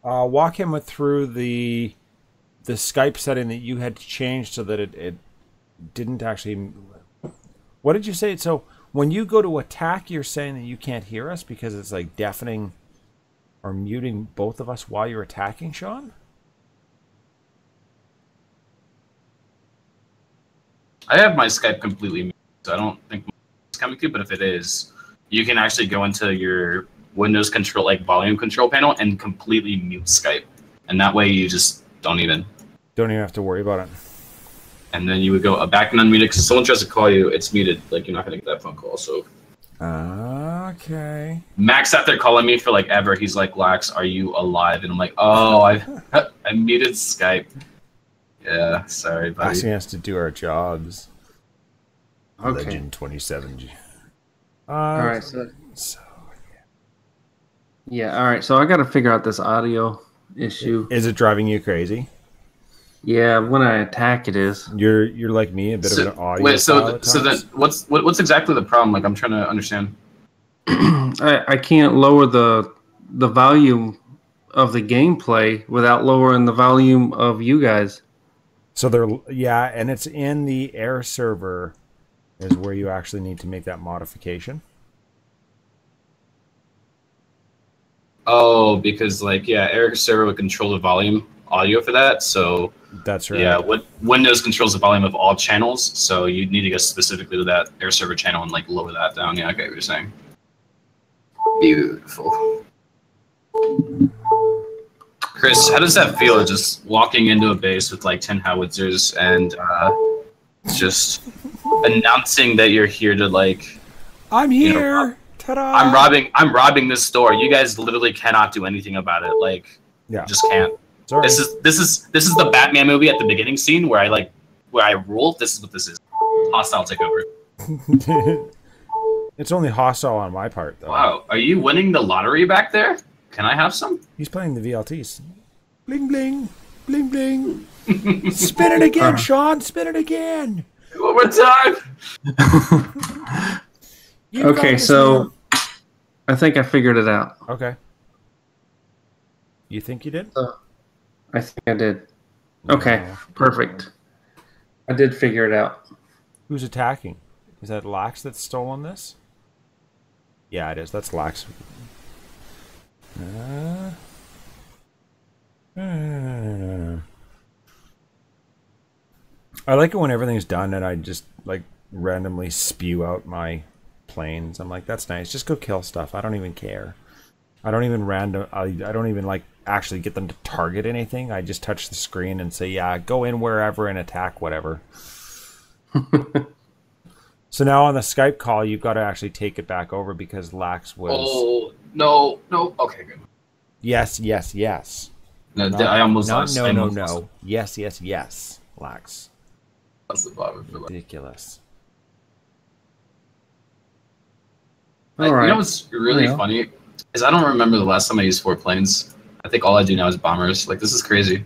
Walk him through the Skype setting that you had to change so that it didn't actually. What did you say? So when you go to attack, you're saying that you can't hear us because it's like deafening or muting both of us while you're attacking, Shawn? I have my Skype completely muted, so I don't think it's coming through, but if it is, you can actually go into your Windows control, like volume control panel, and completely mute Skype. And that way you just don't even have to worry about it. And then you would go back and unmute it, because if someone tries to call you, it's muted. Like, you're not going to get that phone call, so. Okay. Max out there calling me for like ever. He's like, Lax, are you alive? And I'm like, oh, I muted Skype. Yeah, sorry, buddy. Asking us to do our jobs. Okay. Legend 27G. All right, so yeah, all right. So I got to figure out this audio issue. Is it driving you crazy? Yeah, when I attack, it is. You're like me, a bit of an audio. Wait, so then what's exactly the problem? Like, I'm trying to understand. I can't lower the volume of the gameplay without lowering the volume of you guys. So and it's in the air server is where you actually need to make that modification. Oh, because Eric's server would control the volume audio for that. So that's right. Yeah, Windows controls the volume of all channels. So you need to go specifically to that air server channel and like lower that down. Yeah, I get what you're saying. Beautiful. Chris, how does that feel? Just walking into a base with like 10 howitzers and just announcing that you're here to like. I'm here. Ta-da! I'm robbing this store. You guys literally cannot do anything about it. Like, yeah, just can't. Sorry. This is the Batman movie at the beginning scene where I rule. This is what this is. Hostile takeover. It's only hostile on my part, though. Wow, are you winning the lottery back there? Can I have some? He's playing the VLTs. Bling bling, bling bling. Spin it again, Shawn. Spin it again. One more time. Okay, so I think I figured it out. Okay. You think you did? I think I did. Okay, perfect. I did figure it out. Who's attacking? Is that Lax that's stolen this? Yeah, it is. That's Lax. I like it when everything's done and I just like randomly spew out my planes. I'm like, that's nice. Just go kill stuff. I don't even care. I don't even I don't even like actually get them to target anything. I just touch the screen and say, yeah, go in wherever and attack whatever. So now on the Skype call, you've got to actually take it back over because Lax was. Oh no! Okay, good. Yes, yes, yes. No, I almost not, lost. No. Yes, yes, yes. Lax. That's the bottom for Ridiculous. You know what's really funny is I don't remember the last time I used 4 planes. I think all I do now is bombers. Like, this is crazy.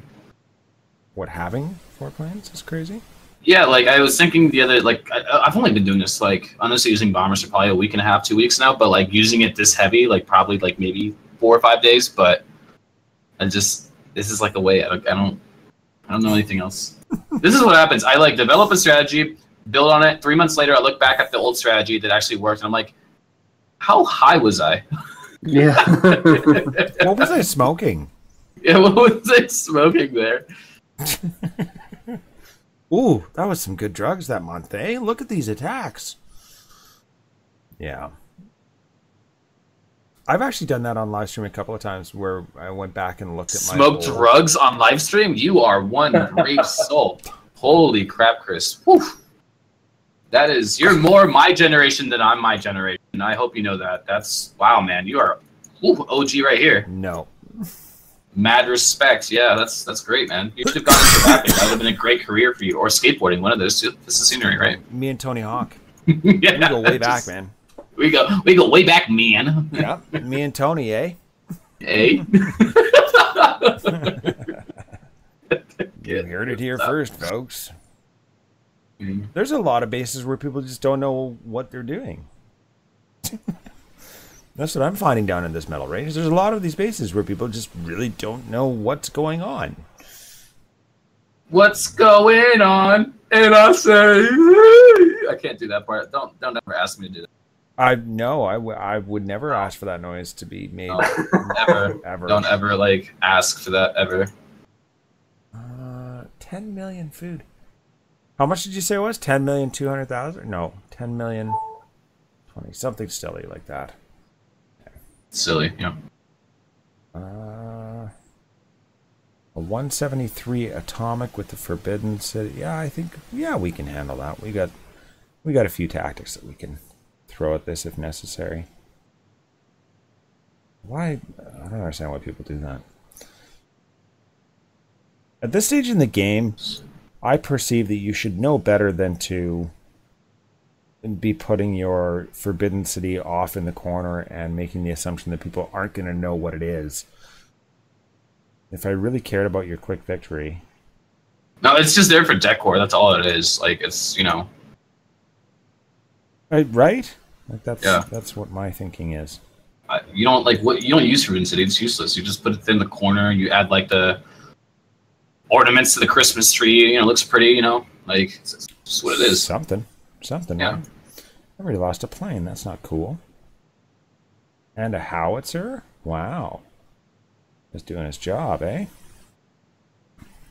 What, having 4 planes is crazy? Yeah, like I was thinking the other, like I've only been doing this like honestly using bombers for probably a week and a half, 2 weeks now. But like using it this heavy, like probably like maybe 4 or 5 days. But this is like a way. I don't know anything else. This is what happens. I like develop a strategy, build on it. 3 months later, I look back at the old strategy that actually worked, and I'm like, how high was I? Yeah. What was I smoking? Yeah, what was I smoking there? Ooh, that was some good drugs that month, eh? Look at these attacks. Yeah. I've actually done that on live stream a couple of times where I went back and looked at my Smoke drugs on live stream? You are one brave soul. Holy crap, Chris. Whew. That is, you're more my generation than I'm my generation. I hope you know that. That's, wow, man. You are OG right here. No. Mad respect. Yeah, that's great, man. You should have gone into rapping. That would have been a great career for you. Or skateboarding, one of those two. This is scenery, right? Me and Tony Hawk. Yeah, we go way back, man. We go way back, man. Yeah, me and Tony, eh? Hey. You heard it here first, folks. There's a lot of bases where people just don't know what they're doing. That's what I'm finding down in this metal range. There's a lot of these bases where people just really don't know what's going on. What's going on? And I say, I can't do that part. Don't ever ask me to do that. I would never ask for that noise to be made. No, ever. Don't ever like ask for that ever. 10 million food. How much did you say it was? 10,200,000? No, 10 million 20. Something silly like that. Silly, yeah. A 173 atomic with the Forbidden City. Yeah, I think we can handle that. We got a few tactics that we can throw at this if necessary. Why? I don't understand why people do that. At this stage in the game, I perceive that you should know better than to be putting your Forbidden City off in the corner and making the assumption that people aren't going to know what it is. If I really cared about your quick victory... No, it's just there for decor. That's all it is. Like, it's, you know... Right? Like that's what my thinking is. You don't use Forbidden City. It's useless. You just put it in the corner. You add, like, the ornaments to the Christmas tree. You know, it looks pretty, you know? Like, it's just what it is. Something, yeah. Right? I already lost a plane. That's not cool. And a howitzer? Wow. Just doing his job, eh?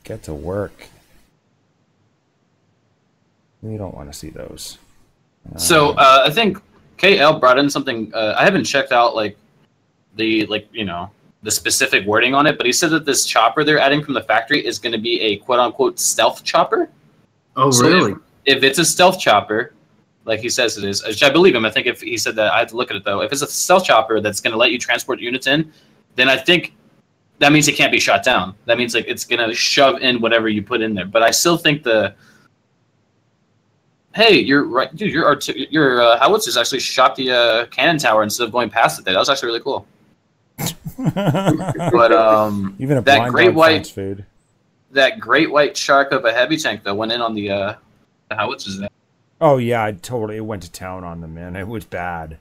Get to work. We don't want to see those. So, I think KL brought in something. I haven't checked out, like, the, like, you know, the specific wording on it, but he said that this chopper they're adding from the factory is going to be a quote-unquote stealth chopper. Oh, so really? If it's a stealth chopper, like he says it is, I believe him. I think if he said that, I have to look at it, though. If it's a stealth chopper that's going to let you transport units in, then I think that means it can't be shot down. That means like it's going to shove in whatever you put in there. But I still think hey, you're right, dude. Your howitzers actually shot the cannon tower instead of going past it. That was actually really cool. But even a that great white food. That great white shark of a heavy tank that went in on the howitzers there. Oh yeah, it went to town on them, man. It was bad.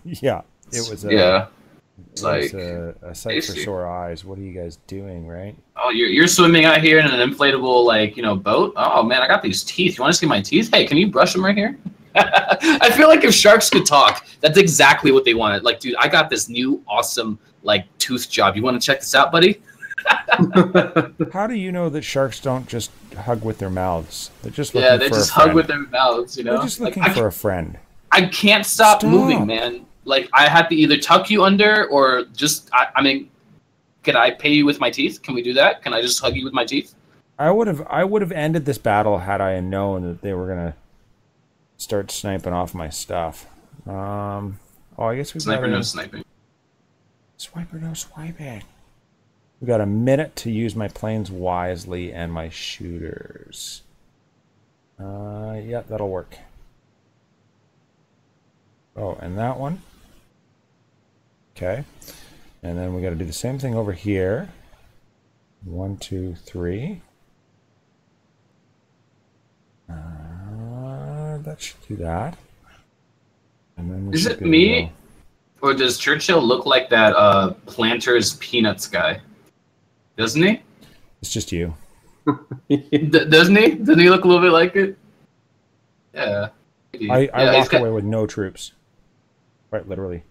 Yeah, it was. It's like a sight for sore eyes. What are you guys doing, right? Oh, you're swimming out here in an inflatable boat. Oh man, I got these teeth. You want to see my teeth? Hey, can you brush them right here? I feel like if sharks could talk, that's exactly what they wanted. Like, dude, I got this new awesome tooth job. You want to check this out, buddy? How do you know that sharks don't just hug with their mouths? They're just they just hug with their mouths. You know, they're just looking for a friend. I can't stop moving, man. Like, I have to either tuck you under or just. I mean, can I pay you with my teeth? Can we do that? Can I just hug you with my teeth? I would have ended this battle had I known that they were gonna start sniping off my stuff. I guess we've Sniper no sniping. Swiper no swiping. We got a minute to use my planes wisely and my shooters. Yeah, that'll work. Oh, and that one. Okay. And then we got to do the same thing over here. 1, 2, 3. That should do that. And then is it me, or does Churchill look like that Planters Peanuts guy? Doesn't he? It's just you. Doesn't he? Doesn't he look a little bit like it? Yeah. I walked away with no troops. Quite literally.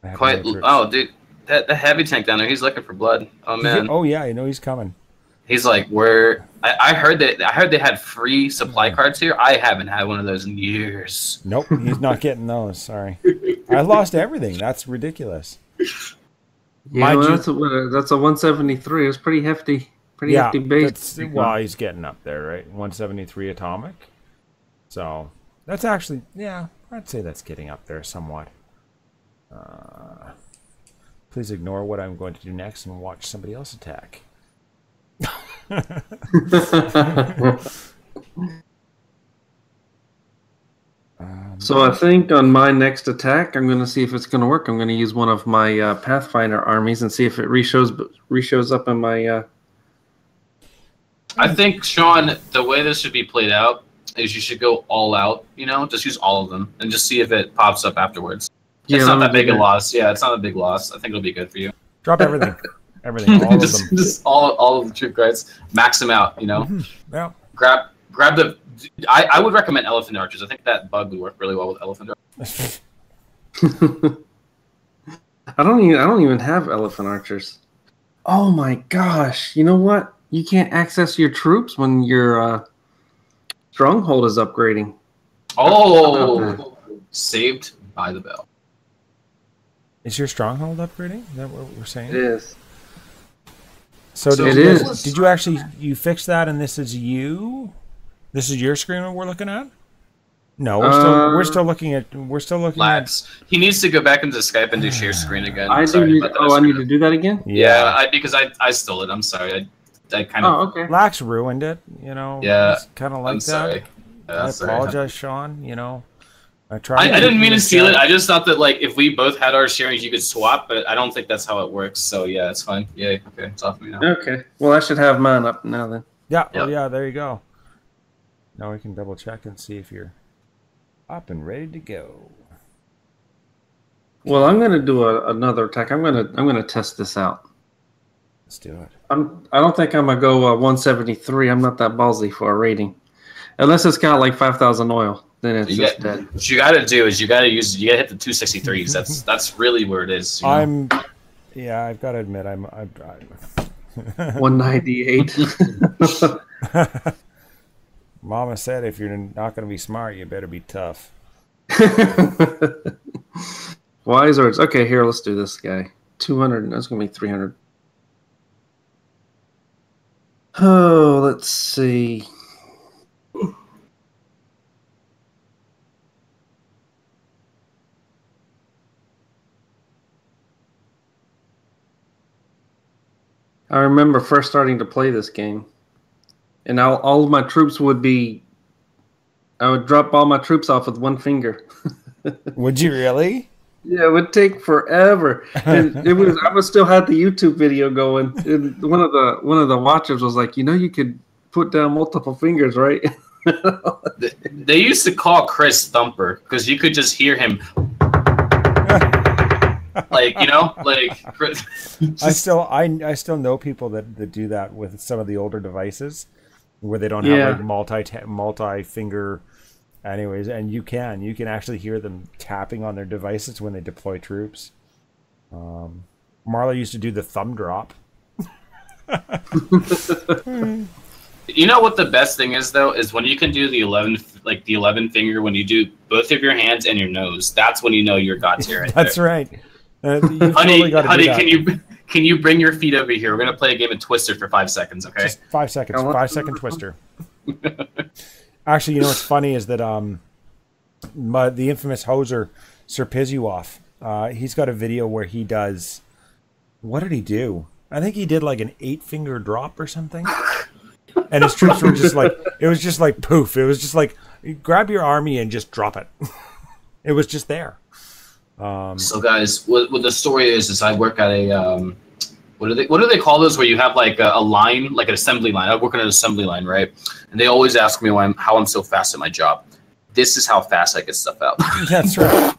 Oh, dude. The heavy tank down there, he's looking for blood. Oh, man. Oh, yeah, I know he's coming. He's like, I heard they had free supply cards here. I haven't had one of those in years. Nope, he's not getting those. Sorry. I lost everything. That's ridiculous. Yeah, well, that's a 173. It's pretty hefty. Pretty hefty base. Well, he's getting up there, right? 173 atomic. So that's actually, yeah, I'd say that's getting up there somewhat. Please ignore what I'm going to do next and watch somebody else attack. So I think on my next attack, I'm going to see if it's going to work. I'm going to use one of my Pathfinder armies and see if it re-shows up in my... I think, Shawn, the way this should be played out is you should go all out, just use all of them and just see if it pops up afterwards. It's not that big a loss. Yeah, it's not a big loss. I think it'll be good for you. Drop everything. Everything. All of them. Just all of the troop cards. Max them out, Yeah. Grab the... I would recommend elephant archers. I think that bug would work really well with elephant archers. I don't even have elephant archers. Oh my gosh. You know what? You can't access your troops when your stronghold is upgrading. Oh, saved by the bell. Is your stronghold upgrading? Is that what we're saying? It is. So did you actually fix that? And this is you? This is your screen that we're looking at? No, we're still looking at Lads. He needs to go back into Skype and do share screen again. I need to do that again? Yeah, because I stole it. I'm sorry. I kind of. Oh, okay. Lax ruined it. Yeah, kind of like I'm that. Sorry. I apologize, Shawn. I didn't mean to steal it. I just thought that if we both had our sharings, you could swap, but I don't think that's how it works. So yeah, it's fine. Yay. Okay, it's off me now. Okay. Well, I should have mine up now then. Yeah. Yep. Oh yeah. There you go. Now we can double check and see if you're up and ready to go. Well, I'm gonna do another attack. I'm gonna test this out. Let's do it. I don't think I'm gonna go 173. I'm not that ballsy for a rating, unless it's got like 5,000 oil. Then it's just dead. What you gotta do is you gotta hit the 263s. That's really where it is. I've got to admit I'm 198. Mama said if you're not going to be smart, you better be tough. Wise words. Okay, here, let's do this guy. 200. That's going to be 300. Oh, let's see. I remember first starting to play this game, and all of my troops would be. I would drop all my troops off with one finger. Would you really? Yeah, it would take forever, and it was. I would still have the YouTube video going. And one of the watchers was like, you could put down multiple fingers, right? They used to call Chris Thumper because you could just hear him. I still know people that do that with some of the older devices where they don't have like multi finger. Anyways, and you can actually hear them tapping on their devices when they deploy troops. Marla used to do the thumb drop. You know what the best thing is though is when you can do the 11 finger when you do both of your hands and your nose. That's when you know you're God tier. That's there. Right. Honey, can you bring your feet over here? We're gonna play a game of Twister for 5 seconds, okay? Just 5 seconds. 5-second Twister. Actually, what's funny is that the infamous hoser Sir Pizuoff, he's got a video where he does. What did he do? I think he did like an 8-finger drop or something. And his troops were just like, it was just like poof. It was just like, grab your army and just drop it. It was just there. So guys, what the story is I work at a what do they call those where you have like a line, like an assembly line? I work on an assembly line, right? And they always ask me how I'm so fast at my job. This is how fast I get stuff out. That's right.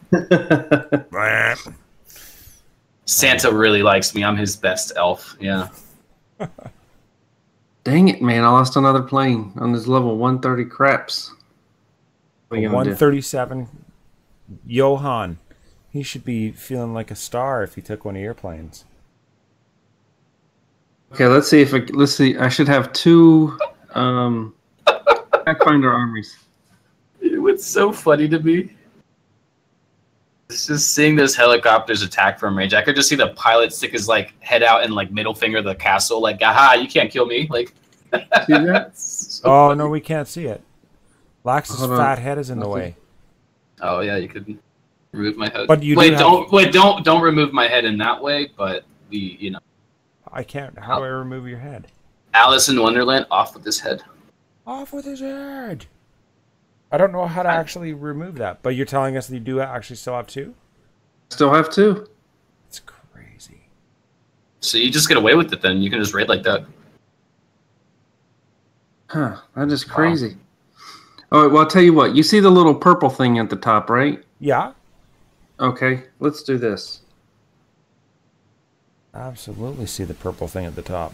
Santa really likes me. I'm his best elf. Yeah. Dang it, man! I lost another plane on this level 130 craps. 137. Johan. He should be feeling like a star if he took one of your planes. Okay, let's see. I should have 2 Pathfinder armies. What's so funny to me? It's just seeing those helicopters attack from range. I could just see the pilot stick his head out and middle finger the castle, like, aha, you can't kill me. See that? So no, we can't see it. Lax's fat head is in the way. Oh yeah, you could remove my head. But you don't remove my head in that way. But I can't. How do I remove your head? Alice in Wonderland, off with his head. Off with his head. I don't know how to actually remove that. But you're telling us that you do actually still have 2? Still have 2. It's crazy. So you just get away with it then. You can just raid like that. Huh, that is crazy. All right, well, I'll tell you what. You see the little purple thing at the top, right? Yeah. Okay, let's do this. Absolutely see the purple thing at the top.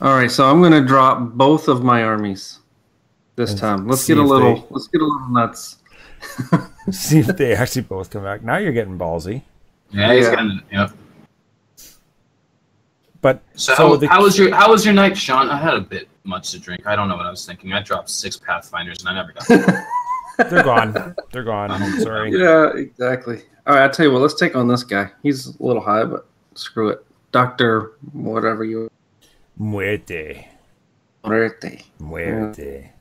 All right, so I'm going to drop both of my armies this time. Let's get a little nuts. See if they actually both come back. Now you're getting ballsy. Yeah, he's getting, But so how was your night, Shawn? I had a bit much to drink. I don't know what I was thinking. I dropped 6 Pathfinders and I never got them. They're gone. They're gone. I'm sorry. Yeah, exactly. All right, I'll tell you what. Let's take on this guy. He's a little high, but screw it. Dr. whatever you... Muerte. Muerte. Muerte.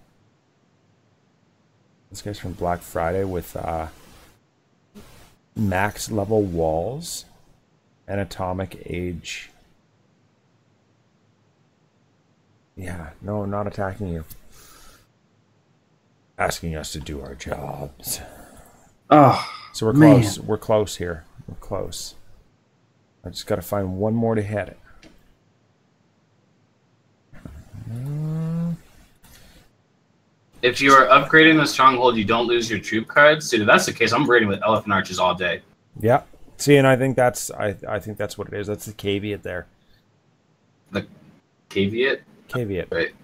This guy's from Black Friday with max level walls and atomic age. Yeah, no, not attacking you. Asking us to do our jobs. Oh, so we're close. We're close here. We're close. I just got to find one more to hit it. If you're upgrading the stronghold, you don't lose your troop cards. See, if that's the case, I'm raiding with elephant archers all day. Yeah. See, and I think that's think that's what it is. That's the caveat there. The caveat? Caveat. Right.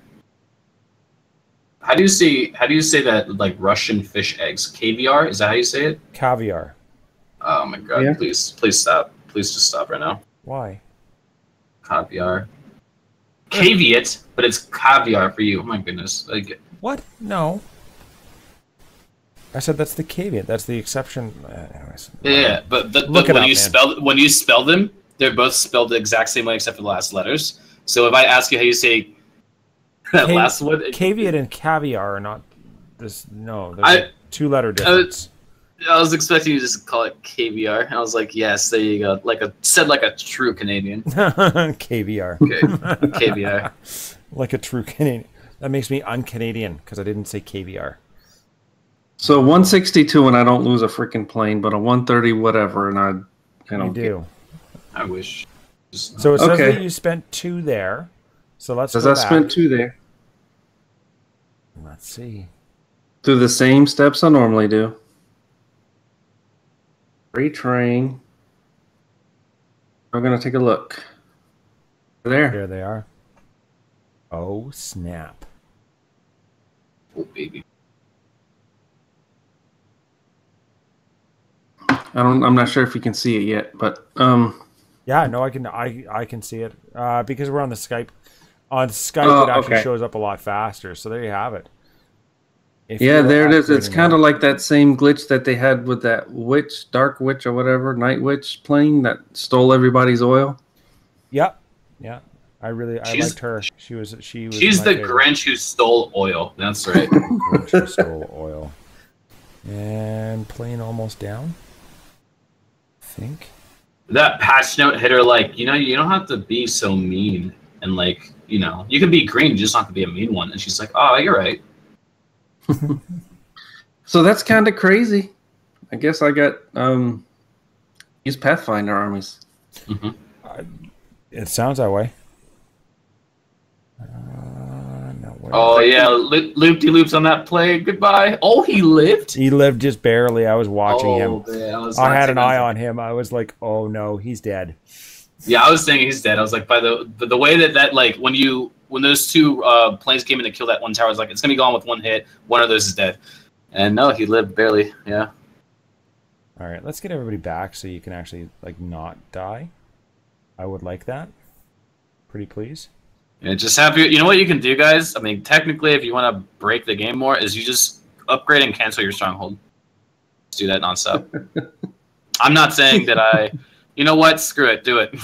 How do you say that Russian fish eggs? Caviar? Is that how you say it? Caviar. Oh my god, yeah. Please stop. Please just stop right now. Why? Caviar. Caveat, but it's caviar for you. Oh my goodness. What? No. I said that's the caveat. That's the exception. Anyways. Yeah, but when you spell them, they're both spelled the exact same way except for the last letters. So if I ask you how you say that last one, caveat and caviar are not this. No, there's a 2-letter difference. I was expecting you to just call it caviar. I was like, yes, there you go. Like a true Canadian. Caviar. Okay. Caviar. Like a true Canadian. That makes me un-Canadian because I didn't say caviar. So 162 and I don't lose a freaking plane, but a 130 whatever and I don't do. I wish. So it says that you spent 2 there. So let's go back. Spent 2 there. Let's see. Do the same steps I normally do. Retrain. I'm going to take a look. There. There they are. Oh, snap. Oh, baby. I'm not sure if you can see it yet, but yeah, no, I can see it because we're on the Skype. On Skype, it actually shows up a lot faster. So there you have it. Yeah, there it is. It's kind of like that same glitch that they had with that witch, dark witch or whatever, night witch plane that stole everybody's oil. Yep. Yeah. I liked her. She's the Grinch who stole oil. That's right. Grinch who stole oil. And plane almost down. I think. That patch note hit her like, you don't have to be so mean. And like, you can be green, you just not to be a mean one. And she's like, oh, you're right. So that's kind of crazy. I guess I got use Pathfinder armies. Mm-hmm. It sounds that way. Loop-de-loops on that play. Goodbye. Oh, he lived? He lived just barely. I was watching him. Man, I had an eye on him. I was like, oh no, he's dead. Yeah, I was saying he's dead. I was like, by the way that like when those 2 planes came in to kill that one tower, I was like, it's gonna be gone with 1 hit. One of those is dead. And no, he lived barely. Yeah. All right, let's get everybody back so you can actually like not die. I would like that. Pretty please. Yeah, just have you know what you can do, guys? I mean, technically, if you want to break the game more, is you just upgrade and cancel your stronghold. Just do that nonstop. I'm not saying that you know what? Screw it. Do it.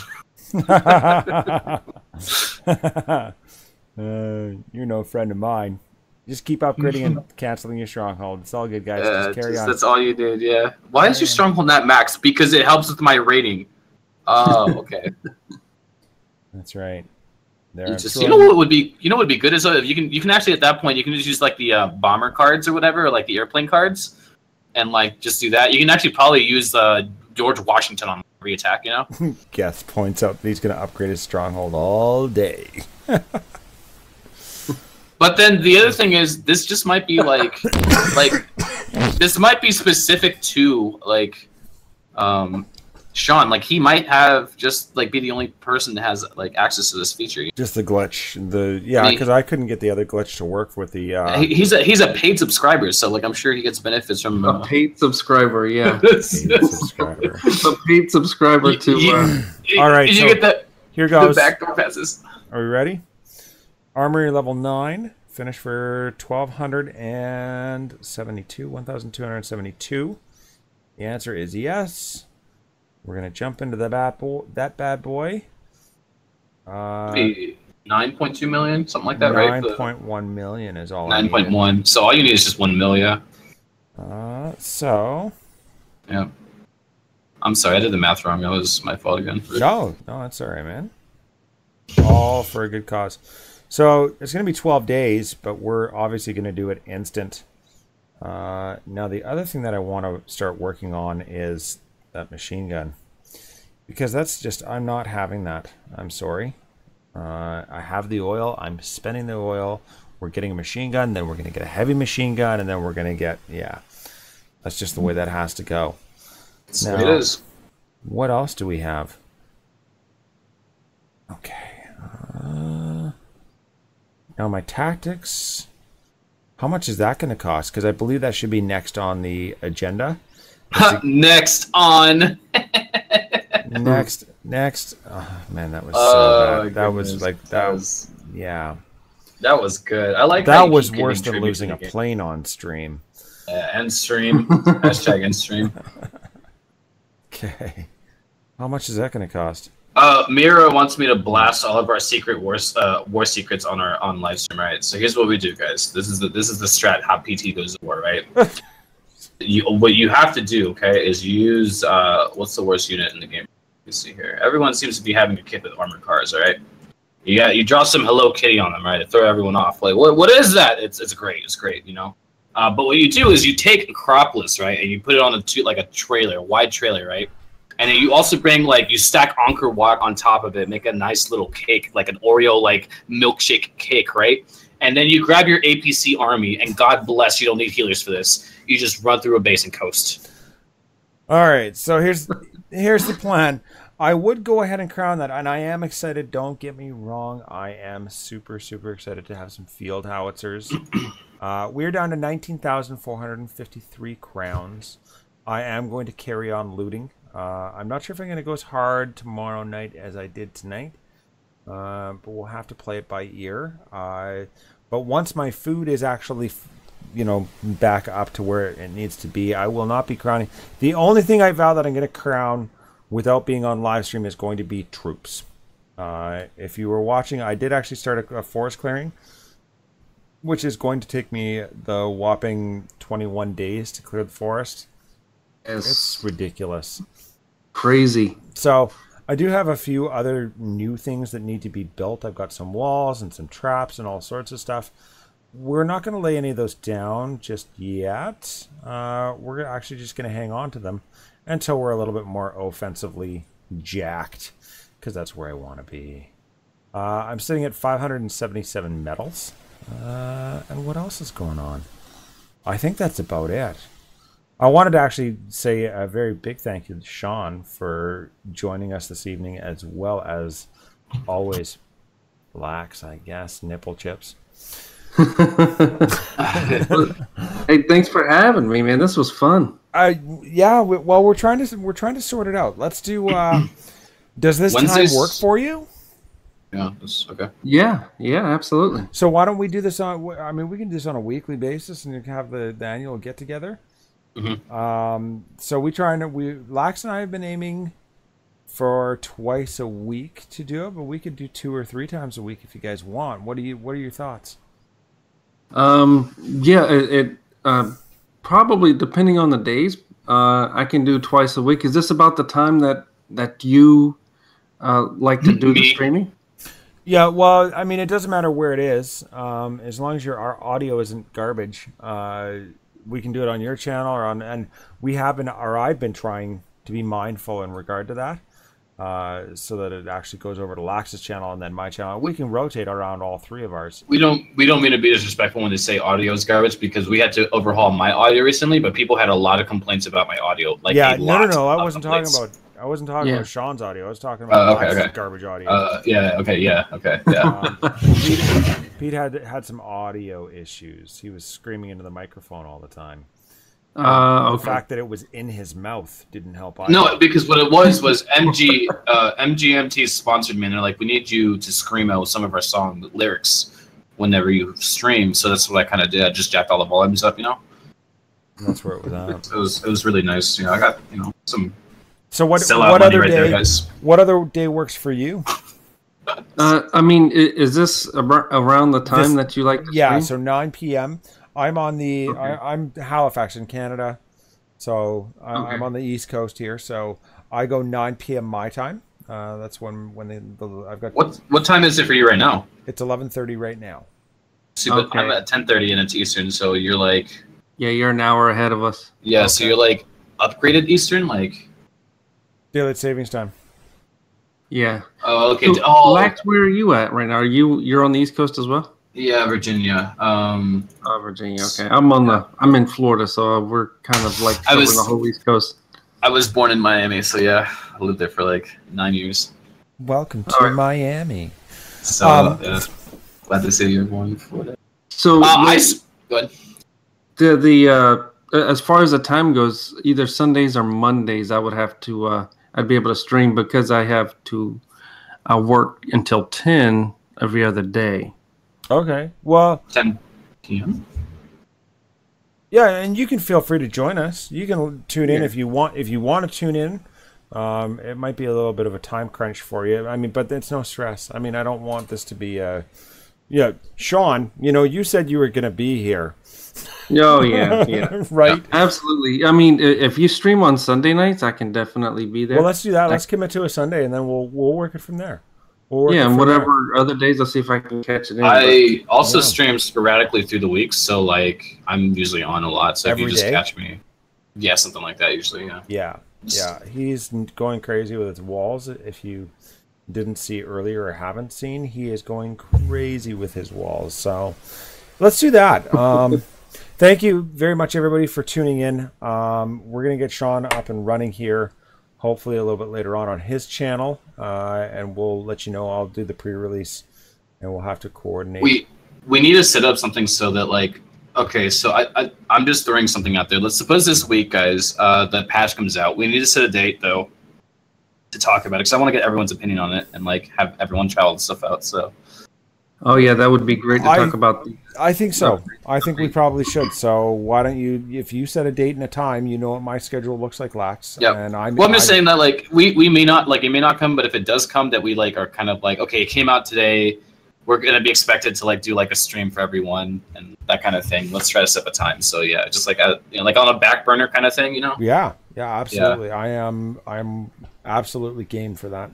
You're no friend of mine. Just keep upgrading and canceling your stronghold. It's all good, guys. Just carry on. That's all you did, yeah. Why is your stronghold not maxed? Because it helps with my rating. Oh, okay. That's right. You know what would be good is if you can actually at that point you can just use like the bomber cards or whatever, or like the airplane cards, and like just do that. You can actually probably use George Washington on every attack. Guest points out that he's going to upgrade his stronghold all day. But then the other thing is, this just might be like this might be specific to like Shawn. Like he might have just like be the only person that has like access to this feature. Just the glitch, because I couldn't get the other glitch to work with the. He's a paid subscriber, so like I'm sure he gets benefits from a paid subscriber. Yeah, paid subscriber. A paid subscriber to. All right, you get that? Here goes. The backdoor passes. Are we ready? Armory level 9, finish for 1,272. 1,272. The answer is yes. We're gonna jump into that bad boy. 9.2 million, something like that, right? 9.1 million is all. 9.1. So all you need is just 1 million. So. Yeah. I'm sorry, I did the math wrong. That was my fault again. No, that's all right, man. All for a good cause. So it's going to be 12 days, but we're obviously going to do it instant. Now, the other thing that I want to start working on is that machine gun. Because that's just, I'm not having that. I'm sorry. I have the oil. I'm spending the oil. We're getting a machine gun. Then we're going to get a heavy machine gun. And then we're going to get, that's just the way that has to go. Now, it is. What else do we have? Okay. Now my tactics. How much is that going to cost? Because I believe that should be next on the agenda. Next on. next. Oh, man, that was so bad. That was like that was yeah. That was good. I like that. Was worse than losing a plane on stream. End stream. Hashtag end stream. Okay. How much is that going to cost? Mira wants me to blast all of our secret war secrets on live stream, right? So here's what we do, guys. This is the strat how PT goes to war, right? What you have to do, okay, is you use what's the worst unit in the game? You see here. Everyone seems to be having a kit with armored cars, all right? You draw some Hello Kitty on them, right? To throw everyone off. Like, what is that? It's great. It's great, you know. But what you do is you take Acropolis, right, and you put it on a trailer, wide trailer, right? And then you also bring, like, you stack Angkor Wat on top of it, make a nice little cake, like an Oreo, like, milkshake cake, right? And then you grab your APC army, and God bless, you don't need healers for this. You just run through a base and coast. All right, so here's the plan. I would go ahead and crown that, and I am excited. Don't get me wrong. I am super, super excited to have some field howitzers. We're down to 19,453 crowns. I am going to carry on looting. I'm not sure if I'm going to go as hard tomorrow night as I did tonight, but we'll have to play it by ear. But once my food is actually, back up to where it needs to be, I will not be crowning. The only thing I vow that I'm going to crown without being on live stream is going to be troops. If you were watching, I did actually start a forest clearing, which is going to take me the whopping 21 days to clear the forest. Yes. It's ridiculous. Crazy. So I do have a few other new things that need to be built. I've got some walls and some traps and all sorts of stuff. We're not going to lay any of those down just yet. We're actually just going to hang on to them until we're a little bit more offensively jacked, because that's where I want to be. I'm sitting at 577 medals. And what else is going on? I think that's about it. I wanted to actually say a very big thank you to Shawn for joining us this evening, as well as always Blacks, I guess, nipple chips. Hey, thanks for having me, man. This was fun. Yeah. Well, we're trying to sort it out. Let's do. Does this Wednesdays time work for you? Yeah, that's okay. Yeah, absolutely. So why don't we do this on? I mean, we can do this on a weekly basis, and you can have the annual get together. Mm-hmm. So Lax and I have been aiming for twice a week to do it, but we could do 2 or 3 times a week if you guys want. What are your thoughts? It probably, depending on the days, I can do twice a week. Is this about the time that you like to do the streaming? Yeah, well, I mean, it doesn't matter where it is, as long as our audio isn't garbage. We can do it on your channel and I've been trying to be mindful in regard to that, so that it actually goes over to Lax's channel and then my channel. We can rotate around all 3 of ours. We don't mean to be disrespectful when they say audio is garbage, because we had to overhaul my audio recently, but people had a lot of complaints about my audio. Like, yeah, no, I wasn't talking about Shawn's audio. I was talking about Lax's garbage audio. Pete had some audio issues. He was screaming into the microphone all the time. The fact that it was in his mouth didn't help either. No, because what it was MGMT sponsored me, and they're like, we need you to scream out some of our song lyrics whenever you stream. So that's what I kind of did. I just jacked all the volumes up, That's where it was at. It was really nice. I got some. So what other day works for you? I mean, is this around the time that you like to stream? So 9 p.m. I'm on the I'm Halifax in Canada, so I'm on the East Coast here. So I go 9 p.m. my time. That's when I've got. What time is it for you right now? It's 11:30 right now. See, but I'm at 10:30 and it's Eastern, so you're like. Yeah, you're an hour ahead of us. Yeah, okay. So you're like upgraded Eastern, like. Daylight savings time. Yeah. Oh, okay. So, Lax, where are you at right now? You're on the East Coast as well? Yeah, Virginia. Virginia. Okay, I'm in Florida, so we're kind of like covering the whole East Coast. I was born in Miami, so yeah, I lived there for like 9 years. Welcome to Miami. So glad to see you're born in Florida. So go ahead. The as far as the time goes, either Sundays or Mondays, I would have to. I'd be able to stream because I have to work until 10 every other day. Okay. Well, 10 p.m. Yeah, and you can feel free to join us. You can tune in if you want. If you want to tune in It might be a little bit of a time crunch for you. I mean, but it's no stress. I mean, I don't want this to be yeah, Shawn, you said you were going to be here. Oh, yeah. Right? Absolutely. I mean, if you stream on Sunday nights, I can definitely be there. Well, let's do that. Let's commit to a Sunday, and then we'll work it from there. And whatever other days, I'll see if I can catch it in. I also stream sporadically through the week, so, like, I'm usually on a lot, so if you just catch me. Yeah, something like that usually, Yeah. Yeah, he's going crazy with his walls. If you didn't see earlier or haven't seen, he is going crazy with his walls. So let's do that. Thank you very much, everybody, for tuning in. We're going to get Shawn up and running here, hopefully a little bit later on his channel, and we'll let you know. I'll do the pre-release, and we'll have to coordinate. We need to set up something so that, like, okay, so I'm just throwing something out there. Let's suppose this week, guys, the patch comes out. We need to set a date, though, to talk about it, because I want to get everyone's opinion on it and, like, have everyone try all the stuff out, so. Oh, yeah, that would be great to talk about. I think so. I think we probably should. So why don't you, if you set a date and a time, you know what my schedule looks like, Lax. Yeah. I'm just saying that, like, we may not, like, it may not come, but if it does come, that we, like, are kind of like, okay, it came out today. We're going to be expected to, like, do, like, a stream for everyone and that kind of thing. Let's try to set a time. So, yeah, just, like, like on a back burner kind of thing, Yeah, absolutely. Yeah. I'm absolutely game for that.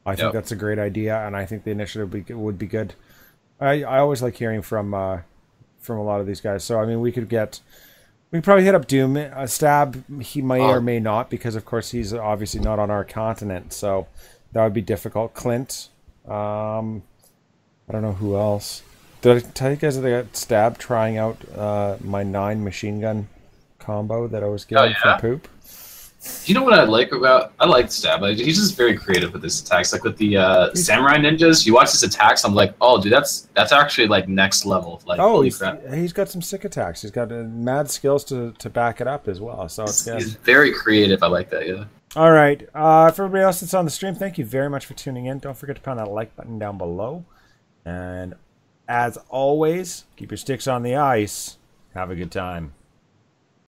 I think that's a great idea, and I think the initiative would be good. I always like hearing from a lot of these guys. So, I mean, we could probably hit up Doom. Stab, he may or may not, because, of course, he's obviously not on our continent. So, that would be difficult. Clint, I don't know who else. Did I tell you guys that I got Stab trying out my 9 machine gun combo that I was getting from Poop? You know what I like Stab? He's just very creative with his attacks. Like with the Samurai Ninjas, you watch his attacks, I'm like, oh, dude, that's actually like next level. Like, he's got some sick attacks. He's got mad skills to back it up as well. So he's very creative. I like that. Yeah. All right. For everybody else that's on the stream, thank you very much for tuning in. Don't forget to pound that like button down below. And as always, keep your sticks on the ice. Have a good time.